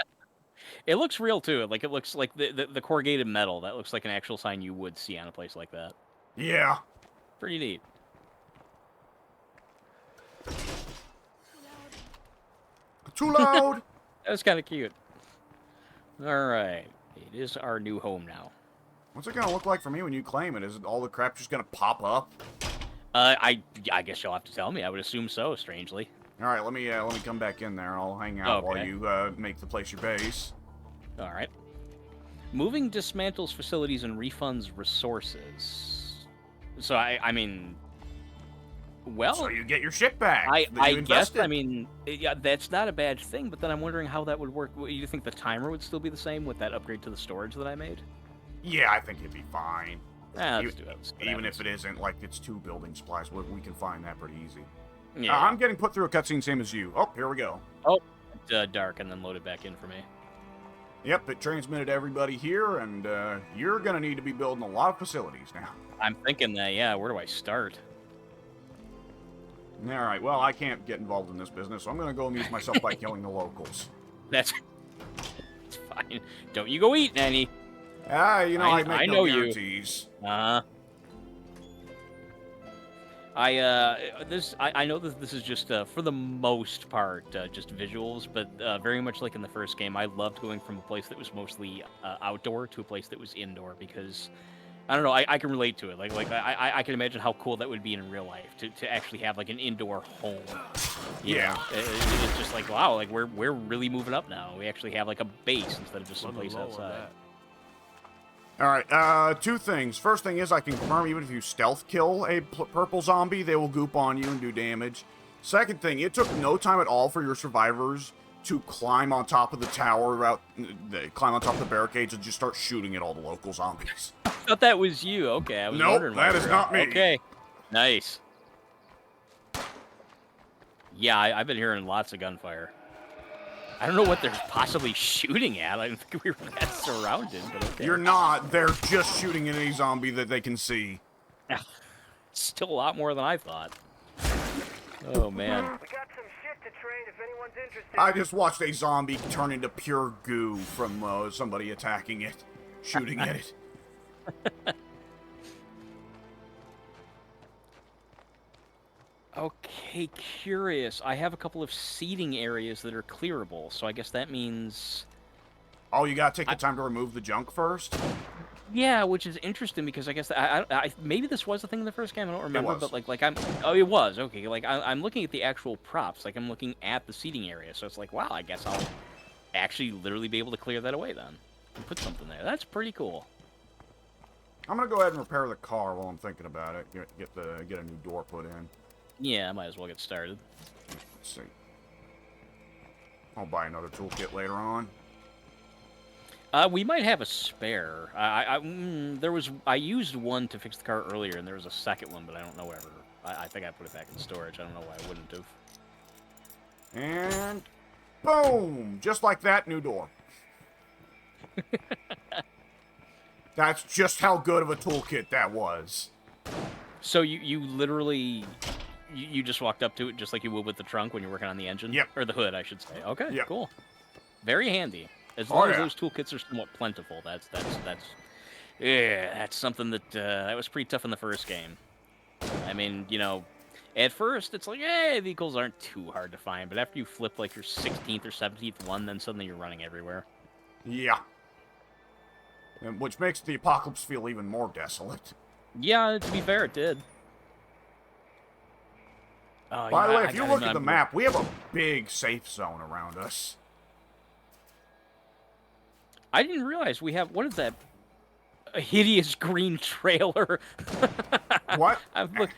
It looks real, too. Like, it looks like the corrugated metal. That looks like an actual sign you would see on a place like that. Yeah. Pretty neat. Too loud. That was kind of cute. All right. It is our new home now. What's it going to look like for me when you claim it? Is it all the crap just going to pop up? I guess you'll have to tell me. I would assume so, strangely. All right, let me come back in there and I'll hang out while you make the place your base. All right. Moving dismantles facilities and refunds resources. So I mean, well, so you get your shit back. I guess. I mean, yeah, that's not a bad thing. But then I'm wondering how that would work. You think the timer would still be the same with that upgrade to the storage that I made? Yeah, I think it'd be fine. Let's do it. Even if it isn't, like, it's 2 building supplies, we can find that pretty easy. Yeah. I'm getting put through a cutscene same as you. Oh, here we go. Oh, dark and then loaded back in for me. Yep, it transmitted everybody here, and you're going to need to be building a lot of facilities now. I'm thinking that, yeah, where do I start? All right, well, I can't get involved in this business, so I'm going to go amuse myself by killing the locals. That's fine. Don't you go eat, Nanny. You know, I make no guarantees. I know that this is just, for the most part, just visuals, but very much like in the first game, I loved going from a place that was mostly outdoor to a place that was indoor, because, I don't know, I can relate to it. I can imagine how cool that would be in real life, to actually have, like, an indoor home. Yeah. It's just like, wow, like, we're really moving up now. We actually have, like, a base instead of just some place outside. All right, 2 things. First thing is I can confirm even if you stealth kill a purple zombie, they will goop on you and do damage. Second thing, it took no time at all for your survivors to climb on top of the tower, climb on top of the barricades and just start shooting at all the local zombies. I thought that was you. Okay, I was wondering. Nope, that is not me. Okay, nice. Yeah, I've been hearing lots of gunfire. I don't know what they're possibly shooting at. I don't think we were that surrounded. But okay. You're not. They're just shooting at any zombie that they can see. Still a lot more than I thought. Oh, man. We got some shit to trade if anyone's interested. I just watched a zombie turn into pure goo from somebody attacking it, shooting at it. Okay, curious. I have a couple of seating areas that are clearable, so I guess that means... Oh, you gotta take the time to remove the junk first? Yeah, which is interesting because I guess maybe this was a thing in the first game. I don't remember, It was. but like it was okay. Like I'm looking at the actual props, like I'm looking at the seating area, so it's like, wow, I guess I'll actually literally be able to clear that away then and put something there. That's pretty cool. I'm gonna go ahead and repair the car while I'm thinking about it. Get a new door put in. Yeah, I might as well get started. Let's see. I'll buy another toolkit later on. We might have a spare. I used one to fix the car earlier, and there was a second one, but I don't know wherever. I think I put it back in storage. I don't know why I wouldn't have. And boom! Just like that, new door. That's just how good of a toolkit that was. So you literally you just walked up to it just like you would with the trunk when you're working on the engine? Yep. Or the hood, I should say. Okay, yep. Cool. Very handy. As long as yeah. those toolkits are somewhat plentiful, that's something that was pretty tough in the first game. I mean, you know, at first it's like, vehicles aren't too hard to find, but after you flip like your 16th or 17th one, then suddenly you're running everywhere. Yeah. And which makes the apocalypse feel even more desolate. Yeah, to be fair, it did. By the way, if you look at the map, we have a big safe zone around us. I didn't realize we have, what is that? A hideous green trailer. What? When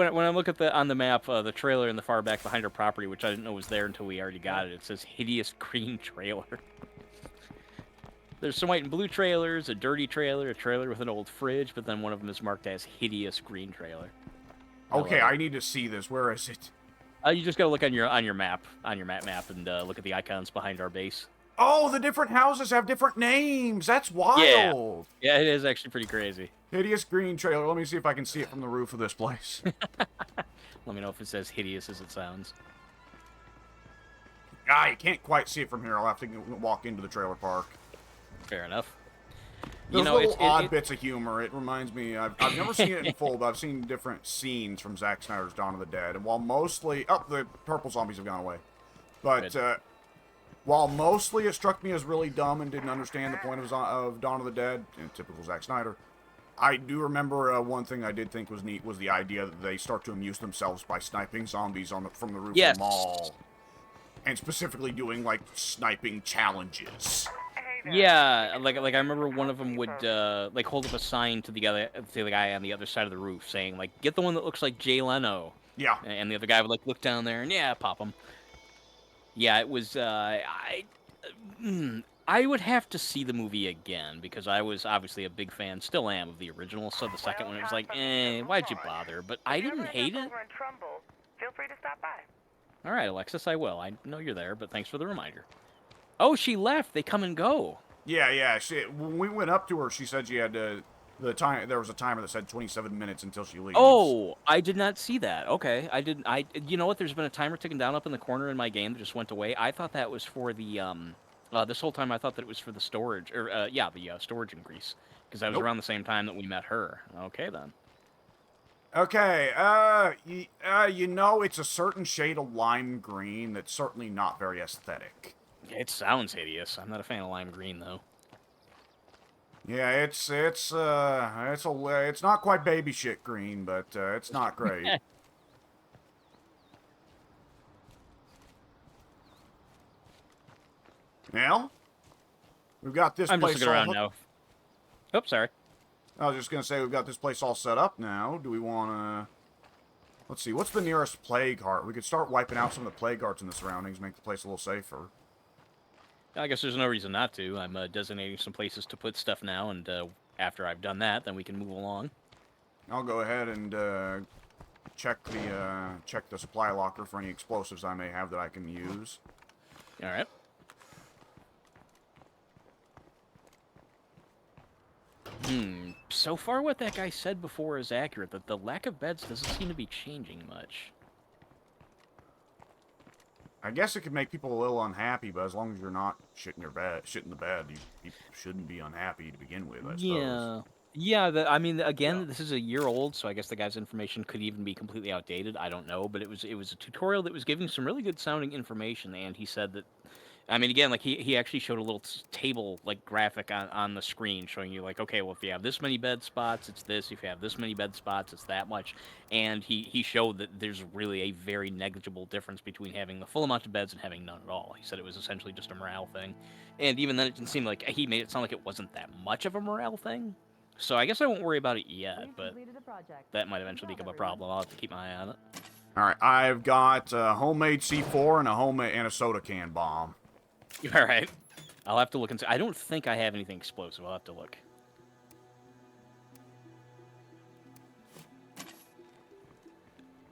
I look at on the map, the trailer in the far back behind our property, which I didn't know was there until we already got it, it says hideous green trailer. There's some white and blue trailers, a dirty trailer, a trailer with an old fridge, but then one of them is marked as hideous green trailer. Okay, I need to see this. Where is it? You just gotta look on your map, and look at the icons behind our base. Oh, the different houses have different names. That's wild. Yeah, it is actually pretty crazy. Hideous green trailer. Let me see if I can see it from the roof of this place. Let me know if it says hideous as it sounds. You can't quite see it from here. I'll have to walk into the trailer park. Fair enough. Those little odd bits of humor. It reminds me. I've never seen it in full, but I've seen different scenes from Zack Snyder's Dawn of the Dead. And while mostly, the purple zombies have gone away. But while mostly it struck me as really dumb and didn't understand the point of Dawn of the Dead, typical Zack Snyder, I do remember one thing I did think was neat was the idea that they start to amuse themselves by sniping zombies from the roof of the mall, and specifically doing like sniping challenges. Yeah, like I remember one of them would like hold up a sign to the guy on the other side of the roof saying like, "Get the one that looks like Jay Leno." Yeah. And the other guy would like look down there and pop him. Yeah, it was. I would have to see the movie again because I was obviously a big fan, still am, of the original. So the second one, it was like, why'd you bother? But I didn't hate it. Feel free to stop by. All right, Alexis, I will. I know you're there, but thanks for the reminder. Oh, she left. They come and go. Yeah. When we went up to her, she said she had the time. There was a timer that said 27 minutes until she leaves. Oh, I did not see that. Okay, I didn't. You know what? There's been a timer ticking down up in the corner in my game that just went away. I thought that was for the this whole time I thought that it was for the storage or the storage increase because that was around the same time that we met her. Okay then. Okay. You know, it's a certain shade of lime green that's certainly not very aesthetic. It sounds hideous. I'm not a fan of lime green though. Yeah, it's not quite baby shit green, but it's not great. Well, we've got this I'm place just looking around now. Oh, sorry. I was just gonna say we've got this place all set up now. Do we want to? Let's see. What's the nearest plague heart? We could start wiping out some of the plague hearts in the surroundings, make the place a little safer. I guess there's no reason not to. I'm designating some places to put stuff now, and after I've done that, then we can move along. I'll go ahead and check the supply locker for any explosives I may have that I can use. All right. So far, what that guy said before is accurate. That the lack of beds doesn't seem to be changing much. I guess it could make people a little unhappy, but as long as you're not shit in the bed, you shouldn't be unhappy to begin with, I suppose. Yeah. I mean, again, this is a year old, so I guess the guy's information could even be completely outdated. I don't know, but it was a tutorial that was giving some really good sounding information, and he said that. I mean, again, like he actually showed a little table like graphic on the screen showing you like, okay, well, if you have this many bed spots, it's this. If you have this many bed spots, it's that much. And he showed that there's really a very negligible difference between having the full amount of beds and having none at all. He said it was essentially just a morale thing. And even then, it didn't seem like he made it sound like it wasn't that much of a morale thing. So I guess I won't worry about it yet, We've but completed the project. that might eventually become a problem. I'll have to keep my eye on it. All right, I've got a homemade C4 and a soda can bomb. All right. I'll have to look and see. I don't think I have anything explosive. I'll have to look.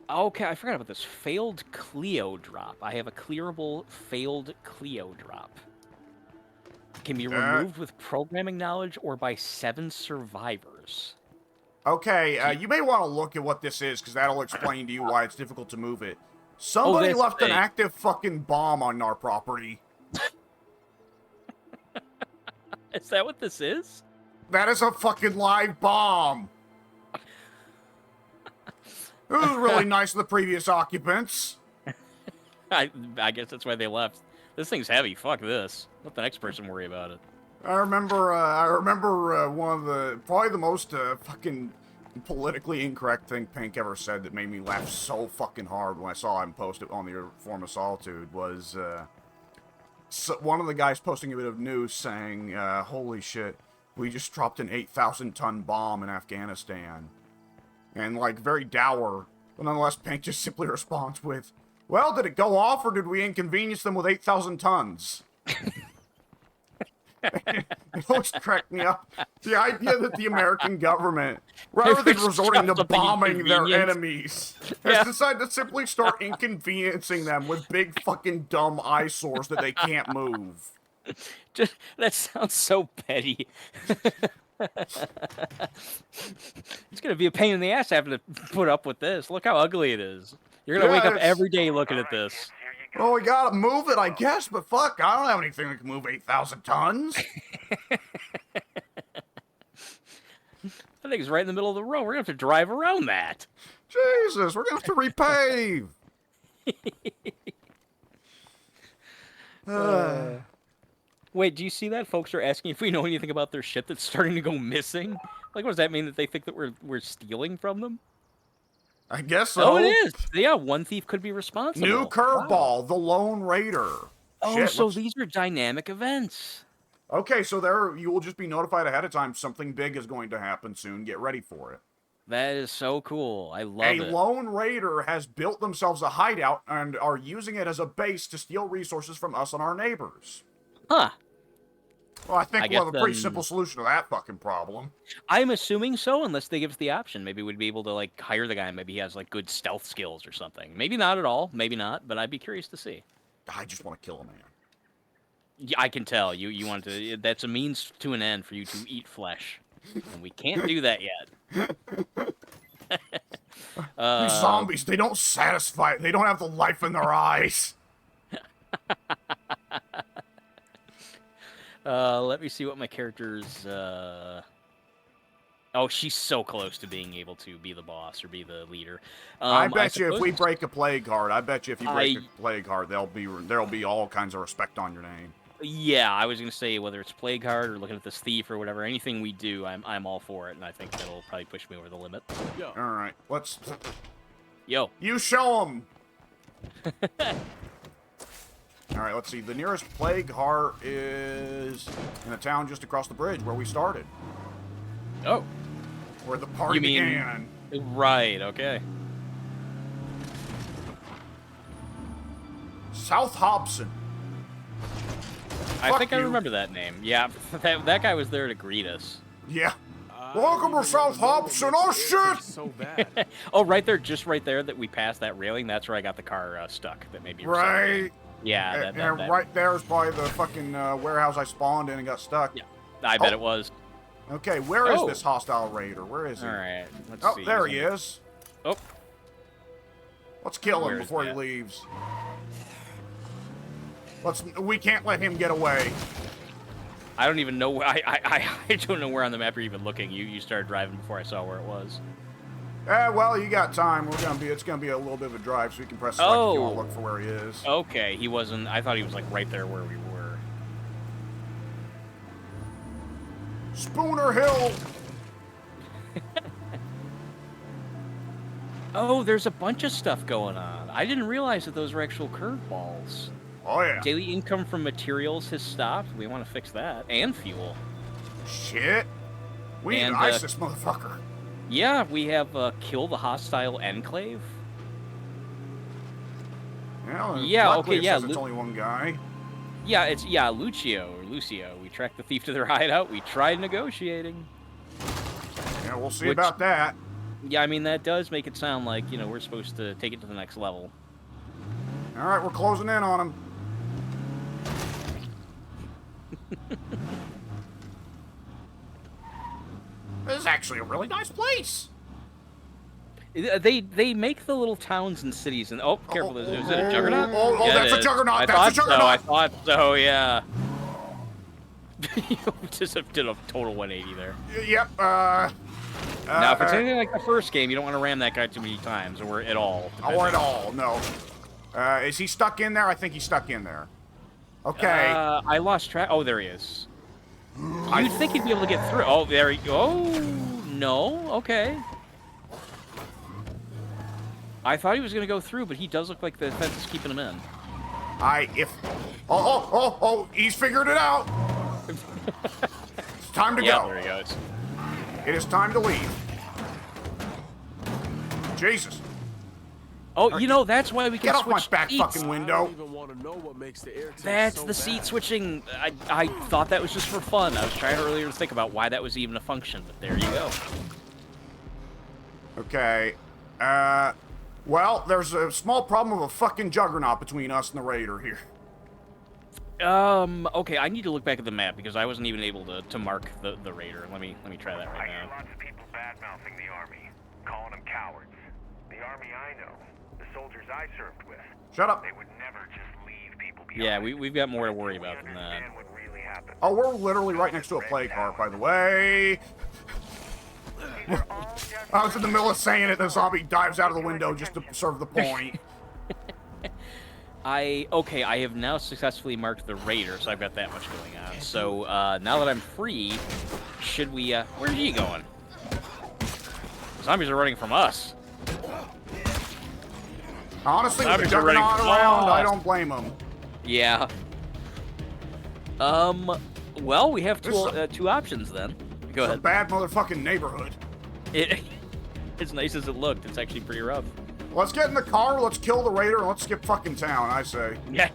Okay, I forgot about this. Failed Cleo drop. I have a clearable failed Cleo drop. Can be removed with programming knowledge or by 7 survivors. Okay, you may want to look at what this is, because that'll explain to you why it's difficult to move it. Somebody left an active fucking bomb on our property. Is that what this is? That is a fucking live bomb. It was really nice of the previous occupants. I guess that's why they left. This thing's heavy. Fuck this. Let the next person worry about it. I remember one of the, probably the most fucking politically incorrect thing Pink ever said that made me laugh so fucking hard when I saw him post it on the Form of Solitude was, one of the guys posting a bit of news saying, holy shit, we just dropped an 8,000-ton bomb in Afghanistan. And, like, very dour, but nonetheless, Pink just simply responds with, well, did it go off, or did we inconvenience them with 8,000 tons? It always cracked me up. The idea that the American government, rather than resorting to bombing their enemies, has decided to simply start inconveniencing them with big fucking dumb eyesores that they can't move. Just, that sounds so petty. It's gonna be a pain in the ass having to put up with this. Look how ugly it is. You're gonna wake up every day looking at this. Well, we gotta move it, I guess, but fuck, I don't have anything that can move 8,000 tons. I think it's right in the middle of the road. We're gonna have to drive around that. Jesus, we're gonna have to repave. Wait, do you see that? Folks are asking if we know anything about their shit that's starting to go missing. Like, what does that mean? That they think that we're stealing from them? I guess so. Oh, it is. Yeah, one thief could be responsible. New curveball, the Lone Raider. Oh, Shit, so these are dynamic events. Okay, so there you will just be notified ahead of time something big is going to happen soon. Get ready for it. That is so cool. I love it. A Lone Raider has built themselves a hideout and are using it as a base to steal resources from us and our neighbors. Huh. Well, I think we'll have a pretty simple solution to that fucking problem. I'm assuming so, unless they give us the option. Maybe we'd be able to, like, hire the guy. Maybe he has, like, good stealth skills or something. Maybe not at all. Maybe not, but I'd be curious to see. I just want to kill a man. Yeah, I can tell. You want to... That's a means to an end for you to eat flesh. And we can't do that yet. These zombies, they don't satisfy. They don't have the life in their eyes. Let me see what my character's, Oh, she's so close to being able to be the boss or be the leader. I bet you if we break a plague heart, I bet you if you break a plague heart, there'll be all kinds of respect on your name. Yeah, I was gonna say whether it's plague heart or looking at this thief or whatever, anything we do, I'm all for it, and I think that'll probably push me over the limit. Yo. All right, let's. Yo. You show them. All right, let's see. The nearest plague heart is in a town just across the bridge where we started. Oh. Where the party began. Right, okay. South Hobson. I think I remember that name. Yeah, that guy was there to greet us. Yeah. Welcome to South Hobson. Oh, shit! So bad. Oh, right there, just right there that we passed that railing, that's where I got the car stuck. That may be right. Yeah, that right there is probably the fucking warehouse I spawned in and got stuck. Yeah, I bet it was. Okay, where is this hostile raider? Where is he? All right, let's see. Oh, there he is. Oh. Let's kill him before he leaves. We can't let him get away. I don't even know where I don't know where on the map you're even looking. You started driving before I saw where it was. Well, you got time. It's gonna be a little bit of a drive, so you can press select if you want to look for where he is. Okay, he wasn't. I thought he was like right there where we were. Spooner Hill. Oh, there's a bunch of stuff going on. I didn't realize that those were actual curveballs. Oh yeah. Daily income from materials has stopped. We want to fix that. And fuel. Shit. We need to ice this motherfucker. Yeah, we have kill the hostile enclave. Well, Yeah, luckily okay, it says it's only one guy. Yeah, it's Lucio or Lucio. We tracked the thief to their hideout. We tried negotiating. Yeah, we'll see about that. Yeah, I mean that does make it sound like we're supposed to take it to the next level. All right, we're closing in on him. This is actually a really nice place. They make the little towns and cities and careful, is it a juggernaut? Oh, Yeah, that's a juggernaut. That's a juggernaut. I thought so. Yeah. Just did a total 180 there. Yep. Now, if it's anything like the first game, you don't want to ram that guy too many times, or at all. Or at all, no. Is he stuck in there? I think he's stuck in there. Okay. I lost track. Oh, there he is. You'd think he'd be able to get through. Oh, there he go. Oh, no. Okay. I thought he was going to go through, but he does look like the fence is keeping him in. He's figured it out. It's time to go. There he goes. It is time to leave. Jesus. Oh, that's why we can get off switch my back seats. fucking window. I don't even want to know what makes the air That's so the bad. seat switching. I thought that was just for fun. I was trying earlier to think about why that was even a function, but there you go. Okay. Well, there's a small problem of a fucking juggernaut between us and the raider here. Okay, I need to look back at the map because I wasn't even able to mark the raider. Let me try that right I hear now. lots of people bad-mouthing the army, calling them cowards. The army I know, the soldiers I served with. Shut up. They would never just leave people behind. Yeah, we've got more to worry about than that. Understand what really happened. Oh, we're literally right next to a plague heart, by the way. I was in the middle of saying it, the zombie dives out of the window just to serve the point. I have now successfully marked the raider, so I've got that much going on. So, now that I'm free, should we, where's he going? Zombies are running from us. Honestly, with the Zombies are running juggernaut from around, I us. don't blame him. Yeah. Well, we have two options then. Go It's a ahead. bad motherfucking neighborhood. As nice as it looked, it's actually pretty rough. Let's get in the car, let's kill the raider, and let's skip fucking town, I say. Yeah.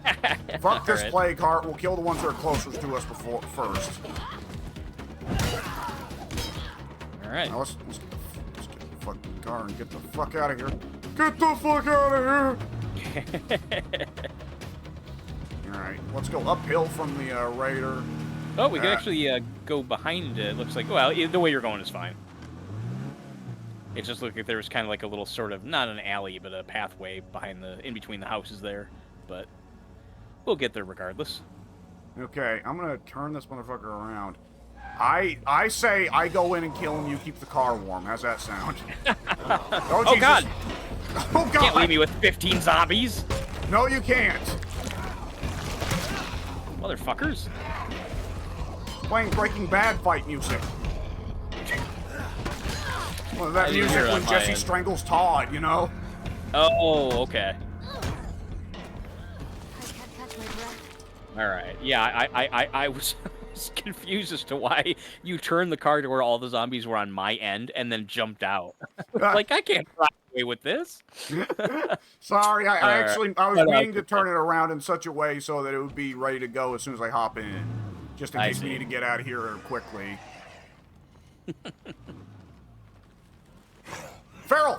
Fuck this Alright. plague heart, we'll kill the ones that are closest to us first. Alright. Now let's get the fucking car and get the fuck out of here. Get the fuck out of here! Alright, let's go uphill from the raider. Oh, we can actually go behind it. Looks like, well, the way you're going is fine. It just looked like there was kind of like a little sort of, not an alley, but a pathway in between the houses there. But we'll get there regardless. Okay, I'm gonna turn this motherfucker around. I say I go in and kill him, you keep the car warm. How's that sound? Oh, Jesus. God! Oh, God! Can't leave me with 15 zombies! No, you can't! Motherfuckers. Playing Breaking Bad fight music. Well, that I didn't music hear it when on my Jesse end. strangles Todd, you know? Oh, okay. I can't catch my breath. Alright. Yeah, I was confused as to why you turned the car to where all the zombies were on my end and then jumped out. Like, I can't drive away with this. Sorry, I was meaning to okay. turn it around in such a way so that it would be ready to go as soon as I hop in. Just in I case we see. need to get out of here quickly. Feral!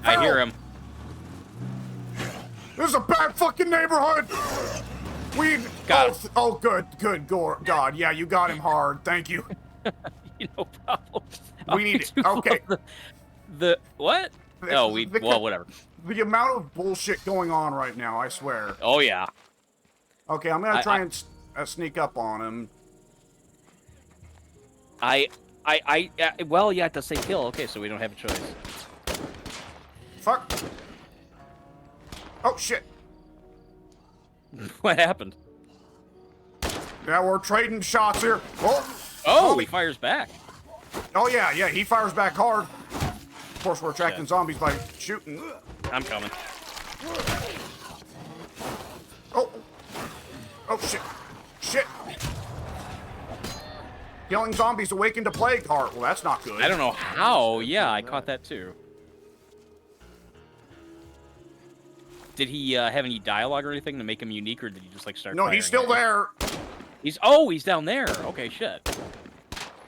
I hear him. This is a bad fucking neighborhood! Got him. Oh, good, God. Yeah, you got him hard. Thank you. No problem. We need it. Okay. The what? Oh, well, whatever. The amount of bullshit going on right now, I swear. Oh, yeah. Okay, I'm gonna try and sneak up on him. Well, yeah, it does say kill. Okay, so we don't have a choice. Fuck. Oh, shit. What happened? Yeah, we're trading shots here. Oh, he fires back. Oh, yeah, he fires back hard. Of course, we're attracting zombies by shooting. I'm coming. Oh, shit. Killing zombies awakened a plague heart. Well, that's not good. I don't know how. Yeah, I caught that too. Did he have any dialogue or anything to make him unique, or did he just like start? No, he's still there. He's down there. Okay, shit.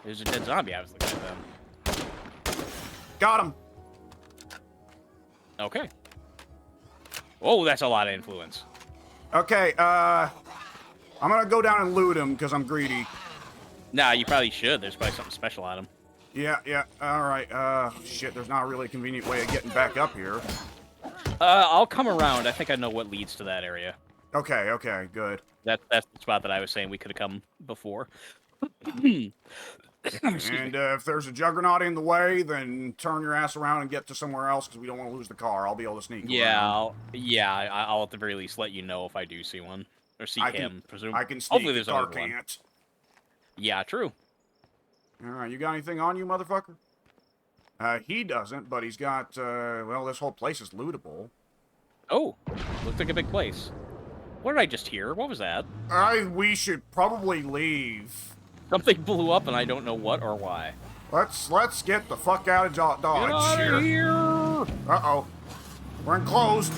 There's a dead zombie. I was looking at them. Got him. Okay. Oh, that's a lot of influence. Okay, I'm gonna go down and loot him because I'm greedy. Nah, you probably should. There's probably something special on him. Yeah, alright, shit, there's not really a convenient way of getting back up here. I'll come around. I think I know what leads to that area. Okay, good. That's the spot that I was saying we could have come before. And if there's a juggernaut in the way, then turn your ass around and get to somewhere else because we don't want to lose the car. I'll be able to sneak around. I'll at the very least let you know if I do see one. Or see him, presumably. I can sneak, Hopefully there's the car only one. can't. Yeah, true. Alright, you got anything on you, motherfucker? He doesn't, but he's got, well, this whole place is lootable. Oh, looks like a big place. What did I just hear? What was that? We should probably leave. Something blew up and I don't know what or why. Let's get the fuck out of Dodge Get out of here! Uh-oh. We're enclosed.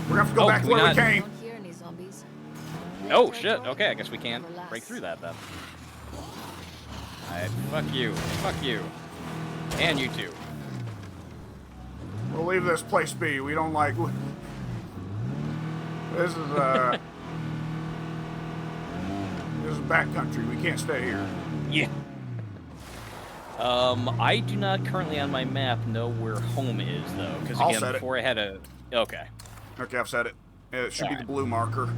We're gonna have to go back to where we came. Don't hear any zombies. Oh, shit. Okay, I guess we can't break through that then. Alright, fuck you. Fuck you. And you too. We'll leave this place be. We don't like... This is, this is backcountry. We can't stay here. Yeah. I do not currently on my map know where home is, though. Because, again, before I had a... Okay. Okay, I've said it. It should be the blue marker.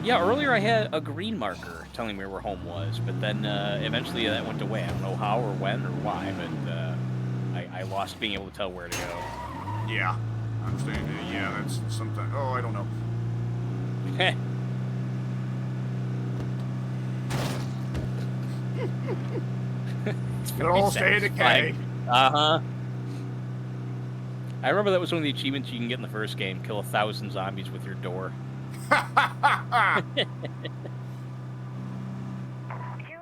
Yeah, earlier I had a green marker telling me where home was, but then eventually that went away. I don't know how or when or why, but I lost being able to tell where to go. Yeah, I understand. Yeah, that's something. Oh, I don't know. Good old State of Decay. Uh-huh. I remember that was one of the achievements you can get in the first game. Kill 1,000 zombies with your door. You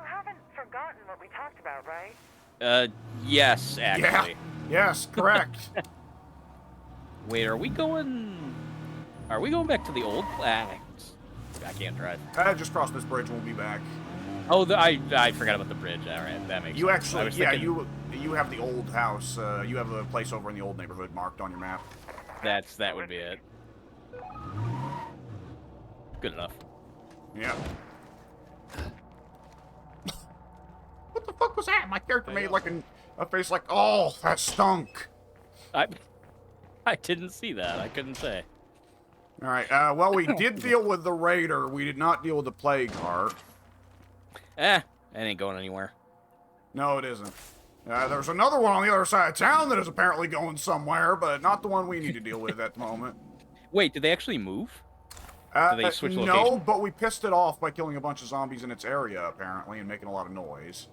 haven't forgotten what we talked about, right? Yes, actually. Yeah. Yes, correct. Wait, are we going back to the old... I can't drive. Just cross this bridge and we'll be back. Oh, I forgot about the bridge. All right, that makes sense. You actually, yeah, thinking... you have the old house. You have a place over in the old neighborhood marked on your map. That would be it. Good enough. Yeah. What the fuck was that? My character made like a face like, oh, that stunk. I didn't see that. I couldn't say. All right. Well, we did deal with the raider. We did not deal with the plague heart. That ain't going anywhere. No, it isn't. There's another one on the other side of town that is apparently going somewhere, but not the one we need to deal with at the moment. Wait, did they actually move? Did they switch location? No, but we pissed it off by killing a bunch of zombies in its area, apparently, and making a lot of noise.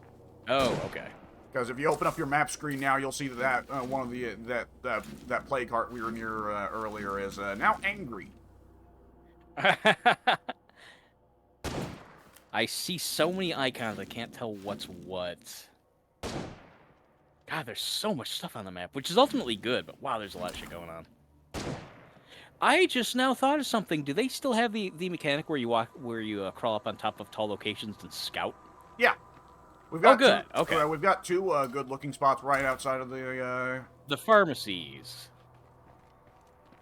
Oh, okay. Because if you open up your map screen now, you'll see that one of the that plague heart we were near earlier is now angry. I see so many icons, I can't tell what's what. God, there's so much stuff on the map, which is ultimately good, but wow, there's a lot of shit going on. I just now thought of something. Do they still have the mechanic where you crawl up on top of tall locations and scout? Yeah. We've got good. Two, okay. We've got two good-looking spots right outside of the pharmacies.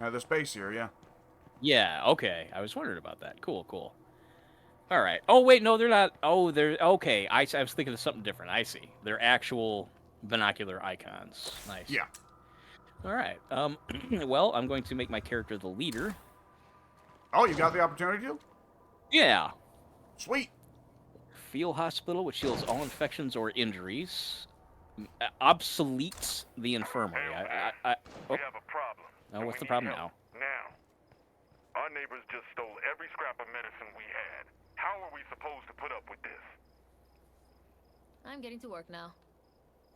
The space here, yeah. Yeah. Okay. I was wondering about that. Cool. All right. Oh wait, no, they're not. Oh, they're okay. I was thinking of something different. I see. They're actual binocular icons. Nice. Yeah. All right. Well, I'm going to make my character the leader. Oh, you got the opportunity to? Yeah. Sweet. Field hospital, which heals all infections or injuries. Obsoletes the infirmary. We have a problem. Oh, what's the problem now? Now. Our neighbors just stole every scrap of medicine we had. How are we supposed to put up with this? I'm getting to work now.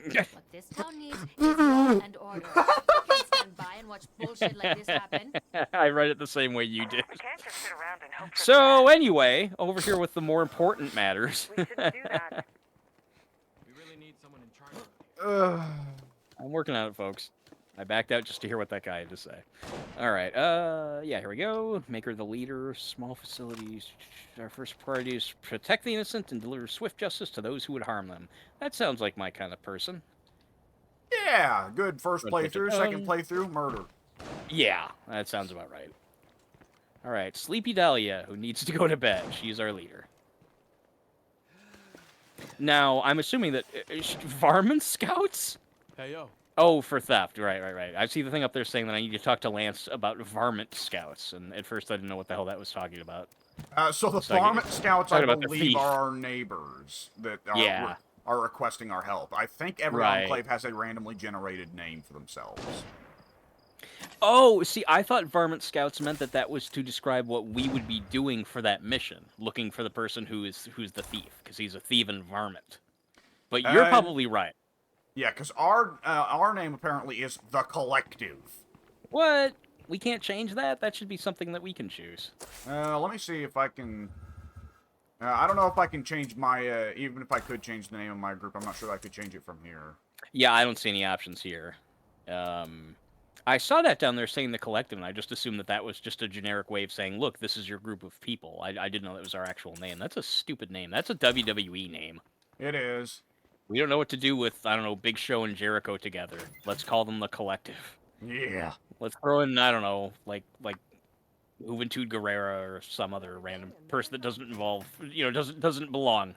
What this town needs is law and order. I can't stand by and watch bullshit like this happen. I read it the same way you did. We can't just sit around and hope for So anyway, over here with the more important matters. We shouldn't do that. I'm working on it, folks. I backed out just to hear what that guy had to say. All right. Yeah, here we go. Make her the leader. Small facilities. Our first priority is protect the innocent and deliver swift justice to those who would harm them. That sounds like my kind of person. Yeah, good first playthrough. Second playthrough, murder. Yeah, that sounds about right. All right, Sleepy Dahlia, who needs to go to bed. She's our leader. Now, I'm assuming that Varmint Scouts? Hey, yo. Oh, for theft. Right. I see the thing up there saying that I need to talk to Lance about Varmint Scouts, and at first I didn't know what the hell that was talking about. So the So I Varmint Scouts, I talking about the believe, thief. are our neighbors that are requesting our help. I think every Right. enclave has a randomly generated name for themselves. Oh, see, I thought Varmint Scouts meant that was to describe what we would be doing for that mission, looking for the person who's the thief, because he's a thieving varmint. But you're probably right. Yeah, because our name apparently is the Collective. What? We can't change that? That should be something that we can choose. Let me see if I can... I don't know if I can change my... even if I could change the name of my group, I'm not sure I could change it from here. Yeah, I don't see any options here. I saw that down there saying the Collective, and I just assumed that was just a generic way of saying, look, this is your group of people. I didn't know that was our actual name. That's a stupid name. That's a WWE name. It is. We don't know what to do with, I don't know, Big Show and Jericho together. Let's call them the Collective. Yeah. Let's throw in, I don't know, like Juventud Guerrera or some other random person that doesn't involve, doesn't belong.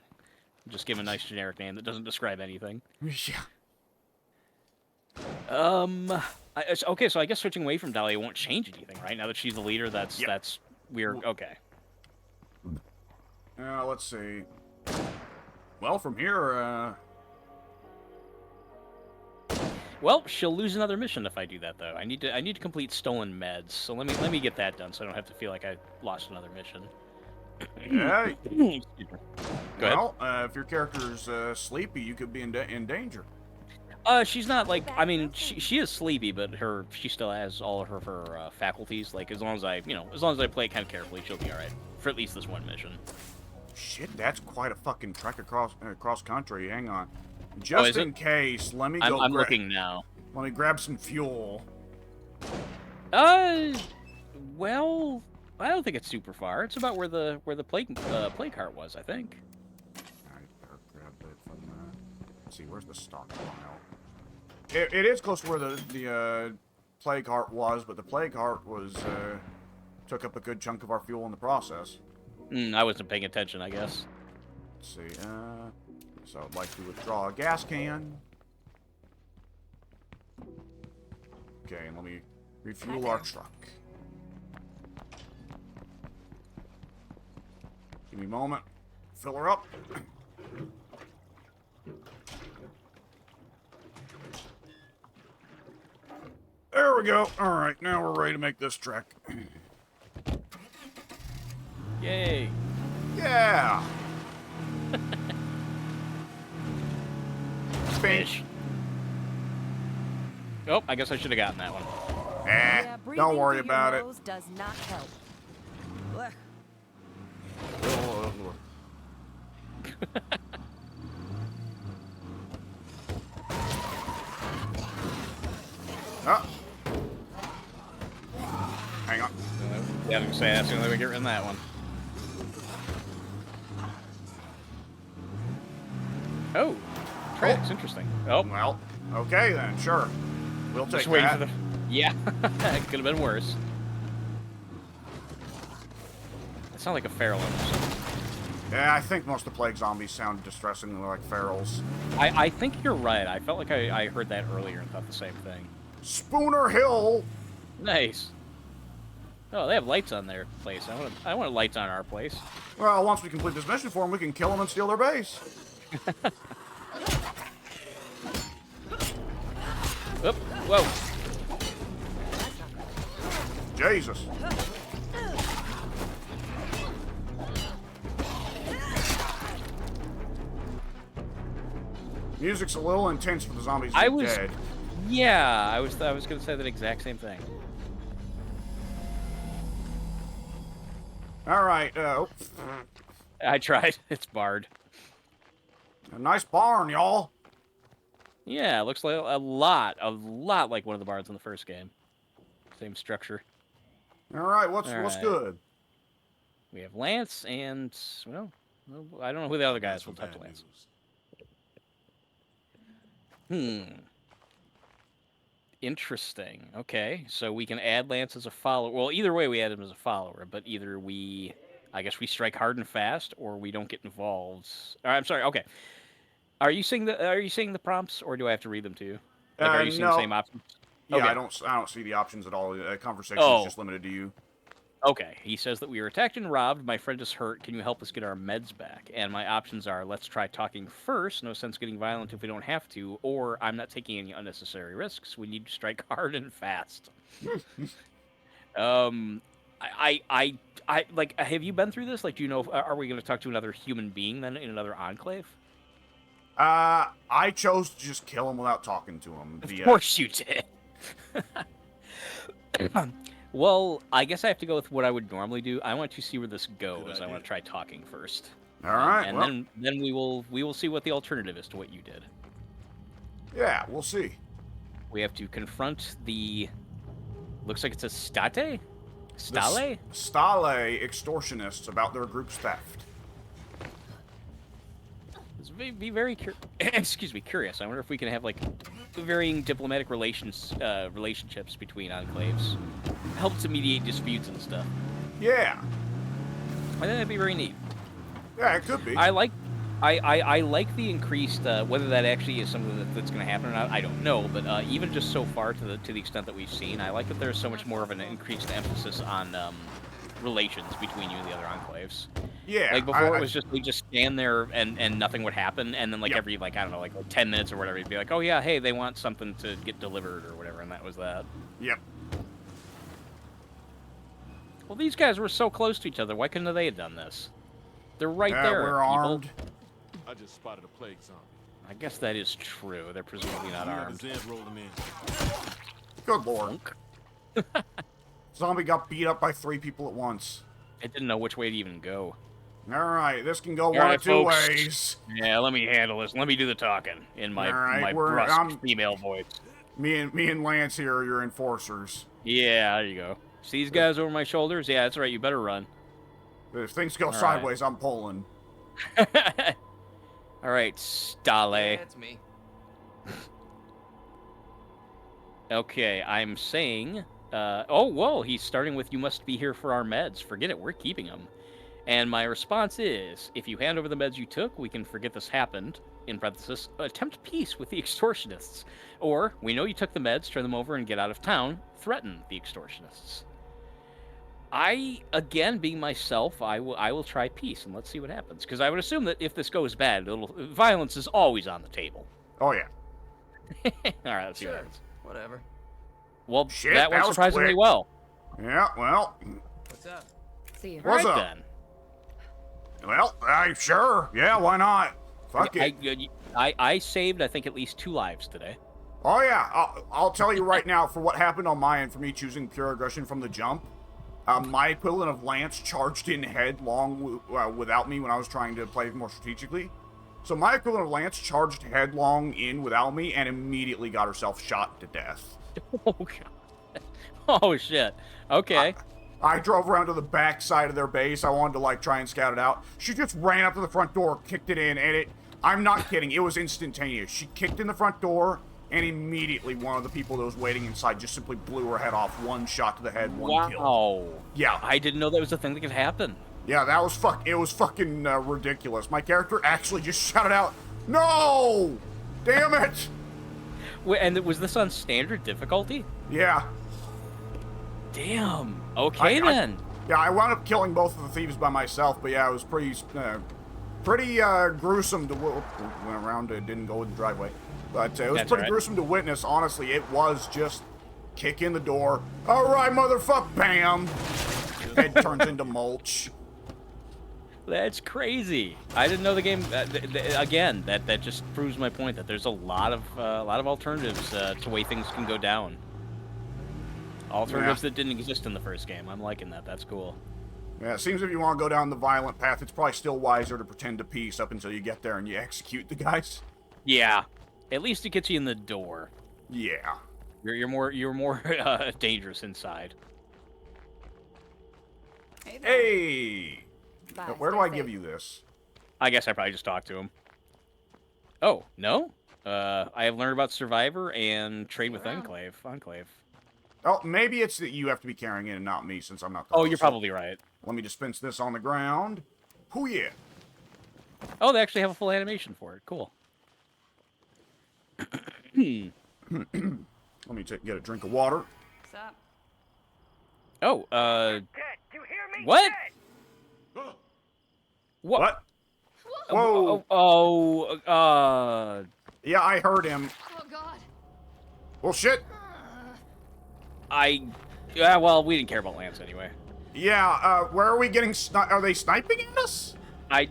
Just give a nice generic name that doesn't describe anything. Yeah. Okay, so I guess switching away from Dahlia won't change anything, right? Now that she's the leader, that's weird. Okay. Let's see. Well, from here, Well, she'll lose another mission if I do that, though. I need to complete stolen meds, so let me get that done, so I don't have to feel like I lost another mission. Yeah. Go ahead. Well, if your character's sleepy, you could be in danger. She's not like, I mean, she is sleepy, but she still has all of her faculties. Like as long as I play it kind of carefully, she'll be all right for at least this one mission. Shit, that's quite a fucking trek across country. Hang on, just in case, let me go. I'm looking now. Let me grab some fuel. Well, I don't think it's super far. It's about where the plague cart was, I think. I better grab it from let's see, where's the stockpile? It is close to where the plague heart was, but the plague heart was took up a good chunk of our fuel in the process. I wasn't paying attention, I guess. Let's see. So I'd like to withdraw a gas can. Okay, and let me refuel our truck. Give me a moment. Fill her up. There we go. All right, now we're ready to make this trek. Yay! Yeah. Fish. Oh, I guess I should have gotten that one. Yeah, Don't worry breathing through about your it. nose does not help. Ugh. Oh. Hang on. Yeah, I'm saying that's the only way we get rid of that one. Oh, tracks. Interesting. Oh, Well, okay then, sure. We'll take just waiting that. for the. Yeah, it could have been worse. That sounds like a feral or something. Yeah, I think most of the plague zombies sound distressingly like ferals. I think you're right. I felt like I heard that earlier and thought the same thing. Spooner Hill. Nice. Oh, they have lights on their place. I want lights on our place. Well, once we complete this mission for them, we can kill them and steal their base. Oop, whoa. Jesus. Music's a little intense for the zombies to be dead. Yeah, I was gonna say that exact same thing. All right. I tried. It's barred. A nice barn, y'all. Yeah, it looks like a lot like one of the bards in the first game. Same structure. All right, what's Alright. good? We have Lance and, well, I don't know who the other guys will touch Lance. Interesting. Okay, so we can add Lance as a follower. Well, either way, we add him as a follower, but either I guess we strike hard and fast, or we don't get involved. I'm sorry. Okay, are you seeing the prompts, or do I have to read them to you? Like, are you seeing the No. same options? Yeah, Okay. I don't see the options at all. Conversation is Oh. just limited to you. Okay, he says that we were attacked and robbed. My friend is hurt. Can you help us get our meds back? And my options are: let's try talking first. No sense getting violent if we don't have to. Or I'm not taking any unnecessary risks. We need to strike hard and fast. I like. Have you been through this? Like, do you know? Are we going to talk to another human being then in another enclave? I chose to just kill him without talking to him. Of course you did. Well, I guess I have to go with what I would normally do. I want to see where this goes. I want to try talking first. All right, and then we will see what the alternative is to what you did. Yeah, we'll see. We have to confront the. Looks like it's a Stale extortionists about their group's theft. Be very curious. I wonder if we can have like varying diplomatic relationships between enclaves, help to mediate disputes and stuff. Yeah, I think that'd be very neat. Yeah, it could be. I like the increased whether that actually is something that's going to happen or not. I don't know, but even just so far to the extent that we've seen, I like that there's so much more of an increased emphasis on relations between you and the other enclaves. Yeah, like before, it was just we just stand there and nothing would happen, and then like Yep. every like I don't know like 10 minutes or whatever, you'd be like, oh yeah, hey, they want something to get delivered or whatever, and that was that. Yep. Well, these guys were so close to each other. Why couldn't they have done this? They're right there. We're people. armed. I just spotted a plague zombie. I guess that is true. They're presumably not armed. Rolled him in. Good lord. Zombie got beat up by 3 people at once. I didn't know which way to even go. All right, this can go one right, of 2 folks. ways. Yeah, let me handle this. Let me do the talking in my All right, my brusque female voice. Me and Lance here are your enforcers. Yeah, there you go. See these guys over my shoulders? Yeah, that's right. You better run. If things go All sideways, I'm pulling. All right, Stale. That's me. Okay, I'm saying. Oh, whoa! He's starting with "You must be here for our meds." Forget it. We're keeping them. And my response is, if you hand over the meds you took, we can forget this happened. In parenthesis, attempt peace with the extortionists. Or, we know you took the meds, turn them over, and get out of town. Threaten the extortionists. Again, being myself, I will try peace, and let's see what happens. Because I would assume that if this goes bad, violence is always on the table. Oh, yeah. All right, let's see what happens. Whatever. Well, Shit, that went was surprisingly quick. well. Yeah, well. What's up? See you. What's Right up? then. Well, sure. Yeah, why not? Fuck it. I saved, I think, at least 2 lives today. Oh, yeah. I'll tell you right now, for what happened on my end, for me choosing pure aggression from the jump, my equivalent of Lance charged in headlong without me when I was trying to play more strategically. So my equivalent of Lance charged headlong in without me and immediately got herself shot to death. Oh, God. Oh, shit. Okay. I drove around to the back side of their base. I wanted to, like, try and scout it out. She just ran up to the front door, kicked it in, and I'm not kidding, it was instantaneous. She kicked in the front door, and immediately one of the people that was waiting inside just simply blew her head off. 1 shot to the head, 1 kill. Wow. Yeah. I didn't know that was a thing that could happen. Yeah, that was it was fucking ridiculous. My character actually just shouted out, "No! Damn it!" Wait, and was this on standard difficulty? Yeah. Damn. Okay, then. I wound up killing both of the thieves by myself, but yeah, it was pretty gruesome to went around. It didn't go in the driveway, but it was That's pretty all right. gruesome to witness. Honestly, it was just kick in the door. All right, motherfucker, bam. Head turns into mulch. That's crazy. I didn't know the game. Again, that just proves my point that there's a lot of alternatives to way things can go down. Alternatives that didn't exist in the first game. I'm liking that. That's cool. Yeah, it seems if you want to go down the violent path, it's probably still wiser to pretend to peace up until you get there and you execute the guys. Yeah. At least it gets you in the door. Yeah. You're more dangerous inside. Hey! Bye. Where do Stay I safe. give you this? I guess I probably just talked to him. Oh, no? I have learned about Survivor and Trade with Enclave. Oh, maybe it's that you have to be carrying it and not me, since I'm not the Oh, host. you're probably right. Let me dispense this on the ground. Hoo yeah! Oh, they actually have a full animation for it. Cool. Let me get a drink of water. What's up? Oh, Dead. You hear me? what? Dead. What? Whoa. Yeah, I heard him. Oh God. Well, shit. Yeah, well, we didn't care about Lance anyway. Yeah, where are we getting are they sniping at us? I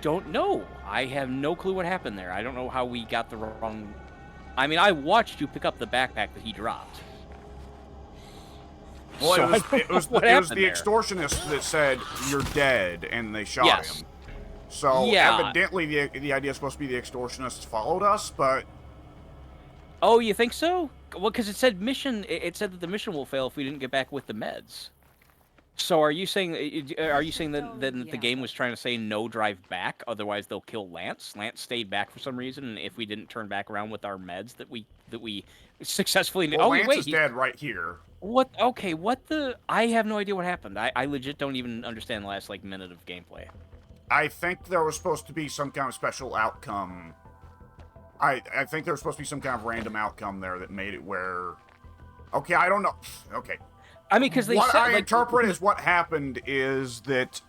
don't know. I have no clue what happened there. I don't know how we got the wrong... I mean, I watched you pick up the backpack that he dropped. Well, So it was the extortionist that said, you're dead, and they shot him. So, evidently, the idea is supposed to be the extortionists followed us, but... Oh, you think so? Well, because it said mission... It said that the mission will fail if we didn't get back with the meds. So are you saying that the game was trying to say no drive back, otherwise they'll kill Lance? Lance stayed back for some reason, and if we didn't turn back around with our meds that we successfully... Well, Lance is dead right here. What? Okay, what the... I have no idea what happened. I legit don't even understand the last, like, minute of gameplay. I think there was supposed to be some kind of special outcome. I think there was supposed to be some kind of random outcome there that made it where... Okay, I don't know. Okay. I mean, because they what said, I interpret is what happened is that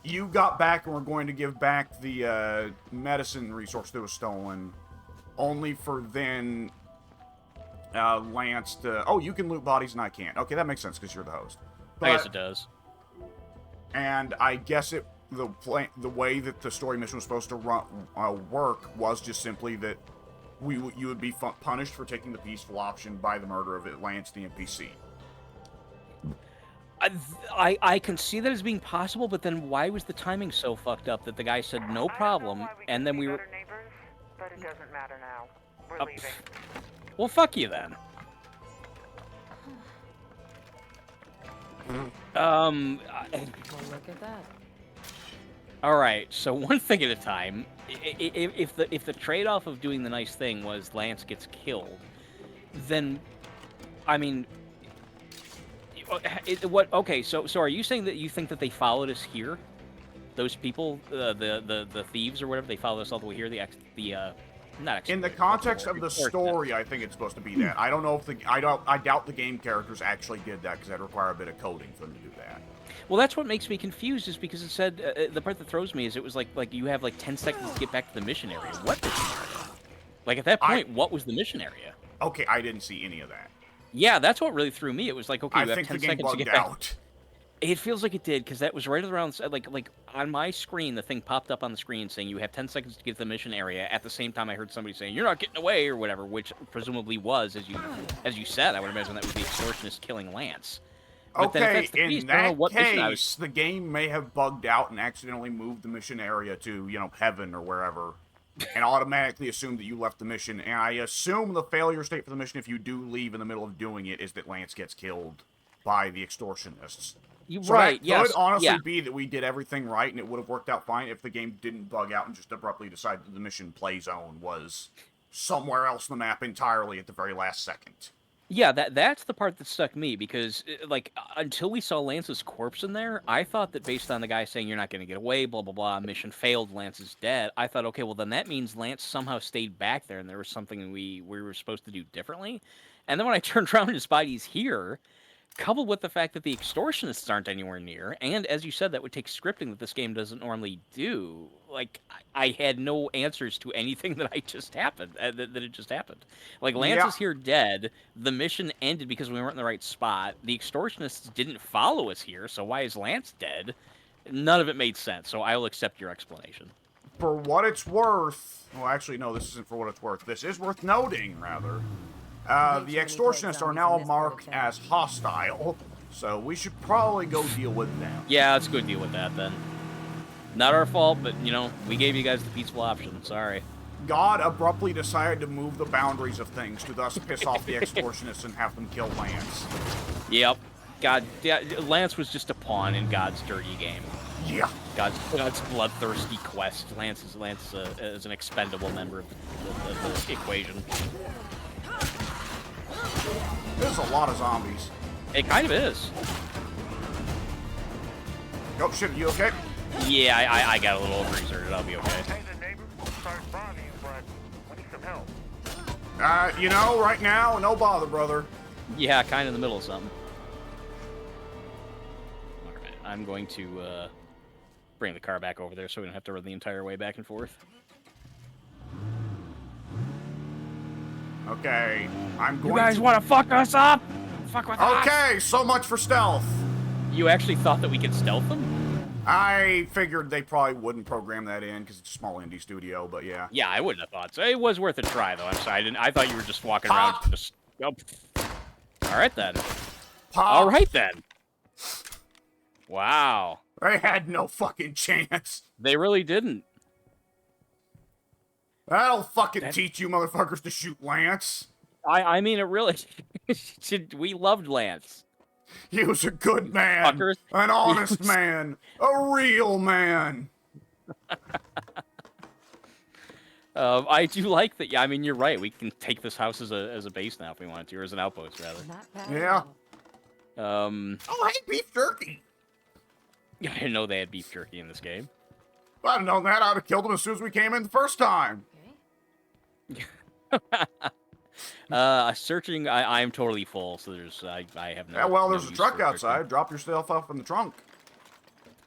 you got back and were going to give back the medicine resource that was stolen, only for then Lance to... Oh, you can loot bodies and I can't. Okay, that makes sense because you're the host. But, I guess it does. And I guess the way that the story mission was supposed to work was just simply that you would be punished for taking the peaceful option by the murder of Lance, the NPC. I can see that as being possible, but then why was the timing so fucked up that the guy said no problem, and then we were... Neighbors, but it doesn't matter now. We're leaving. Well, fuck you then. Well, look at that. All right, so one thing at a time. If the trade-off of doing the nice thing was Lance gets killed, then, I mean, Okay, so are you saying that you think that they followed us here? Those people, the thieves or whatever, they followed us all the way here. In the context of the story, I think it's supposed to be that. I don't know if I doubt the game characters actually did that because that'd require a bit of coding for them to do that. Well, that's what makes me confused, is because it said the part that throws me is it was like you have like 10 seconds to get back to the mission area. What mission area? Like at that point, what was the mission area? Okay, I didn't see any of that. Yeah, that's what really threw me. It was like, okay, you have 10 seconds to get back. Out. It feels like it did, because that was right around, like on my screen, the thing popped up on the screen saying you have 10 seconds to get to the mission area. At the same time, I heard somebody saying, you're not getting away, or whatever, which presumably was, as you said, I would imagine that was the extortionist killing Lance. But okay, in that case, the game may have bugged out and accidentally moved the mission area to, heaven or wherever, and automatically assumed that you left the mission. And I assume the failure state for the mission, if you do leave in the middle of doing it, is that Lance gets killed by the extortionists. So that could honestly be that we did everything right, and it would have worked out fine if the game didn't bug out and just abruptly decided that the mission play zone was somewhere else on the map entirely at the very last second. Yeah, that's the part that stuck me, because, until we saw Lance's corpse in there, I thought that based on the guy saying you're not going to get away, blah, blah, blah, mission failed, Lance is dead, I thought, okay, well, then that means Lance somehow stayed back there, and there was something we were supposed to do differently. And then when I turned around and Spidey's here, coupled with the fact that the extortionists aren't anywhere near, and as you said, that would take scripting that this game doesn't normally do, I had no answers to anything that it just happened. Like, Lance is here dead, the mission ended because we weren't in the right spot, the extortionists didn't follow us here, so why is Lance dead? None of it made sense, so I will accept your explanation. For what it's worth... Well, actually, no, this isn't for what it's worth. This is worth noting, rather. The extortionists are now marked as hostile, so we should probably go deal with them. Yeah, let's go deal with that then. Not our fault, but, we gave you guys the peaceful option. Sorry. God abruptly decided to move the boundaries of things to thus piss off the extortionists and have them kill Lance. Yep. God, yeah, Lance was just a pawn in God's dirty game. Yeah. God's bloodthirsty quest. Lance is an expendable member of the equation. There's a lot of zombies. It kind of is. Oh shit, you okay? Yeah, I got a little overexerted. I'll be okay. Hey, the neighbor. Sorry to bother you, but we need some help. You know, right now, no bother, brother. Yeah, kind of in the middle of something. All right, I'm going to bring the car back over there so we don't have to run the entire way back and forth. Okay, I'm going. You guys want to fuck us up? Fuck with us. Okay, so much for stealth. You actually thought that we could stealth them? I figured they probably wouldn't program that in because it's a small indie studio, but yeah. Yeah, I wouldn't have thought so. It was worth a try, though. I'm sorry. I thought you were just walking Pop. around just... Oh. All right, then. Pop. All right, then. Wow. They had no fucking chance. They really didn't. That'll fucking teach you motherfuckers to shoot Lance. I mean, it really... We loved Lance. He was a good man. Fuckers. An honest man. A real man. I do like that. Yeah, I mean, you're right. We can take this house as a base now if we wanted to, or as an outpost, rather. Not bad. Yeah. Oh, hey, beef jerky. I didn't know they had beef jerky in this game. If I'd have known that, I'd have killed him as soon as we came in the first time. Searching, I'm totally full, so there's, I have no... Yeah, well, there's no a use truck for outside. searching. Drop your stuff off in the trunk.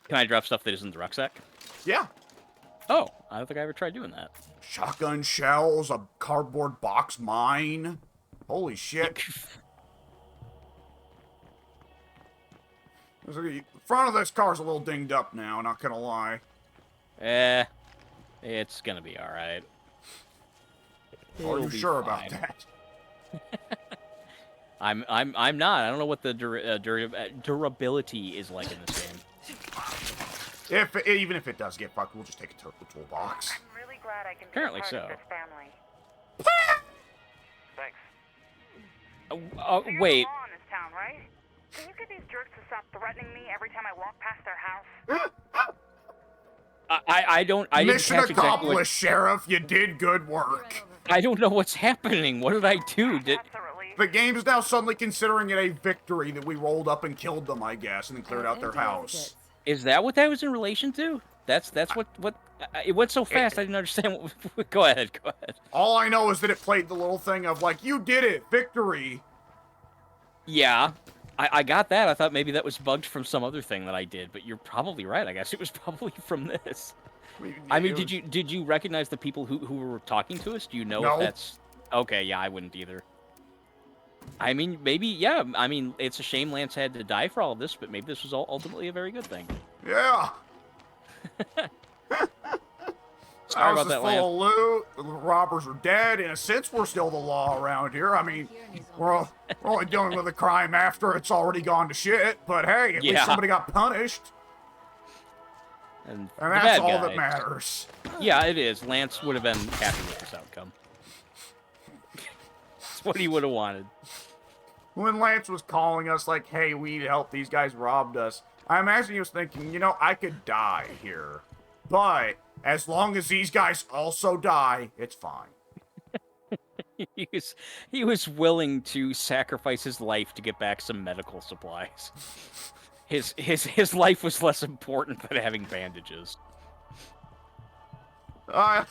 Can I drop stuff that isn't the rucksack? Yeah. Oh, I don't think I ever tried doing that. Shotgun shells, a cardboard box mine. Holy shit. The front of this car's a little dinged up now, not gonna lie. It's gonna be alright. Are you sure about that? I'm not. I don't know what the durability is like in this game. Even if it does get fucked, we'll just take it to the toolbox. I'm really glad I can be Apparently part so. of this family. Thanks. Wait. You're the law in this town, right? Can you get these jerks to stop threatening me every time I walk past their house? I didn't Mission catch exactly accomplished, what... Sheriff. You did good work. I don't know what's happening. What did I do? The game is now suddenly considering it a victory that we rolled up and killed them, I guess, and then cleared out their house. Is that what that was in relation to? That's what it went so fast. I didn't understand. Go ahead. All I know is that it played the little thing of like, you did it, victory. Yeah, I got that. I thought maybe that was bugged from some other thing that I did, but you're probably right. I guess it was probably from this. I mean, did you recognize the people who were talking to us? Do you know if that's okay? Yeah, I wouldn't either. I mean, maybe, yeah. I mean, it's a shame Lance had to die for all of this, but maybe this was ultimately a very good thing. Yeah. Sorry about that, Lance. Full of loot. The robbers are dead. In a sense, we're still the law around here. I mean, we're only dealing with a crime after it's already gone to shit. But hey, at least somebody got punished. And that's all that matters. Yeah, it is. Lance would have been happy with this outcome. That's what he would have wanted. When Lance was calling us like, hey, we need help, these guys robbed us, I imagine he was thinking, you know, I could die here. But as long as these guys also die, it's fine. He was willing to sacrifice his life to get back some medical supplies. His life was less important than having bandages. I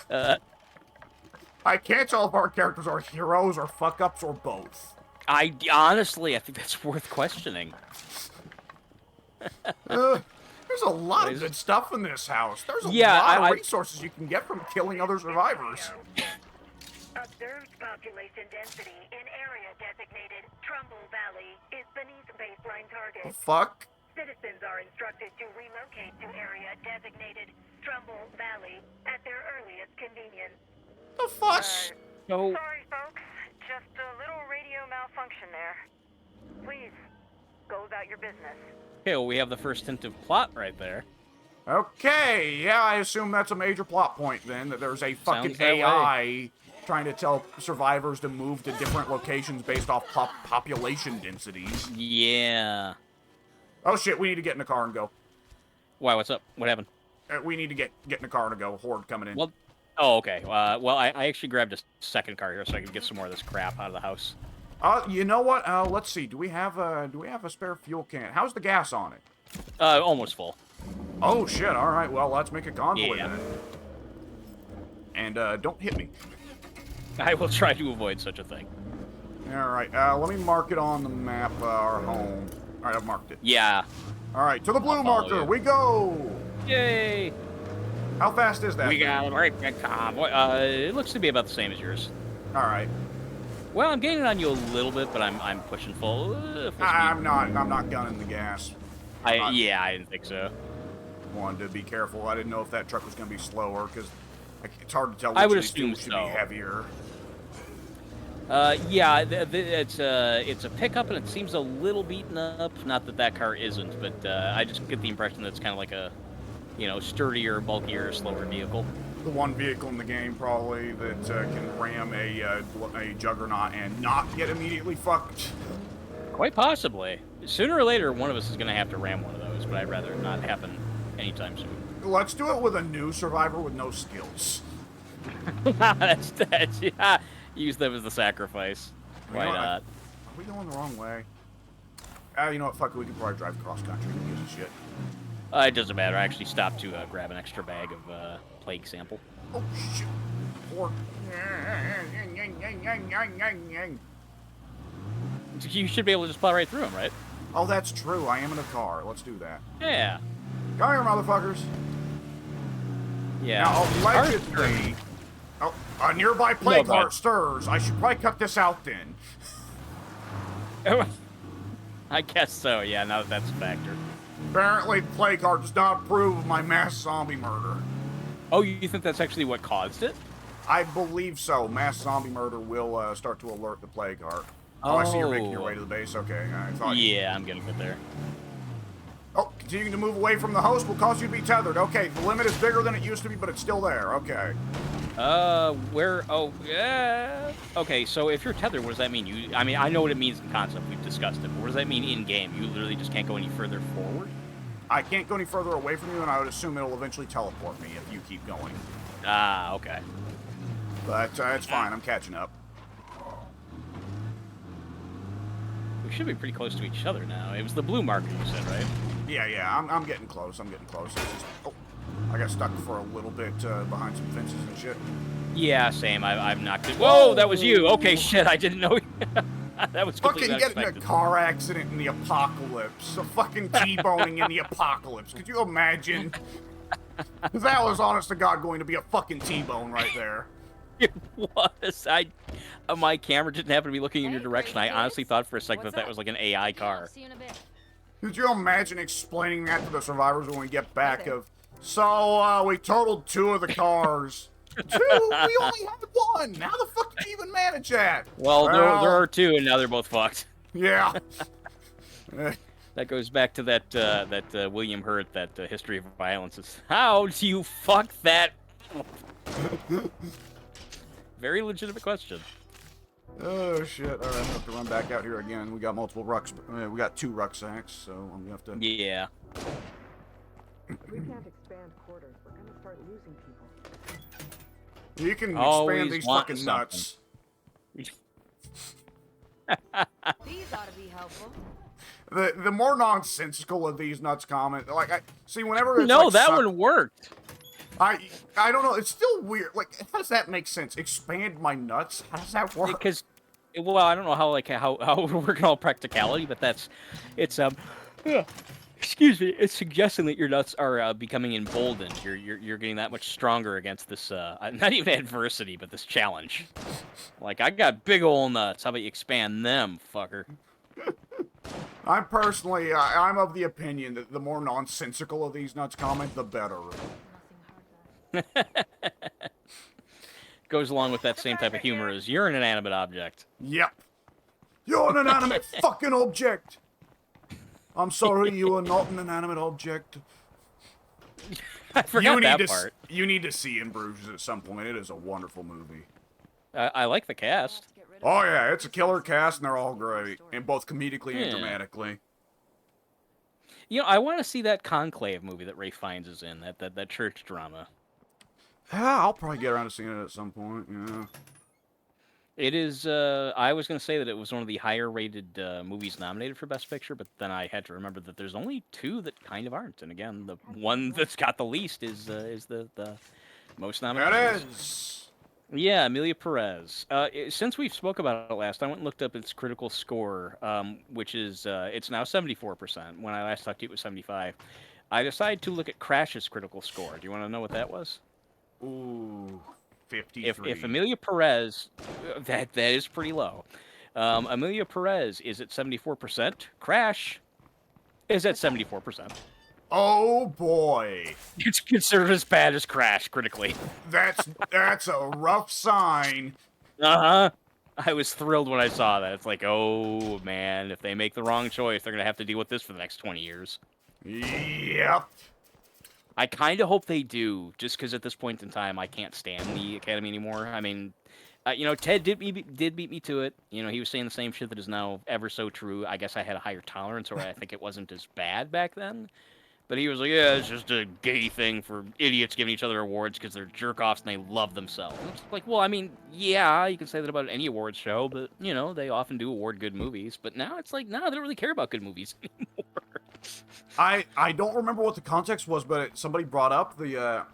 can't tell if our characters are heroes or fuck-ups or both. Honestly, I think that's worth questioning. There's a lot of good stuff in this house. There's a lot of resources you can get from killing other survivors. Observed population density in area designated Trumbull Valley is beneath baseline target. The fuck? Citizens are instructed to relocate to area designated Trumbull Valley at their earliest convenience. The fuck? No. Sorry, folks. Just a little radio malfunction there. Please, go about your business. Okay, well, we have the first hint of plot right there. Okay, yeah, I assume that's a major plot point then, that there's a fucking Sounds that AI trying to tell survivors to move to different locations based off population densities. Yeah. Oh shit, we need to get in the car and go. Why? What's up? What happened? We need to get in the car and go. Horde coming in. Well, oh, okay. Well, I actually grabbed a second car here so I could get some more of this crap out of the house. You know what? Let's see. Do we have a spare fuel can? How's the gas on it? Almost full. Oh shit! All right. Well, let's make a convoy Yeah. then. And don't hit me. I will try to avoid such a thing. All right. Let me mark it on the map. Our home. All right, I've marked it. Yeah. All right, to the blue I'll follow marker. you. We go. Yay! How fast is that? We got a great big convoy. It looks to be about the same as yours. All right. Well, I'm gaining on you a little bit, but I'm pushing full. Full speed. I'm not gunning the gas. Yeah, I didn't think so. Wanted to be careful. I didn't know if that truck was going to be slower because it's hard to tell which I would of these two assume should so. be heavier. Yeah, it's a pickup and it seems a little beaten up. Not that that car isn't, but I just get the impression that it's kind of like a, sturdier, bulkier, slower vehicle. The one vehicle in the game probably that can ram a juggernaut and not get immediately fucked. Quite possibly. Sooner or later, one of us is going to have to ram one of those, but I'd rather it not happen anytime soon. Let's do it with a new survivor with no skills. that's yeah. Use them as the sacrifice. Why not? Are we going the wrong way? You know what? Fuck it. We can probably drive cross country. Who gives a shit? It doesn't matter. I actually stopped to grab an extra bag of plague sample. Oh shit! Poor. You should be able to just plow right through them, right? Oh, that's true. I am in a car. Let's do that. Yeah. Come here, motherfuckers. Yeah. Now, allegedly, a nearby plague heart stirs. I should probably cut this out then. I guess so, yeah, now that that's a factor. Apparently, plague heart does not approve of my mass zombie murder. Oh, you think that's actually what caused it? I believe so. Mass zombie murder will start to alert the plague heart. Oh, I see you're making your way to the base. Okay, I thought. Yeah, I'm gonna get there. Oh, continuing to move away from the host will cause you to be tethered. Okay, the limit is bigger than it used to be, but it's still there. Okay. Where? Oh, yeah. Okay, so if you're tethered, what does that mean? I mean, I know what it means in concept. We've discussed it. But what does that mean in game? You literally just can't go any further forward? I can't go any further away from you, and I would assume it'll eventually teleport me if you keep going. Ah, okay. But it's fine. I'm catching up. We should be pretty close to each other now. It was the blue marker you said, right? Yeah. I'm getting close. I'm getting close. It's just, I got stuck for a little bit behind some fences and shit. Yeah, same. I've knocked it. Whoa, that was you. Okay, shit. I didn't know. That was fucking completely getting unexpected. a car accident in the apocalypse. A fucking T-boning in the apocalypse. Could you imagine? That was, honest to God, going to be a fucking T-bone right there. It was. My camera didn't happen to be looking in your direction. I honestly thought for a second that was like an AI car. See you in a bit. Could you imagine explaining that to the survivors when we get back of, so, we totaled 2 of the cars. 2? We only had 1! How the fuck did you even manage that? Well, there are 2, and now they're both fucked. Yeah. That goes back to that William Hurt, that history of violence. Is how do you fuck that? Very legitimate question. Oh shit! All right, I'm gonna have to run back out here again. We got multiple we got 2 rucksacks, so I'm gonna have to. Yeah. If we can't expand quarters, we're gonna start losing people. You can Always expand these want fucking something. nuts. These ought to be helpful. The more nonsensical of these nuts comment, like see whenever it's No, like that one worked. I don't know. It's still weird. Like, how does that make sense? Expand my nuts? How does that work? Because, well, I don't know how it would work in all practicality, but it's excuse me, it's suggesting that your nuts are becoming emboldened. You're getting that much stronger against this not even adversity, but this challenge. Like, I got big ol' nuts. How about you expand them, fucker? I'm personally, I'm of the opinion that the more nonsensical of these nuts comment, the better. Goes along with that same type of humor as you're an inanimate object. Yep. You're an inanimate fucking object. I'm sorry, you are not an inanimate object. I forgot that part. You need to see In Bruges at some point. It is a wonderful movie. I like the cast. Oh yeah, it's a killer cast, and they're all great, and both comedically and dramatically. You know, I want to see that Conclave movie that Ray Fiennes is in, that church drama. Yeah, I'll probably get around to seeing it at some point. Yeah. It is. I was going to say that it was one of the higher-rated movies nominated for Best Picture, but then I had to remember that there's only 2 that kind of aren't. And again, the one that's got the least is the most nominated. It is. Yeah, Amelia Perez. Since we spoke about it last, I went and looked up its critical score, which is it's now 74%. When I last talked to you, it was 75. I decided to look at Crash's critical score. Do you want to know what that was? Ooh, 53. If Amelia Perez, that is pretty low. Amelia Perez is at 74%. Crash is at 74%. Oh boy. It's considered as bad as Crash critically. That's a rough sign. Uh-huh. I was thrilled when I saw that. It's like, oh man, if they make the wrong choice, they're gonna have to deal with this for the next 20 years. Yep. I kind of hope they do, just because at this point in time, I can't stand the Academy anymore. I mean, you know, Ted did beat me to it. You know, he was saying the same shit that is now ever so true. I guess I had a higher tolerance, or I think it wasn't as bad back then. But he was like, yeah, it's just a gay thing for idiots giving each other awards because they're jerk-offs and they love themselves. It's like, well, I mean, yeah, you can say that about any awards show, but, you know, they often do award good movies. But now it's like, no, they don't really care about good movies anymore. I don't remember what the context was, but somebody brought up the,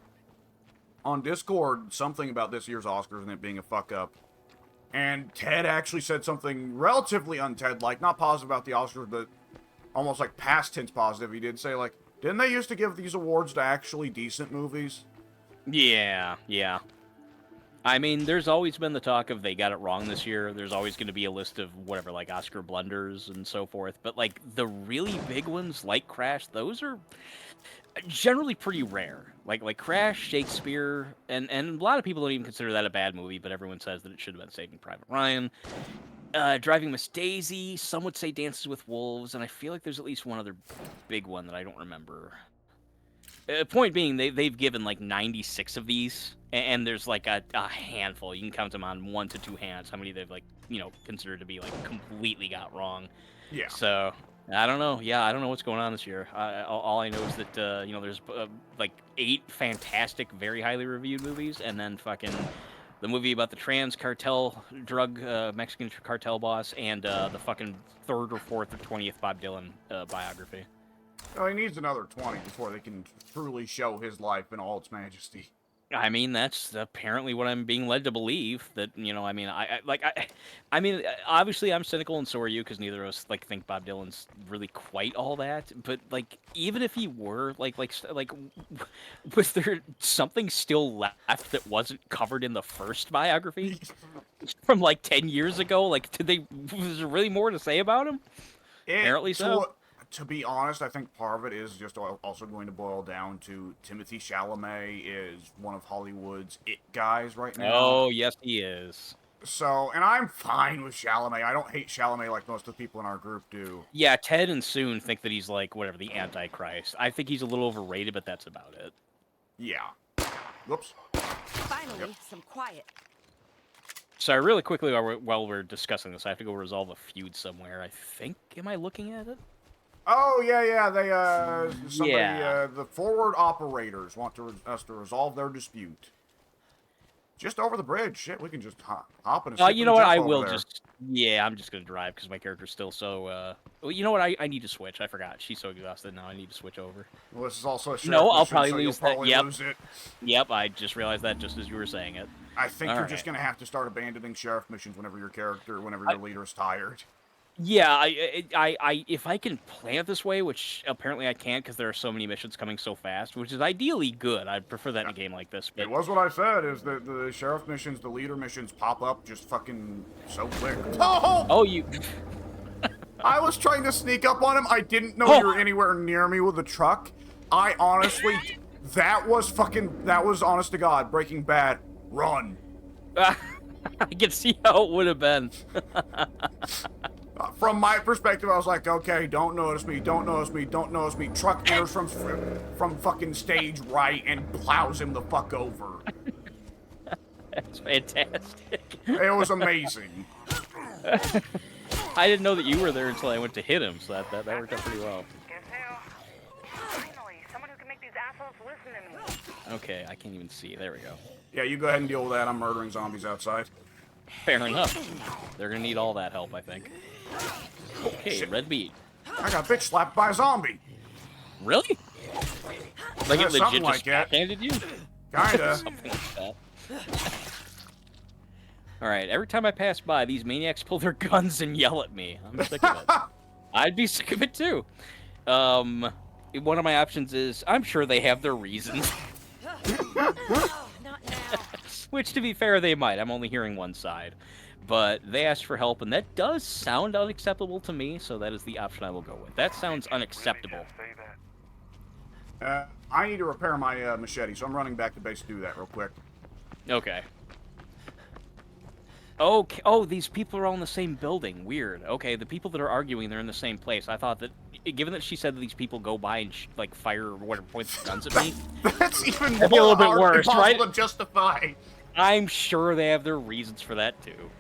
on Discord, something about this year's Oscars and it being a fuck-up. And Ted actually said something relatively un-Ted-like, not positive about the Oscars, but almost like past tense positive. He did say, like, didn't they used to give these awards to actually decent movies? Yeah. I mean, there's always been the talk of they got it wrong this year. There's always going to be a list of whatever, like Oscar blunders and so forth. But, like, the really big ones, like Crash, those are generally pretty rare. Like Crash, Shakespeare, and a lot of people don't even consider that a bad movie, but everyone says that it should have been Saving Private Ryan. Driving Miss Daisy, some would say Dances with Wolves, and I feel like there's at least one other big one that I don't remember. Point being, they've given like 96 of these, and there's like a handful. You can count them on 1 to 2 hands how many they've, like, you know, considered to be like completely got wrong. Yeah. So I don't know. Yeah, I don't know what's going on this year. All I know is that you know, there's like 8 fantastic, very highly reviewed movies, and then fucking the movie about the trans cartel drug Mexican cartel boss, and the fucking 3rd or 4th or 20th Bob Dylan biography. Oh, he needs another 20 before they can truly show his life in all its majesty. I mean, that's apparently what I'm being led to believe. That, you know, I mean, I mean, obviously I'm cynical, and so are you, because neither of us like think Bob Dylan's really quite all that. But like, even if he were, like, was there something still left that wasn't covered in the first biography from like 10 years ago? Like, was there really more to say about him? Apparently so. To be honest, I think part of it is just also going to boil down to Timothée Chalamet is one of Hollywood's it guys right now. Oh, yes, he is. So, and I'm fine with Chalamet. I don't hate Chalamet like most of the people in our group do. Yeah, Ted and Soon think that he's like, whatever, the Antichrist. I think he's a little overrated, but that's about it. Yeah. Whoops. Finally, some quiet. So really quickly, while we're discussing this, I have to go resolve a feud somewhere. I think, am I looking at it? Oh, yeah, they, the forward operators want us to resolve their dispute. Just over the bridge. Shit, we can just hop in a you know what, I will just, I'm just going to drive, because my character's still so, well, you know what, I need to switch, I forgot. She's so exhausted now, I need to switch over. Well, this is also a sheriff No, I'll mission, probably so lose you'll that, probably yep. lose it. Yep, I just realized that just as you were saying it. I think you're just going to have to start abandoning sheriff missions whenever your leader is tired. Yeah, I if I can plan it this way, which apparently I can't because there are so many missions coming so fast, which is ideally good. I'd prefer that in a game like this. But it was what I said, is that the sheriff missions, the leader missions pop up just fucking so quick. Oh, you... I was trying to sneak up on him. I didn't know you were anywhere near me with the truck. I honestly... that was honest to God, Breaking Bad. Run. I can see how it would have been. From my perspective, I was like, okay, don't notice me, don't notice me, don't notice me. Truck enters from fucking stage right and plows him the fuck over. That's fantastic. It was amazing. I didn't know that you were there until I went to hit him, so that worked out pretty well. Guess who? Finally, someone who can make these assholes listen to me. Okay, I can't even see. There we go. Yeah, you go ahead and deal with that. I'm murdering zombies outside. Fair enough. They're gonna need all that help, I think. Okay, Shit. red meat. I got bitch slapped by a zombie. Really? Like it legit something just like that. handed you? Kinda. Something like that. Alright, every time I pass by, these maniacs pull their guns and yell at me. I'm sick of it. I'd be sick of it too. One of my options is, I'm sure they have their reasons. Not now. Which, to be fair, they might. I'm only hearing one side. But they asked for help, and that does sound unacceptable to me, so that is the option I will go with. That sounds unacceptable. I need to repair my machete, so I'm running back to base to do that real quick. Okay. Okay. Oh, these people are all in the same building. Weird. Okay, the people that are arguing, they're in the same place. I thought that, given that she said that these people go by and like fire or whatever, point guns at me. That's even That'd be a more little bit worse, right? to justify. I'm sure they have their reasons for that too.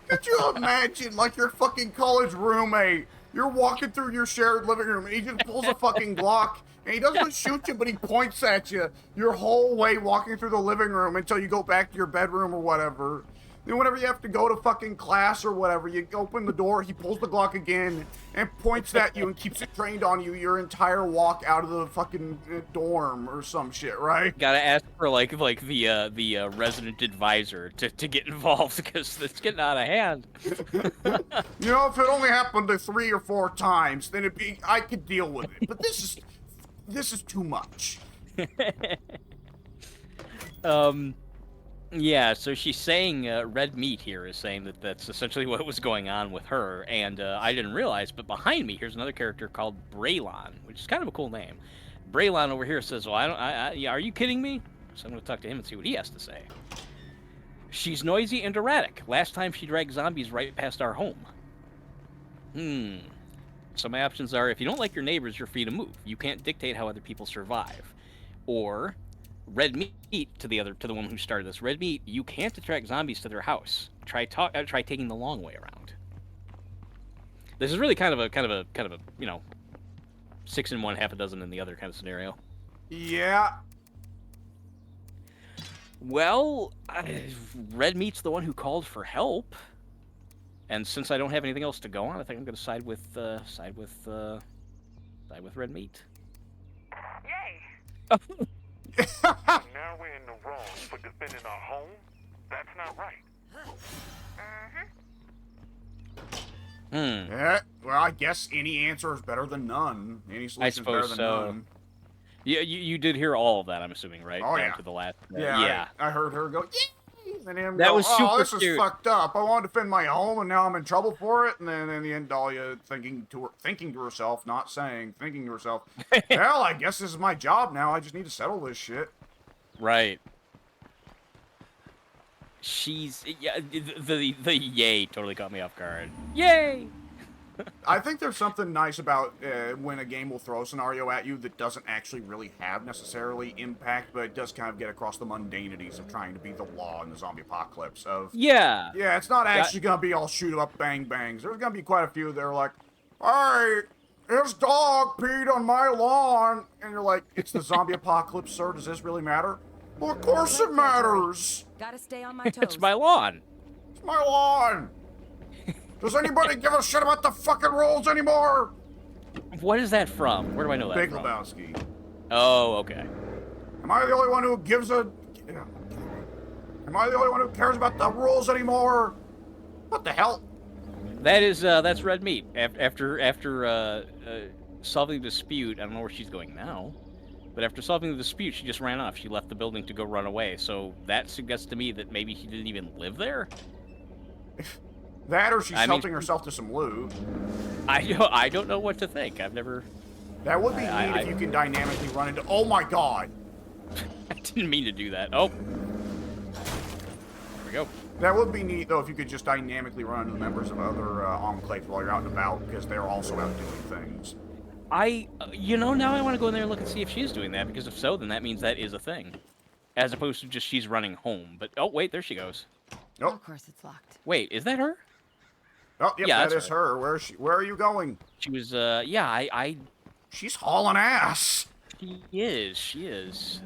Could you imagine, like, your fucking college roommate, you're walking through your shared living room, and he just pulls a fucking Glock, and he doesn't shoot you, but he points at you your whole way walking through the living room until you go back to your bedroom or whatever. Then whenever you have to go to fucking class or whatever, you open the door, he pulls the Glock again, and points at you and keeps it trained on you your entire walk out of the fucking dorm or some shit, right? Gotta ask for like the resident advisor to get involved because it's getting out of hand. You know, if it only happened to 3 or 4 times, then I could deal with it. But this is too much. Yeah, so she's saying, Red Meat here is saying that that's essentially what was going on with her, and I didn't realize, but behind me, here's another character called Braylon, which is kind of a cool name. Braylon over here says, well, are you kidding me? So I'm going to talk to him and see what he has to say. She's noisy and erratic. Last time she dragged zombies right past our home. So my options are, if you don't like your neighbors, you're free to move. You can't dictate how other people survive. Or... Red Meat to the one who started this. Red Meat, you can't attract zombies to their house. Try taking the long way around. This is really kind of a you know, 6 in one, half a dozen in the other kind of scenario. Yeah. Well, Red Meat's the one who called for help, and since I don't have anything else to go on, I think I'm going to side with Red Meat. Yay! Now we're in the wrong for defending our home? That's not right. Yeah, well, I guess any answer is better than none. Any solution is better than none. Yeah, you did hear all of that, I'm assuming, right? Oh, Down yeah. to the last. Yeah. I heard her go, yay! And him that go, was super this cute. is fucked up. I want to defend my home, and now I'm in trouble for it. And then in the end, Dahlia thinking to herself, not saying, thinking to herself, well, I guess this is my job now. I just need to settle this shit. Right. She's the yay totally caught me off guard. Yay! I think there's something nice about when a game will throw a scenario at you that doesn't actually really have necessarily impact, but it does kind of get across the mundanities of trying to be the law in the zombie apocalypse. Yeah, it's not actually going to be all shoot 'em up bang bangs. There's going to be quite a few that are like, hey, his dog peed on my lawn. And you're like, it's the zombie apocalypse, sir. Does this really matter? Well, of course it matters. Gotta stay on my toes. It's my lawn. It's my lawn. Does anybody give a shit about the fucking rules anymore? What is that from? Where do I know that Big from? Lebowski. Oh, okay. Am I the only one who gives a... Am I the only one who cares about the rules anymore? What the hell? That is, that's Red Meat. After solving the dispute, I don't know where she's going now, but after solving the dispute, she just ran off. She left the building to go run away, so that suggests to me that maybe she didn't even live there? That or she's helping herself to some loot. I don't know what to think. I've never... That would be neat if you can dynamically run into... Oh my god! I didn't mean to do that. Oh. we go. That would be neat, though, if you could just dynamically run into the members of other enclaves while you're out and about, because they're also out doing things. You know, now I want to go in there and look and see if she's doing that, because if so, then that means that is a thing. As opposed to just she's running home. But, oh, wait, there she goes. Oh. Of course it's locked. Wait, is that her? Oh, yep, yeah, that is her. Where is she? Where are you going? She was, yeah, She's hauling ass. She is.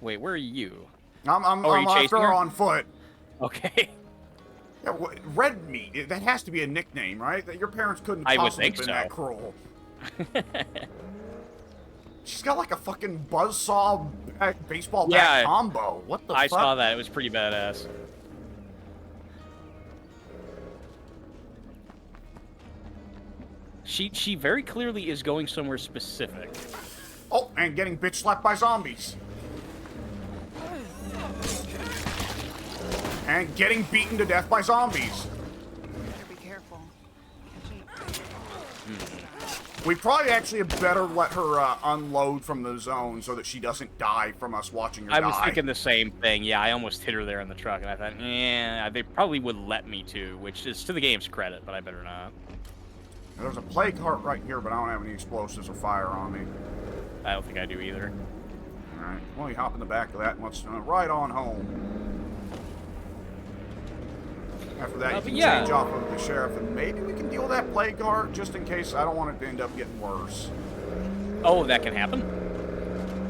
Wait, where are you? I'm are you after chasing her her? on foot. Okay. Yeah, Red Meat, that has to be a nickname, right? Your parents couldn't I would possibly think been so. that cruel. She's got like a fucking buzzsaw baseball bat combo. What the fuck? I saw that. It was pretty badass. She very clearly is going somewhere specific. Oh, and getting bitch slapped by zombies. And getting beaten to death by zombies. Better be careful. We probably actually had better let her unload from the zone so that she doesn't die from us watching her die. I was thinking the same thing. Yeah, I almost hit her there in the truck, and I thought, yeah, they probably would let me to, which is to the game's credit, but I better not. There's a plague heart right here, but I don't have any explosives or fire on me. I don't think I do either. Alright, well, you hop in the back of that and let's ride on home. After that, you can change off of the sheriff, and maybe we can deal with that plague heart, just in case I don't want it to end up getting worse. Oh, that can happen?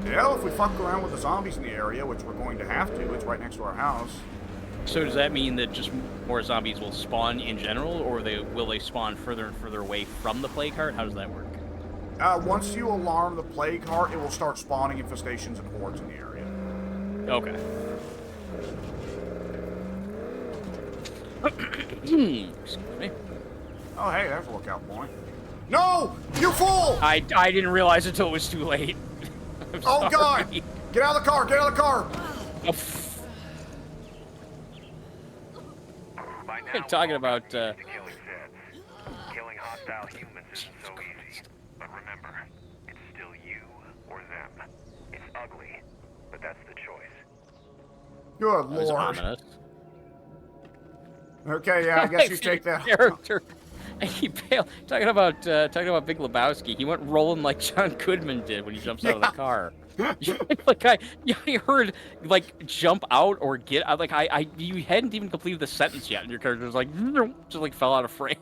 Yeah, if we fuck around with the zombies in the area, which we're going to have to, it's right next to our house. So does that mean that just more zombies will spawn in general, or will they spawn further and further away from the plague heart? How does that work? Once you alarm the plague heart, it will start spawning infestations and hordes in the area. Okay. Excuse me. Oh, hey, there's a lookout point. No! You fool! I didn't realize until it was too late. Oh, God! Get out of the car! Get out of the car! Talking about, Killing hostile humans isn't so easy. But remember, it's still you or them. It's ugly, but that's the choice. Good that was lord. ominous. Okay, yeah, I guess you take that. Character. Talking about Big Lebowski. He went rolling like John Goodman did when he jumps out of the car. Like I heard like jump out or get out. Like you hadn't even completed the sentence yet, and your character was like just like fell out of frame.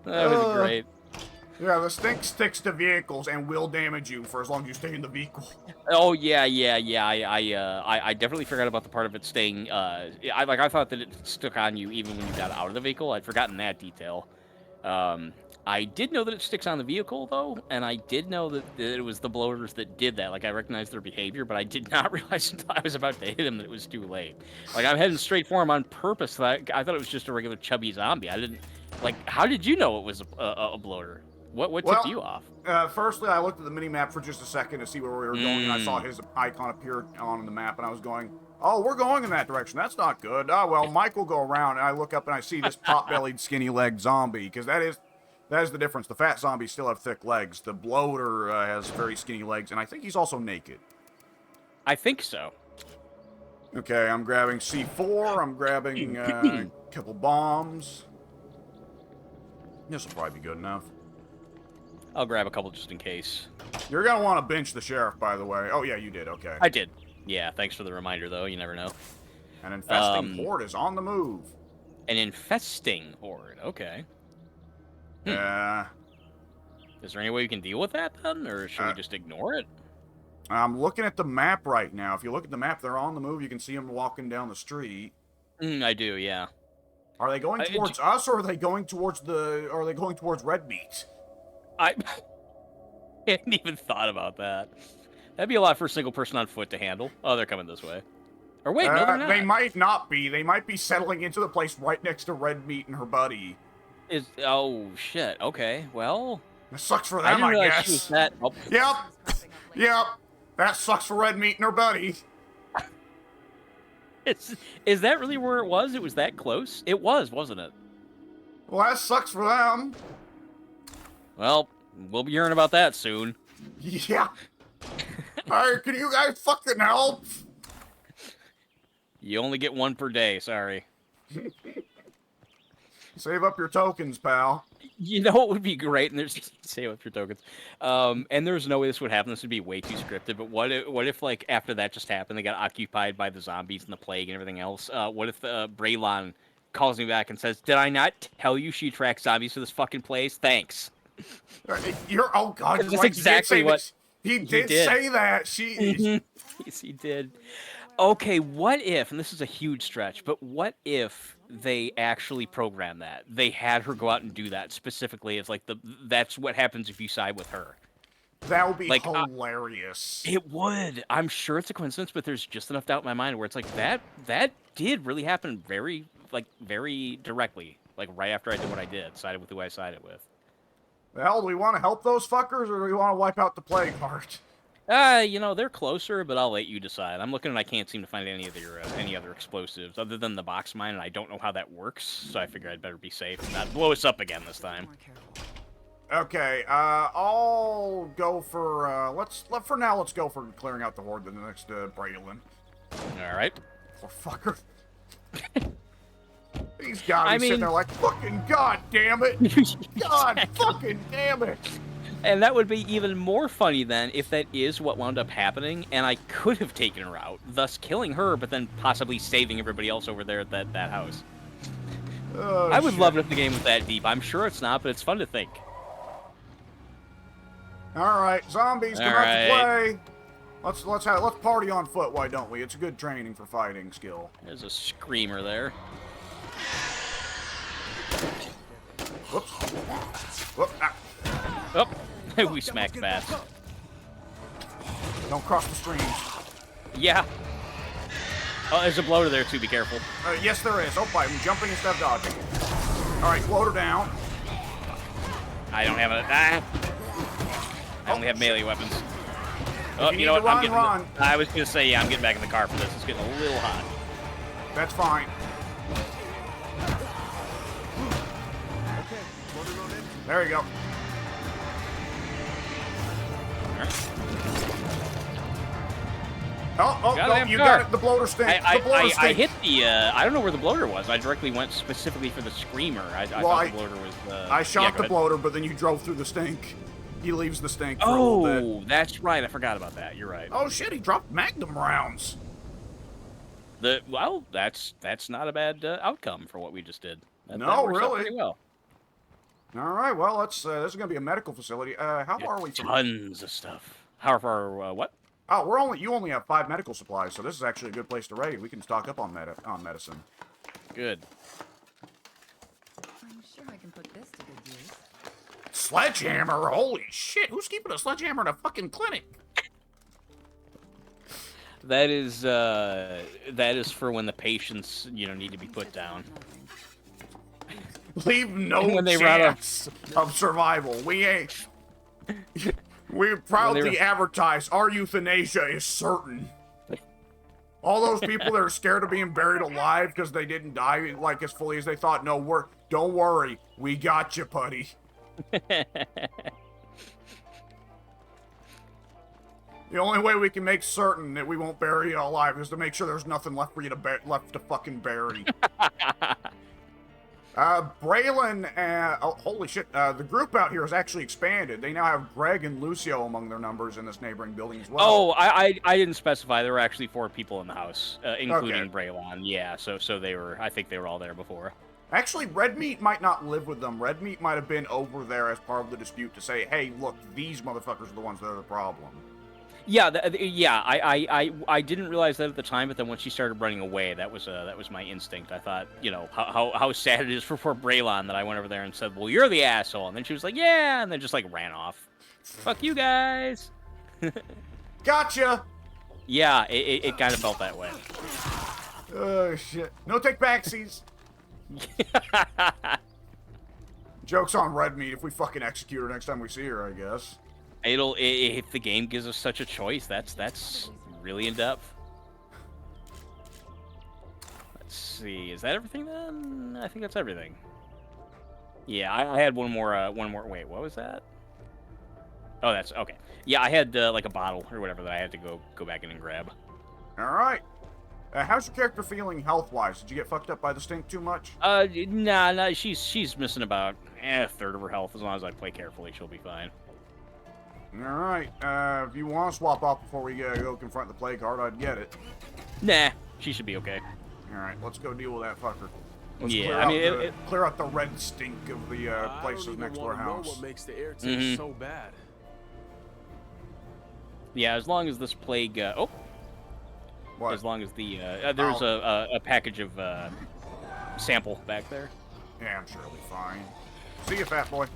That was great. Yeah, the stink sticks to vehicles and will damage you for as long as you stay in the vehicle. Oh yeah. I definitely forgot about the part of it staying. I thought that it stuck on you even when you got out of the vehicle. I'd forgotten that detail. I did know that it sticks on the vehicle though, and I did know that it was the bloaters that did that. Like I recognized their behavior, but I did not realize until I was about to hit him that it was too late. Like I'm heading straight for him on purpose. I thought it was just a regular chubby zombie. I didn't. Like, how did you know it was a bloater? What tipped you off? Firstly, I looked at the mini-map for just a second to see where we were going, and I saw his icon appear on the map, and I was going, oh, we're going in that direction. That's not good. Oh, well, Mike will go around, and I look up and I see this pot-bellied, skinny-legged zombie, because that is the difference. The fat zombies still have thick legs. The bloater has very skinny legs, and I think he's also naked. I think so. Okay, I'm grabbing C4. I'm grabbing a couple bombs. This will probably be good enough. I'll grab a couple just in case. You're going to want to bench the sheriff, by the way. Oh, yeah, you did. Okay. I did. Yeah, thanks for the reminder, though. You never know. An infesting horde is on the move. An infesting horde. Okay. Is there any way we can deal with that, then? Or should we just ignore it? I'm looking at the map right now. If you look at the map, they're on the move. You can see them walking down the street. I do, yeah. Are they going towards us, or are they going towards Red Meat? I hadn't even thought about that. That'd be a lot for a single person on foot to handle. Oh, they're coming this way. Or wait, no, they're not. They might not be. They might be settling into the place right next to Red Meat and her buddy. Oh, shit. Okay, well... That sucks for them, I guess. She was that... Oh. Yep. That sucks for Red Meat and her buddy. Is that really where it was? It was that close? It was, wasn't it? Well, that sucks for them. Well, we'll be hearing about that soon. Yeah. Alright, can you guys fucking help? You only get one per day. Sorry. Save up your tokens, pal. You know what would be great? And there's save up your tokens. And there's no way this would happen. This would be way too scripted. But what if like after that just happened, they got occupied by the zombies and the plague and everything else? What if Braylon calls me back and says, "Did I not tell you she attracts zombies to this fucking place? Thanks." You're oh god, That's right, exactly what he did say that. She Yes, he did. Okay, what if, and this is a huge stretch, but what if they actually programmed that? They had her go out and do that specifically. It's like that's what happens if you side with her. That would be Like, hilarious. It would. I'm sure it's a coincidence, but there's just enough doubt in my mind where it's like that did really happen very directly. Like right after I did what I did, sided with who I sided with. Well, do we want to help those fuckers, or do we want to wipe out the plague heart? They're closer, but I'll let you decide. I'm looking and I can't seem to find any other explosives other than the box mine, and I don't know how that works, so I figure I'd better be safe and not blow us up again this time. Okay, I'll go for, for now, let's go for clearing out the horde to the next, Braylon. Alright. Poor fucker. He's gotta be sitting there like, fucking god damn it! God fucking damn it! And that would be even more funny then if that is what wound up happening, and I could have taken her out, thus killing her, but then possibly saving everybody else over there at that house. Oh, I would love it if the game was that deep. I'm sure it's not, but it's fun to think. Alright, zombies, come out to play! Let's party on foot, why don't we? It's good training for fighting skill. There's a screamer there. Whoops. Whoop, ah. Oh, we smacked bats. Don't cross the streams. Yeah. Oh, there's a bloater there too, be careful. Yes, there is. Oh, I'm jumping instead of dodging. Alright, bloater down. I don't have I only have melee weapons. Oh, you know what? Run. I was gonna say, yeah, I'm getting back in the car for this. It's getting a little hot. That's fine. There you go. Oh, no, you got it. The bloater stink. I hit the, I don't know where the bloater was. I directly went specifically for the screamer. I thought the bloater was, I shot the bloater, but then you drove through the stink. He leaves the stink for a little bit. Oh, that's right. I forgot about that. You're right. Oh, shit, he dropped Magnum rounds. Well, that's not a bad outcome for what we just did. No, really? Pretty well. All right, well, this is going to be a medical facility. How far are we from... Tons of stuff. How far, what? Oh, you only have 5 medical supplies, so this is actually a good place to raid. We can stock up on medicine. Good. I'm sure I can put this to good use. Sledgehammer? Holy shit, who's keeping a sledgehammer in a fucking clinic? That is for when the patients, need to be put down. Leave no chance of survival. We ain't... We proudly advertise our euthanasia is certain. All those people that are scared of being buried alive because they didn't die like as fully as they thought, no, don't worry. We got you, buddy. The only way we can make certain that we won't bury you alive is to make sure there's nothing left for you to fucking bury. Braylon, oh, holy shit, the group out here has actually expanded. They now have Greg and Lucio among their numbers in this neighboring building as well. Oh, I didn't specify. There were actually 4 people in the house, including Braylon. Yeah, so they were, I think they were all there before. Actually, Red Meat might not live with them. Red Meat might have been over there as part of the dispute to say, hey, look, these motherfuckers are the ones that are the problem. Yeah, I didn't realize that at the time, but then when she started running away, that was my instinct. I thought, how sad it is for poor Braylon that I went over there and said, well, you're the asshole. And then she was like, yeah, and then just, ran off. Fuck you guys. Gotcha! Yeah, it kind of felt that way. Oh, shit. No take backsies. Joke's on Red Meat if we fucking execute her next time we see her, I guess. If the game gives us such a choice, that's really in depth. Let's see, is that everything then? I think that's everything. Yeah, I had one more. Wait, what was that? Oh, that's okay. Yeah, I had like a bottle or whatever that I had to go back in and grab. All right. How's your character feeling health-wise? Did you get fucked up by the stink too much? Nah, she's missing about a third of her health. As long as I play carefully, she'll be fine. Alright, if you want to swap off before we go confront the plague heart, I'd get it. Nah, she should be okay. Alright, let's go deal with that fucker. Let's Yeah, clear I mean, out clear out the red stink of the places next to our house. What makes the air taste so bad? Yeah, as long as this plague. What? As long as the there's a package of sample back there. Yeah, I'm sure it'll be fine. See you, fat boy.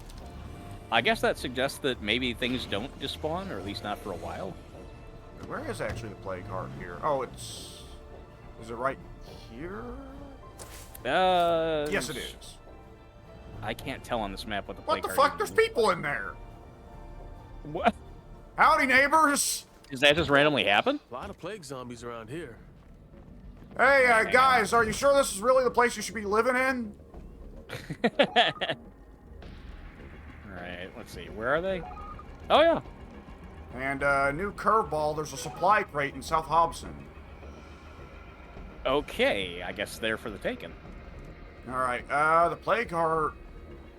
I guess that suggests that maybe things don't despawn, or at least not for a while. Where is actually the plague heart here? Oh, it's... Is it right here? Yes, it is. I can't tell on this map what the plague What the heart fuck? is. There's people in there! What? Howdy, neighbors! Does that just randomly happen? A lot of plague zombies around here. Hey, guys, are you sure this is really the place you should be living in? Alright, let's see. Where are they? Oh, yeah. And, new curveball, there's a supply crate in South Hobson. Okay, I guess they're for the taking. Alright, the plague heart...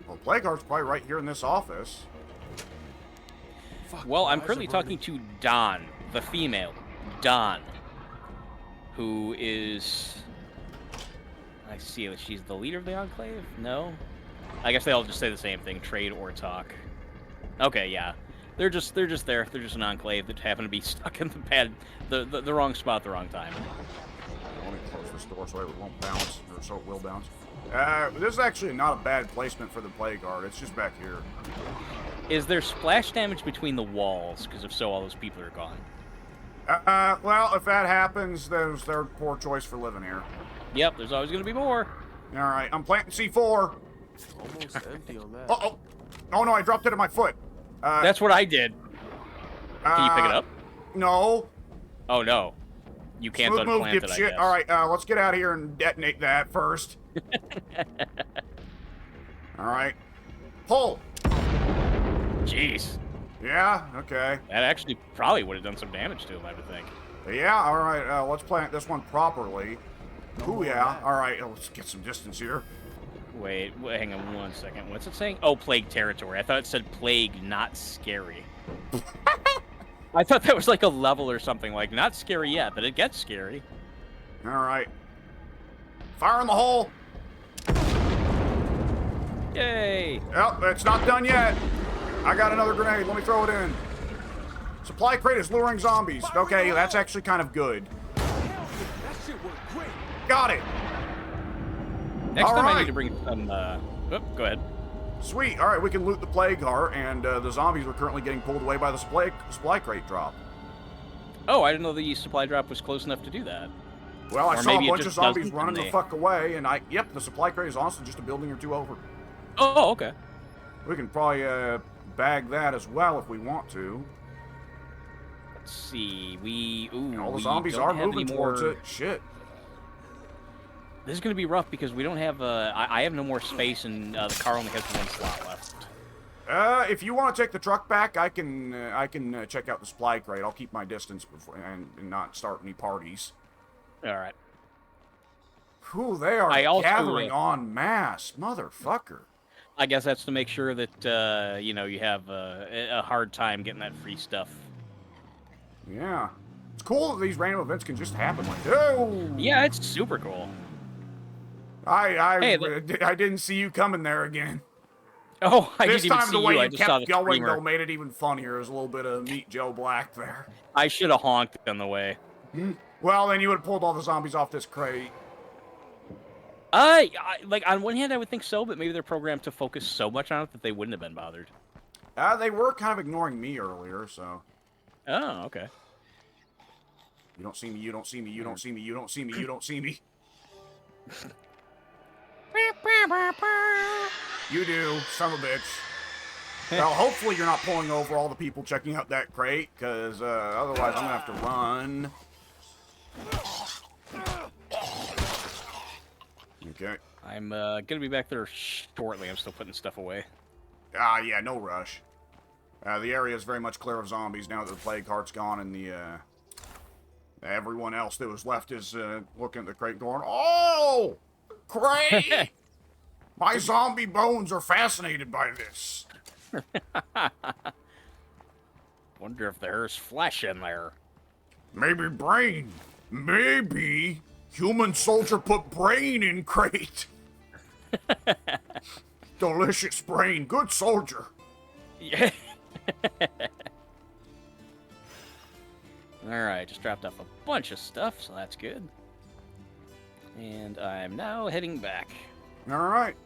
Well, plague heart's probably right here in this office. Well, I'm currently talking to Dawn, the female. Dawn. Who is... I see that she's the leader of the Enclave? No? I guess they all just say the same thing, trade or talk. Okay, yeah. They're just there. They're just an Enclave that happen to be stuck in the wrong spot at the wrong time. Let me close this door so it won't bounce, or so it will bounce. This is actually not a bad placement for the plague heart. It's just back here. Is there splash damage between the walls? Because if so, all those people are gone. Well, if that happens, there's their poor choice for living here. Yep, there's always going to be more. Alright, I'm planting C4. Almost empty on that. Uh-oh. Oh, no, I dropped it at my foot. That's what I did. Can you pick it up? No. Oh, no. You can't Smooth move, unplant it, I dipshit. guess. Alright, let's get out of here and detonate that first. Alright. Pull. Jeez. Yeah, okay. That actually probably would have done some damage to him, I would think. Yeah, alright, let's plant this one properly. Ooh, yeah. Alright, let's get some distance here. Wait, hang on one second. What's it saying? Oh, plague territory. I thought it said plague, not scary. I thought that was like a level or something, like, not scary yet, but it gets scary. Alright. Fire in the hole! Yay! Yep, it's not done yet. I got another grenade. Let me throw it in. Supply crate is luring zombies. Okay, that's actually kind of good. That shit worked great. Got it. Next time I Alright. need to bring some, oh, go ahead. Sweet. Alright, we can loot the plague heart, and the zombies are currently getting pulled away by the supply crate drop. Oh, I didn't know the supply drop was close enough to do that. Well, I Or saw a maybe it bunch of just zombies doesn't, running and the fuck away, and yep, the supply crate is honestly just a building or two over. Oh, okay. We can probably bag that as well if we want to. Let's see. All the we zombies don't are have moving any towards more... it. Shit. This is going to be rough because we don't have, I have no more space, and the car only has one slot left. If you want to take the truck back, I can check out the supply crate. I'll keep my distance before, and not start any parties. All right. Whew, they are gathering en masse, motherfucker. I guess that's to make sure that, you know, you have a hard time getting that free stuff. Yeah. It's cool that these random events can just happen like, oh! Yeah, it's super cool. I didn't see you coming there again. Oh, I this didn't even time see the way you. I you just saw the kept going, streamer. though, made it even funnier. There's a little bit of Meet Joe Black there. I should have honked on the way. Well, then you would have pulled all the zombies off this crate. Like, on one hand, I would think so, but maybe they're programmed to focus so much on it that they wouldn't have been bothered. They were kind of ignoring me earlier, so... Oh, okay. You don't see me, you don't see me, you don't see me, you don't see me, you don't see me. You do, son of a bitch. Well, hopefully you're not pulling over all the people checking out that crate, because otherwise I'm going to have to run. Okay. I'm going to be back there shortly. I'm still putting stuff away. Yeah, no rush. The area is very much clear of zombies now that the plague heart's gone and the Everyone else that was left is looking at the crate going, "Oh, crate! My zombie bones are fascinated by this." Wonder if there's flesh in there. Maybe brain. Maybe human soldier put brain in crate. Delicious brain. Good soldier. Yeah. Alright, just dropped off a bunch of stuff, so that's good. And I'm now heading back. Alright.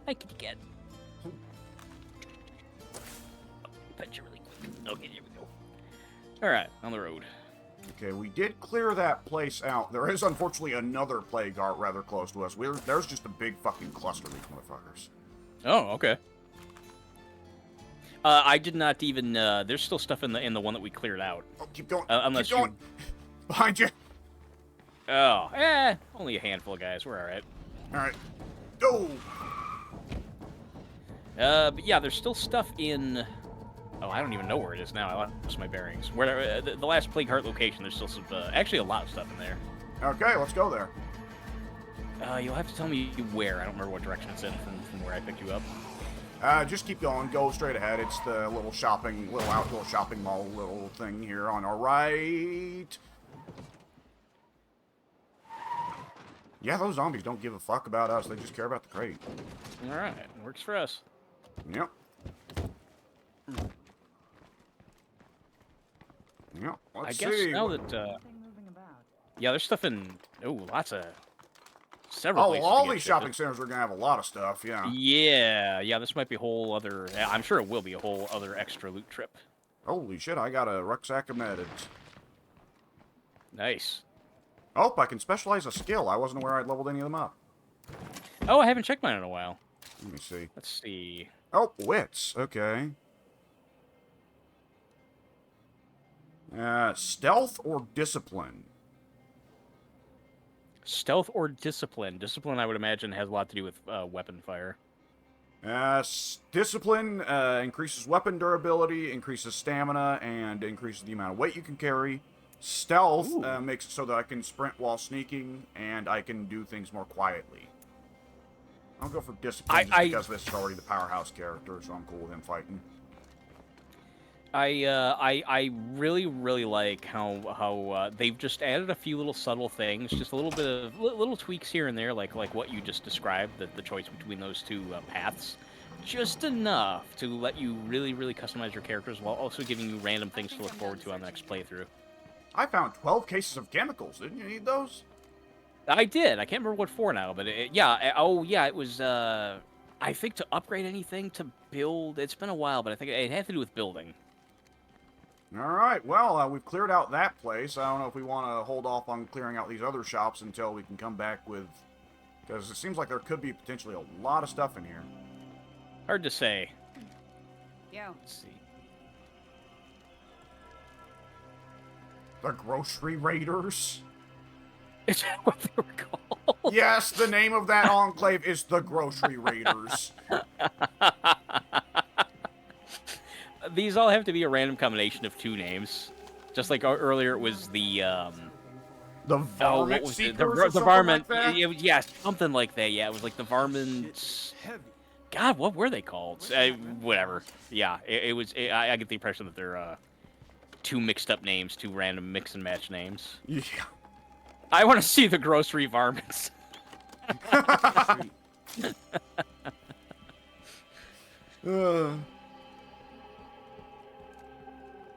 Hi, kitty cat. Pet you really quick. Okay, here we go. Alright, on the road. Okay, we did clear that place out. There is unfortunately another plague heart rather close to us. There's just a big fucking cluster of these motherfuckers. Oh, okay. I did not even. There's still stuff in the one that we cleared out. Oh, keep going. Unless keep going. Behind you. Oh, only a handful of guys. We're all right. All right. Go. But yeah, there's still stuff in. Oh, I don't even know where it is now. I lost my bearings. Where the last plague heart location? There's still some. Actually, a lot of stuff in there. Okay, let's go there. You'll have to tell me where. I don't remember what direction it's in from where I picked you up. Just keep going. Go straight ahead. It's the little outdoor shopping mall little thing here on our right. Yeah, those zombies don't give a fuck about us. They just care about the crate. All right, works for us. Yep. Yep. Let's I guess see. now that yeah, there's stuff in lots of several. Oh, places all to get these to. shopping centers are gonna have a lot of stuff. Yeah. Yeah. This might be a whole other. I'm sure it will be a whole other extra loot trip. Holy shit! I got a rucksack of meds. Nice. Oh, I can specialize a skill. I wasn't aware I'd leveled any of them up. Oh, I haven't checked mine in a while. Let me see. Let's see. Oh, wits. Okay. Stealth or discipline? Stealth or discipline? Discipline, I would imagine, has a lot to do with weapon fire. Discipline increases weapon durability, increases stamina, and increases the amount of weight you can carry. Stealth makes it so that I can sprint while sneaking, and I can do things more quietly. I'll go for discipline just because this is already the powerhouse character, so I'm cool with him fighting. I really like how they've just added a few little subtle things, just a little bit of little tweaks here and there, like what you just described, the choice between those two paths, just enough to let you really customize your characters while also giving you random things to look forward to on the next playthrough. I found 12 cases of chemicals. Didn't you need those? I did. I can't remember what for now, but it was. I think to upgrade anything to build. It's been a while, but I think it had to do with building. All right. Well, we've cleared out that place. I don't know if we want to hold off on clearing out these other shops until we can come back with, because it seems like there could be potentially a lot of stuff in here. Hard to say. Yeah. Let's see. The Grocery Raiders? Is that what they were called? Yes, the name of that enclave is the Grocery Raiders. These all have to be a random combination of two names. Just like earlier it was the Varmint Seekers the Varmint. Like Yeah, something like that. Yeah, it was like the Varmint. God, what were they called? Whatever. Yeah, it was. I get the impression that they're two mixed up names, two random mix and match names. Yeah. I want to see the grocery varmints.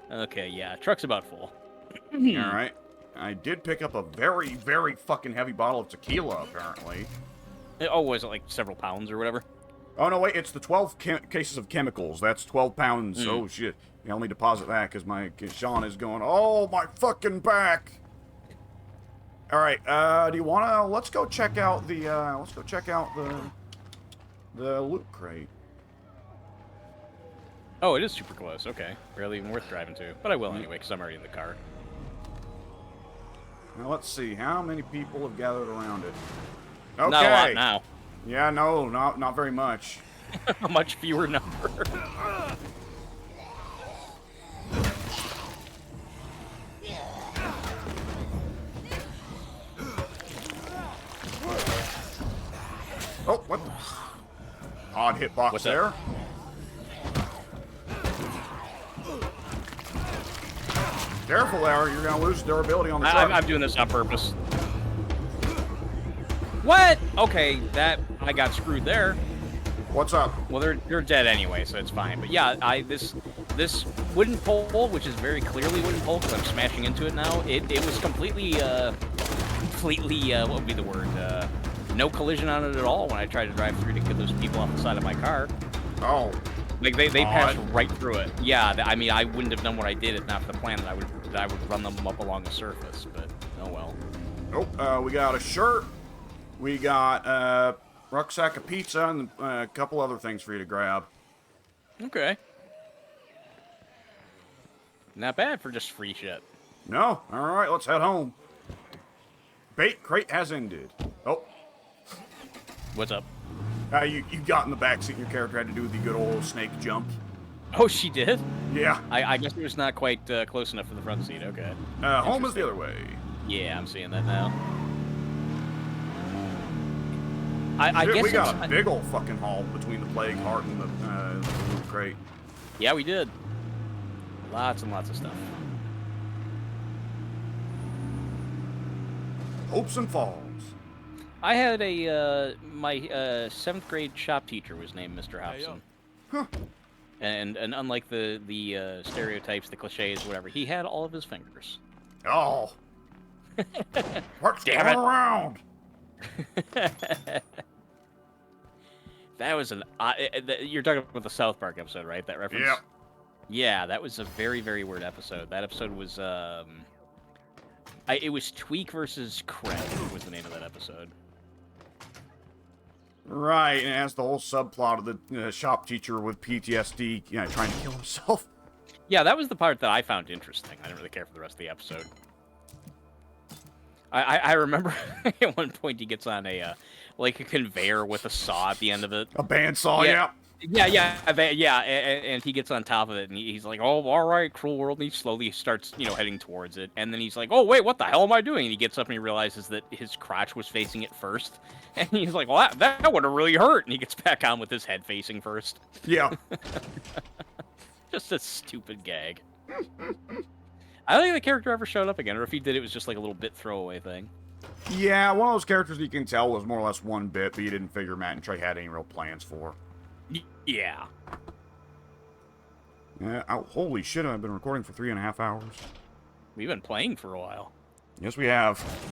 Okay, yeah, truck's about full. Alright. I did pick up a very fucking heavy bottle of tequila, apparently. Oh, was it like several pounds or whatever? Oh, no, wait, it's the 12 cases of chemicals. That's 12 pounds. Oh, shit. Yeah, let me deposit that, because Sean is going, oh, my fucking back! Alright, do you wanna, let's go check out the loot crate. Oh, it is super close. Okay. Barely even worth driving to. But I will anyway, because I'm already in the car. Now, let's see. How many people have gathered around it? Okay. Not a lot now. Yeah, no, not very much. A much fewer number. Odd hitbox What's there. up? Careful there, you're gonna lose durability on the truck. I'm doing this on purpose. What? Okay, that I got screwed there. What's up? Well, they're dead anyway, so it's fine. But yeah, this wooden pole, which is very clearly wooden pole because I'm smashing into it now. It was completely what would be the word? No collision on it at all when I tried to drive through to get those people off the side of my car. Oh. Like they passed right through it. Yeah, I mean I wouldn't have done what I did if not for the plan that I would run them up along the surface. But oh well. Nope. We got a shirt. We got rucksack of pizza and a couple other things for you to grab. Okay. Not bad for just free shit. No? Alright, let's head home. Bait crate has ended. Oh. What's up? You got in the backseat and your character had to do the good old snake jump. Oh, she did? Yeah. I guess it was not quite close enough for the front seat. Okay. Home is the other way. Yeah, I'm seeing that now. I Dude, guess we got a big old fucking haul between the plague heart and the loot crate. Yeah, we did. Lots and lots of stuff. Hopes and Falls. I had my 7th grade shop teacher was named Mr. Hobson. Huh. And unlike the stereotypes, the cliches, whatever, he had all of his fingers. Oh. What's going around? That was an... you're talking about the South Park episode, right? That reference? Yeah. Yeah, that was a very, very weird episode. That episode was... it was Tweak versus Krebs was the name of that episode. Right, and it has the whole subplot of the shop teacher with PTSD, trying to kill himself. Yeah, that was the part that I found interesting. I didn't really care for the rest of the episode. I remember at one point he gets on a conveyor with a saw at the end of it. A bandsaw, yeah. And he gets on top of it, and he's like, "Oh, all right, cruel world." And he slowly starts, heading towards it, and then he's like, "Oh, wait, what the hell am I doing?" And he gets up and he realizes that his crotch was facing it first, and he's like, "Well, that would have really hurt." And he gets back on with his head facing first. Yeah. Just a stupid gag. I don't think the character ever showed up again, or if he did, it was just like a little bit throwaway thing. Yeah, one of those characters you can tell was more or less one bit, but you didn't figure Matt and Trey had any real plans for. Yeah. Yeah. Oh, holy shit! I've been recording for 3.5 hours. We've been playing for a while. Yes, we have.